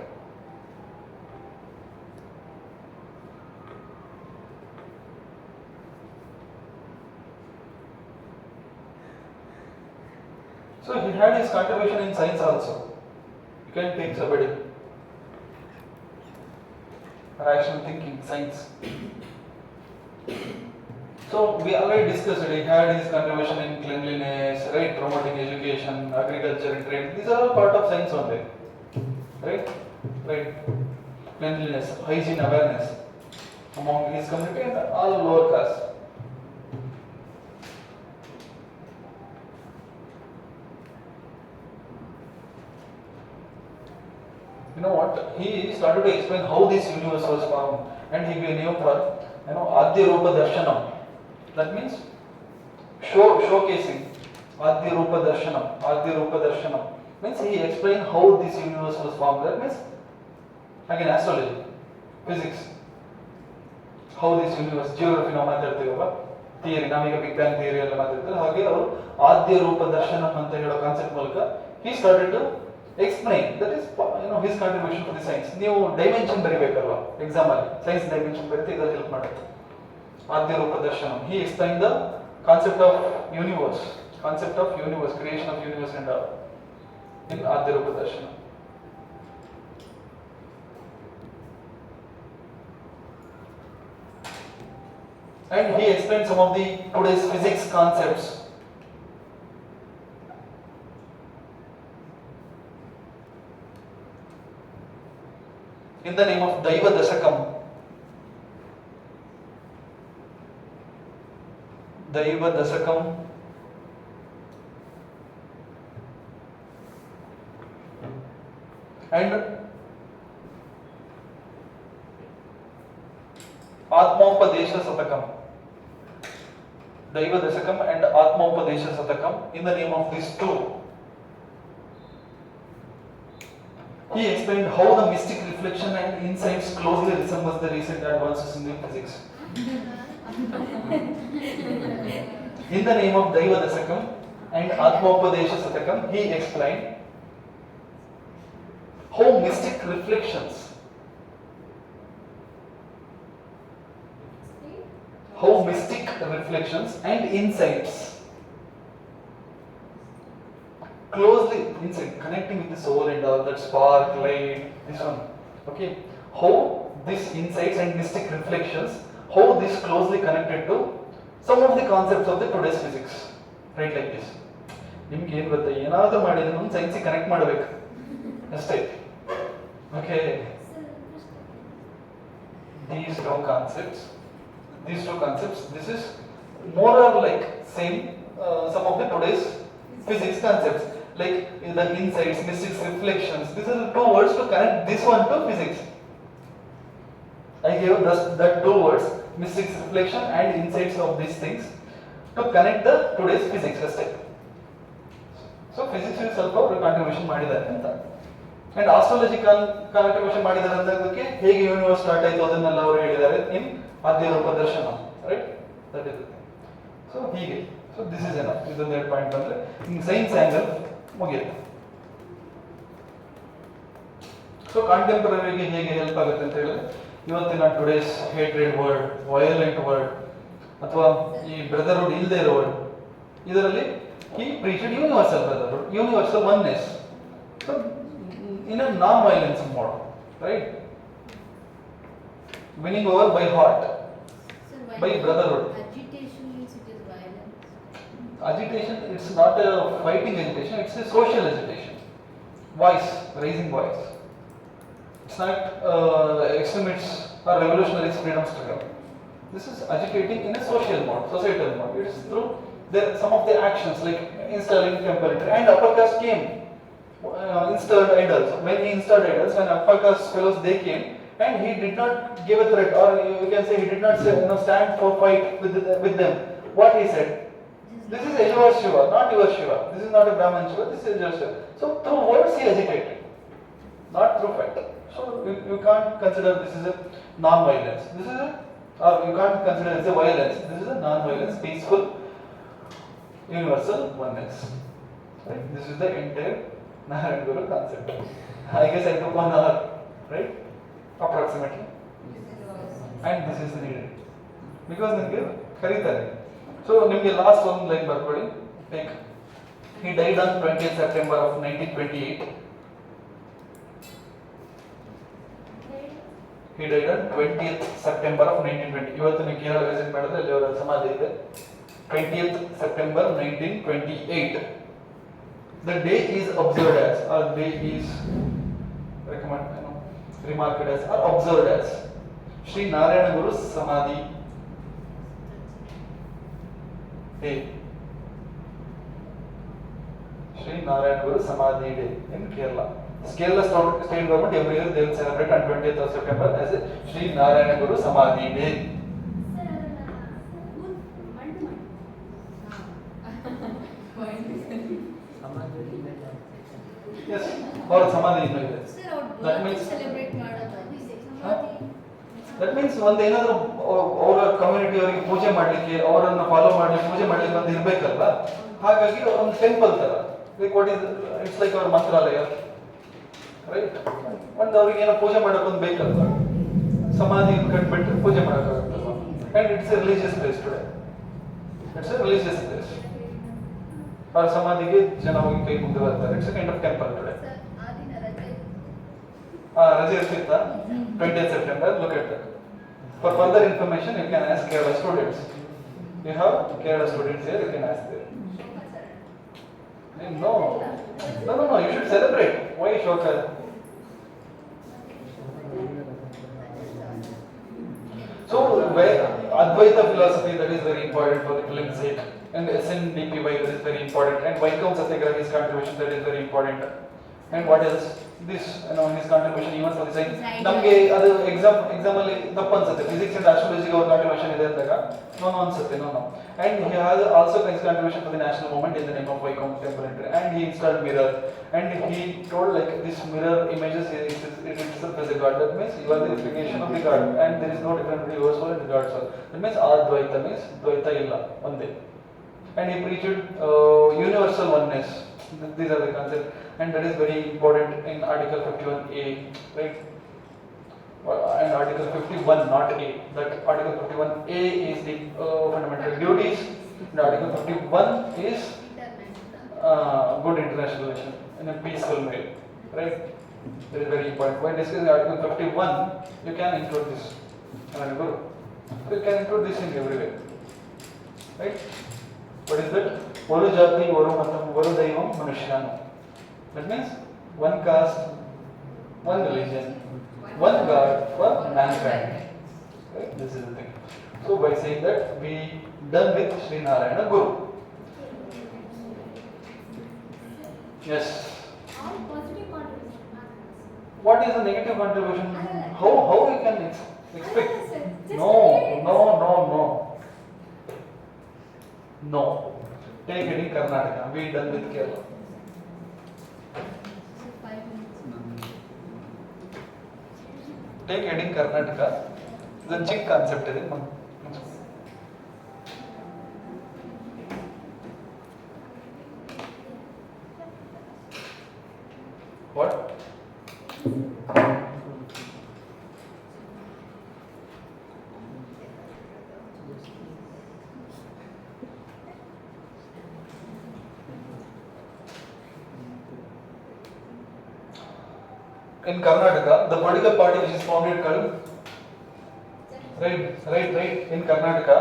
S1: So he had his contribution in science also. You can take somebody. Rational thinking, science. So we already discussed it. He had his contribution in cleanliness, right? Promoting education, agriculture and trade. These are all part of science only. Right? Right. Cleanliness, hygiene awareness among his community and all lower class. You know what? He started to explain how this universe was formed, and he gave a name for Adya Rupa Darshanam. That means showcasing Adya Rupa Darshanam. Adya Rupa Darshanam means he explained how this universe was formed. That means again astrology, physics, how this universe, geography ನಾವು ಮಾತಾಡ್ತೀವಲ್ಲ, theory, ನಾವೀಗ big bang theory ಎಲ್ಲ ಮಾತಾಡ್ತಾರೆ, ಹಾಗೆ ಅವರು ಆದ್ಯ ರೂಪ ದರ್ಶನಂ ಅಂತ ಹೇಳೋ concept ಮೂಲಕ he started to explain. That is his contribution to the science. ನೀವು ಡೈಮೆನ್ಷನ್ ಬರಿಬೇಕಲ್ವಾ ಎಕ್ಸಾಮ್ ಅಲ್ಲಿ, ಸೈನ್ಸ್ ಡೈಮೆನ್ಷನ್ ಬರೀತೆ ಇದರಲ್ಲಿ ಹೆಲ್ಪ್ ಮಾಡುತ್ತೆ. ಆದ್ಯ ರೂಪ ದರ್ಶನಂ. He explained the concept of universe, creation of universe and all in ಆದ್ಯ ರೂಪ ದರ್ಶನಂ. And he explained some of the today's physics concepts. In the name of Daiva Dasakam. Daiva Dasakam. And Atmopadesha Satakam. Daiva Dasakam and Atmopadesha Satakam, in the name of these two. He explained how the mystic reflection and insights closely resembles the recent advances in the physics. In the name of Daiva Dasakam and Atmopadesha Satakam, he explained how mystic reflections, and insights closely connecting with the soul and all that spark, light, this one. Okay, how these insights and mystic reflections, how this closely connected to some of the concepts of the today's physics, right? Like this. ನಿಮ್ಗೆ ಏನು ಗೊತ್ತಾ, ಏನಾದರೂ ಮಾಡಿದ್ರೆ ಒಂದು ಸೈನ್ಸಿಗೆ connect ಮಾಡಬೇಕು ಅಷ್ಟೇ. Okay, these two concepts, this is more or like same some of the today's physics concepts, like the insights, mystics, reflections. These are the two words to connect this one to physics. I gave that two words, mystics, reflection and insights of these things, to connect the today's physics ಅಷ್ಟೇ. So physics will ಸ್ವಲ್ಪ ಅವರು contribution ಮಾಡಿದ್ದಾರೆ ಅಂತ, and astrology contribution ಮಾಡಿದ್ದಾರೆ ಅನ್ನೋದಕ್ಕೆ ಹೇಗೆ universe start ಆಯಿತು ಅದನ್ನೆಲ್ಲ ಅವರು ಹೇಳಿದ್ದಾರೆ ಇನ್ ಆದ್ಯ ರೂಪ ದರ್ಶನ, ರೈಟ್? ದಟ್ ಇಸ್ ಸೊ ಹೀಗೆ. So this is enough. ಇದೊಂದು 2 ಪಾಯಿಂಟ್ ಬಂದ್ರೆ ಇನ್ ಸೈನ್ಸ್ ಆಂಗಲ್ ಮುಗಿಯುತ್ತೆ. ಸೊ ಕಾಂಟೆಂಪರರಿಗೆ ಹೇಗೆ ಹೆಲ್ಪ್ ಆಗುತ್ತೆ ಅಂತ ಹೇಳಿದ್ರೆ, ಇವತ್ತಿನ ಟುಡೇಸ್ ಹೇಟ್ರೆಡ್ ವರ್ಲ್ಡ್, ವಯೋಲೆಂಟ್ ವರ್ಲ್ಡ್, ಅಥವಾ ಈ ಬ್ರದರ್ಹುಡ್ ಇಲ್ಲದೆ ಇರೋ ವರ್ಲ್ಡ್, ಇದರಲ್ಲಿ he preached universal brotherhood, universal oneness. So in a non-violence mode, right? Winning over by heart, by brotherhood.
S4: Agitation means it is violence.
S1: Agitation, it's not a fighting agitation, it's a social agitation. Voice, raising voice. It's not extremists or revolutionaries freedom struggle. This is agitating in a social mode, societal mode. It is through some of the actions like installing temperature, and upper caste came, installed idols. When he installed idols, when upper caste fellows they came, and he did not give a threat, or you can say he did not say, stand for fight with them. What he said, this is your Shiva, not your Shiva. This is not a Brahman Shiva, this is your Shiva. So through words he agitated, not through fight. So you can't consider this is a non-violence. This is a, or you can't consider this a violence. This is a non-violence, peaceful, universal oneness. Right? This is the entire Narayan Guru concept. I guess I took 1 hour, right? Approximately. And this is needed. Because nimge karitare. So nimge last one line barkodi. Like he died on 20th September of 1928. He died on 20th September of 1920. ಇವತ್ತು ನೀವು Kerala visit ಮಾಡಿದ್ರೆ ಅಲ್ಲಿ ಅವರ ಸಮಾಧಿ ಇದೆ. 20th September 1928. The day is observed as, or day is remarked as, or observed as Sri Narayana Guru Samadhi Day. Sri Narayana Guru Samadhi Day in Kerala. Kerala state government every year they will celebrate on 20th of September as a Sri Narayana Guru Samadhi Day. Yes, or Samadhi is like that. That means
S4: celebrate
S1: that means ಒಂದು ಏನಾದರೂ ಅವರ community ಅವರಿಗೆ ಪೂಜೆ ಮಾಡಲಿಕ್ಕೆ, ಅವರನ್ನು follow ಮಾಡಲಿಕ್ಕೆ, ಪೂಜೆ ಮಾಡಲಿಕ್ಕೆ ಒಂದು ಇರಬೇಕಲ್ವಾ? ಹಾಗಾಗಿ ಒಂದು ಟೆಂಪಲ್ ತರ, like what is, it's like ಅವರ ಮಂತ್ರಾಲಯ, ರೈಟ್? ಒಂದು ಅವ್ರಿಗೆ ಏನೋ ಪೂಜೆ ಮಾಡೋಕೆ ಒಂದು ಬೇಕಲ್ವಾ? ಸಮಾಧಿ ಕಟ್ಬಿಟ್ಟು ಪೂಜೆ ಮಾಡೋಕ್ಕಾಗತ್ತಲ್ವಾ? And it's a religious place today. It's a religious place. ಅವ್ರ ಸಮಾಧಿಗೆ ಜನ ಹೋಗಿ ಕೈ ಮುಗ್ದು ಬರ್ತಾರೆ. It's a kind of temple today. ರಜೆ ಇರ್ತಿತ್ತಾ? 20th September, look at that. For further information, you can ask Kerala students. You have Kerala students here, you can ask them. No, you should celebrate. Why Shoka? So, Advaita philosophy, that is very important for the film sake. And SNDPY, that is very important. And Vaikom Satyagrahi's contribution, that is very important. And what else? this his contribution even for the science.
S4: Science.
S1: ನಮಗೆ ಅದು exam ಅಲ್ಲಿ ತಪ್ಪು ಅನ್ಸುತ್ತೆ, physics and ಆಸ್ಟ್ರಾಲಜಿಗೆ ಅವ್ರ contribution ಇದೆ ಅಂದಾಗ no ಅನ್ಸುತ್ತೆ, no. And he has also his contribution for the national movement in the name of Vaikom Temple, and he installed mirror, and he told like this mirror images it itself as a god. That means you are the reflection of the god, and there is no difference between your soul and the god's soul. That means Advaita means Dvaita illa onde. And he preached universal oneness. These are the concepts, and that is very important in Article 51A, right? And Article 51, not A. That Article 51A is the fundamental duties, and Article 51 is good international relation in a peaceful way, right? That is very important. When discussing Article 51, you can include this. You can include this in every way, right? What is that? Oru jati, oru matam, oru daivam, manushyanam. That means one caste, one religion, one God for mankind. Right? This is the thing. So by saying that, we done with Sri Narayana Guru. Yes.
S3: All positive contribution.
S1: What is the negative contribution? How you can expect? No. No. Take it in Karnataka. We done with Kerala.
S4: So 5 minutes.
S1: Take it in Karnataka. The chick concept is what? In Karnataka, the political party which is founded called right. In Karnataka,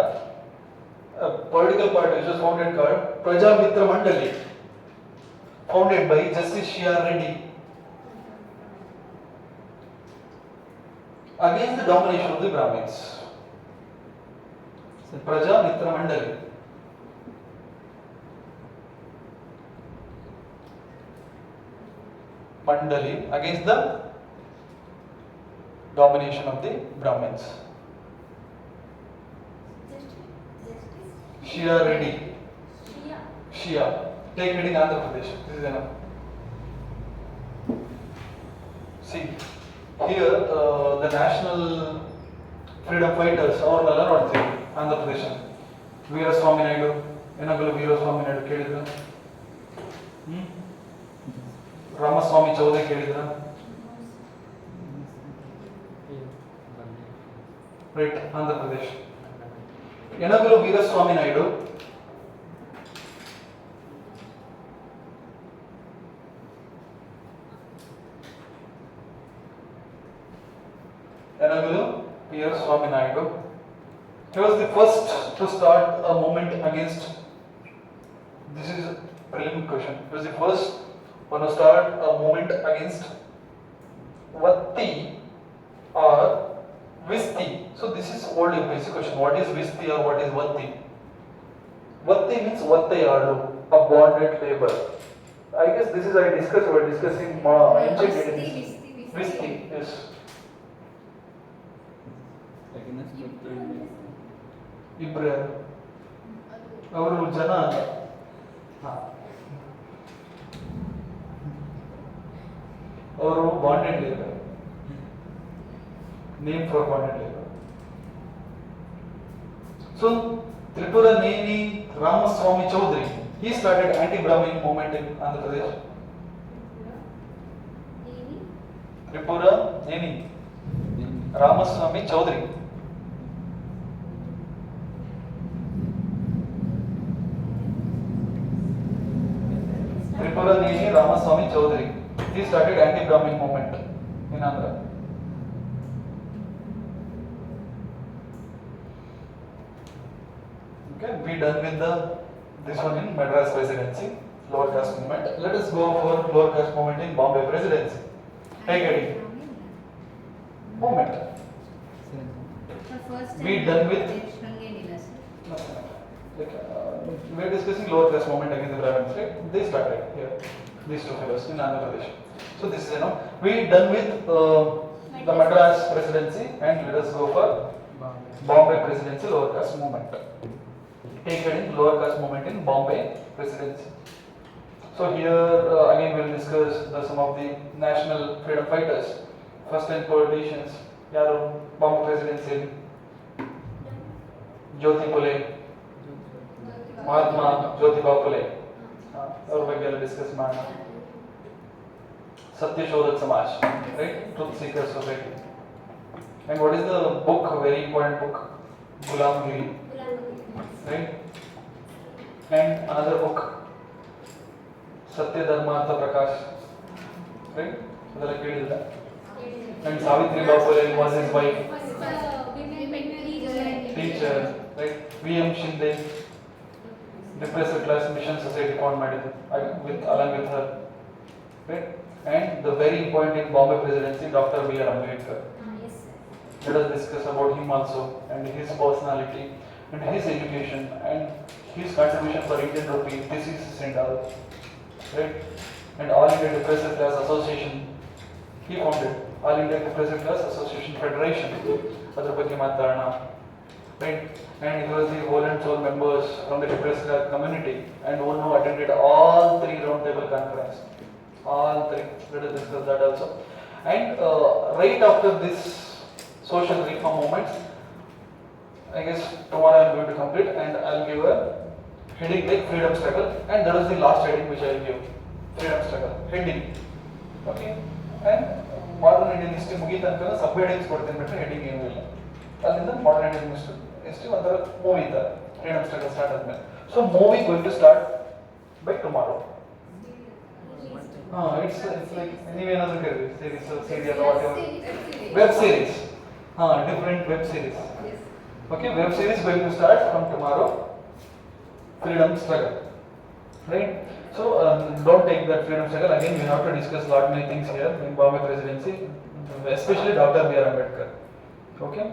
S1: a political party which was founded called Prajamitra Mandali, founded by Justice C.R. Reddy, against the domination of the Brahmins. Prajamitra Mandali. Mandali against the domination of the Brahmins. Shia Reddy. Shia. Take it in Andhra Pradesh. This is enough. See, here the national freedom fighters, our Nallarwadi, Andhra Pradesh. Veeraswamy Naidu, Enagalu Veeraswamy Naidu, Kelidra. Ramaswamy Chaudhary Kelidra. Right, Andhra Pradesh. Enagalu Veeraswamy Naidu. Enagalu Veeraswamy Naidu. He was the first to start a movement against. This is a preliminary question. He was the first one to start a movement against Vatti or Visti. So this is old basic question. What is Visti or what is Vatti? Vatti means Vattayadu, a bonded labor. I guess this is we were discussing ancient Indians. Visti, yes.
S2: Against the
S1: ಇಬ್ರು ಯಾರು? ಅವರು ಜನ ಅಲ್ಲ. ಅವರು bonded labour. Name for bonded labour. So Tripura Neni Ramaswamy Chaudhary, he started anti-Brahmin movement in Andhra Pradesh. Tripura Neni Ramaswamy Chaudhary. Tripura Neni Ramaswamy Chaudhary, he started anti-Brahmin movement in Andhra. Okay, we done with this one in Madras Presidency, lower caste movement. Let us go for lower caste movement in Bombay Presidency. Take it. Movement. We done with. We are discussing lower caste movement against the Brahmins, right? They started here. These two fellows in Andhra Pradesh. So this is we done with the Madras presidency, and let us go for Bombay presidency lower caste movement. Take heading lower caste movement in Bombay presidency. So here again we will discuss some of the national freedom fighters, first time politicians. Yaru Bombay presidency, Jyoti Phule, Mahatma Jyotiba Phule. Our ಬಗ್ಗೆ discuss ಮಾಡೋಣ. Satyashodhak Samaj, right? Truth Seeker Society. And what is the book? Very important book, Gulamgiri, right? And another book, Satya Dharmartha Prakash, right? ಅದೆಲ್ಲ ಕೇಳಿದ್ರ? And Savitri Bai Phule was his wife, teacher, right? V.M. Shinde, Depressed Class Mission Society found ಮಾಡಿದ್ರು, along with her, right? And the very important in Bombay presidency, Dr. B.R. Ambedkar.
S3: Yes, sir.
S1: Let us discuss about him also, and his personality, and his education, and his contribution for Indian rupee, diseases and all, right? And All India Depressed Class Association, he founded All India Depressed Class Association Federation. ಅದರ ಬಗ್ಗೆ ಮಾತಾಡೋಣ, right? And he was the whole and soul members from the depressed class community, and one who attended all 3 round table conference. All 3. Let us discuss that also. And right after this social reform movement, I guess tomorrow I am going to complete, and I will give a heading like freedom struggle, and that is the last heading which I will give. Freedom struggle heading. Okay. And modern Indian history ಮುಗಿತನಕ sub headings ಕೊಡ್ತೀನಿ ಬಿಟ್ಟರೆ heading ಏನೂ ಇಲ್ಲ. ಅಲ್ಲಿಂದ modern Indian history ಒಂಥರ movie ಇದ್ದಾರೆ freedom struggle start ಆದ್ಮೇಲೆ. So movie going to start by tomorrow. It's like ನೀವೇನಾದ್ರೂ ಕರೀರಿ, series serial whatever, web series. Different web series. Okay, web series going to start from tomorrow. Freedom struggle, right? So don't take that freedom struggle again. We have to discuss lot many things here in Bombay presidency, especially Dr. B.R. Ambedkar. Okay.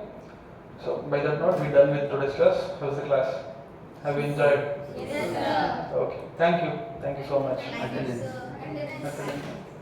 S1: So by that note, we done with today's class. How's the class? Have you enjoyed?
S3: Yes, sir.
S1: Okay. Thank you so much.
S4: Thank you, sir.
S1: Attendance.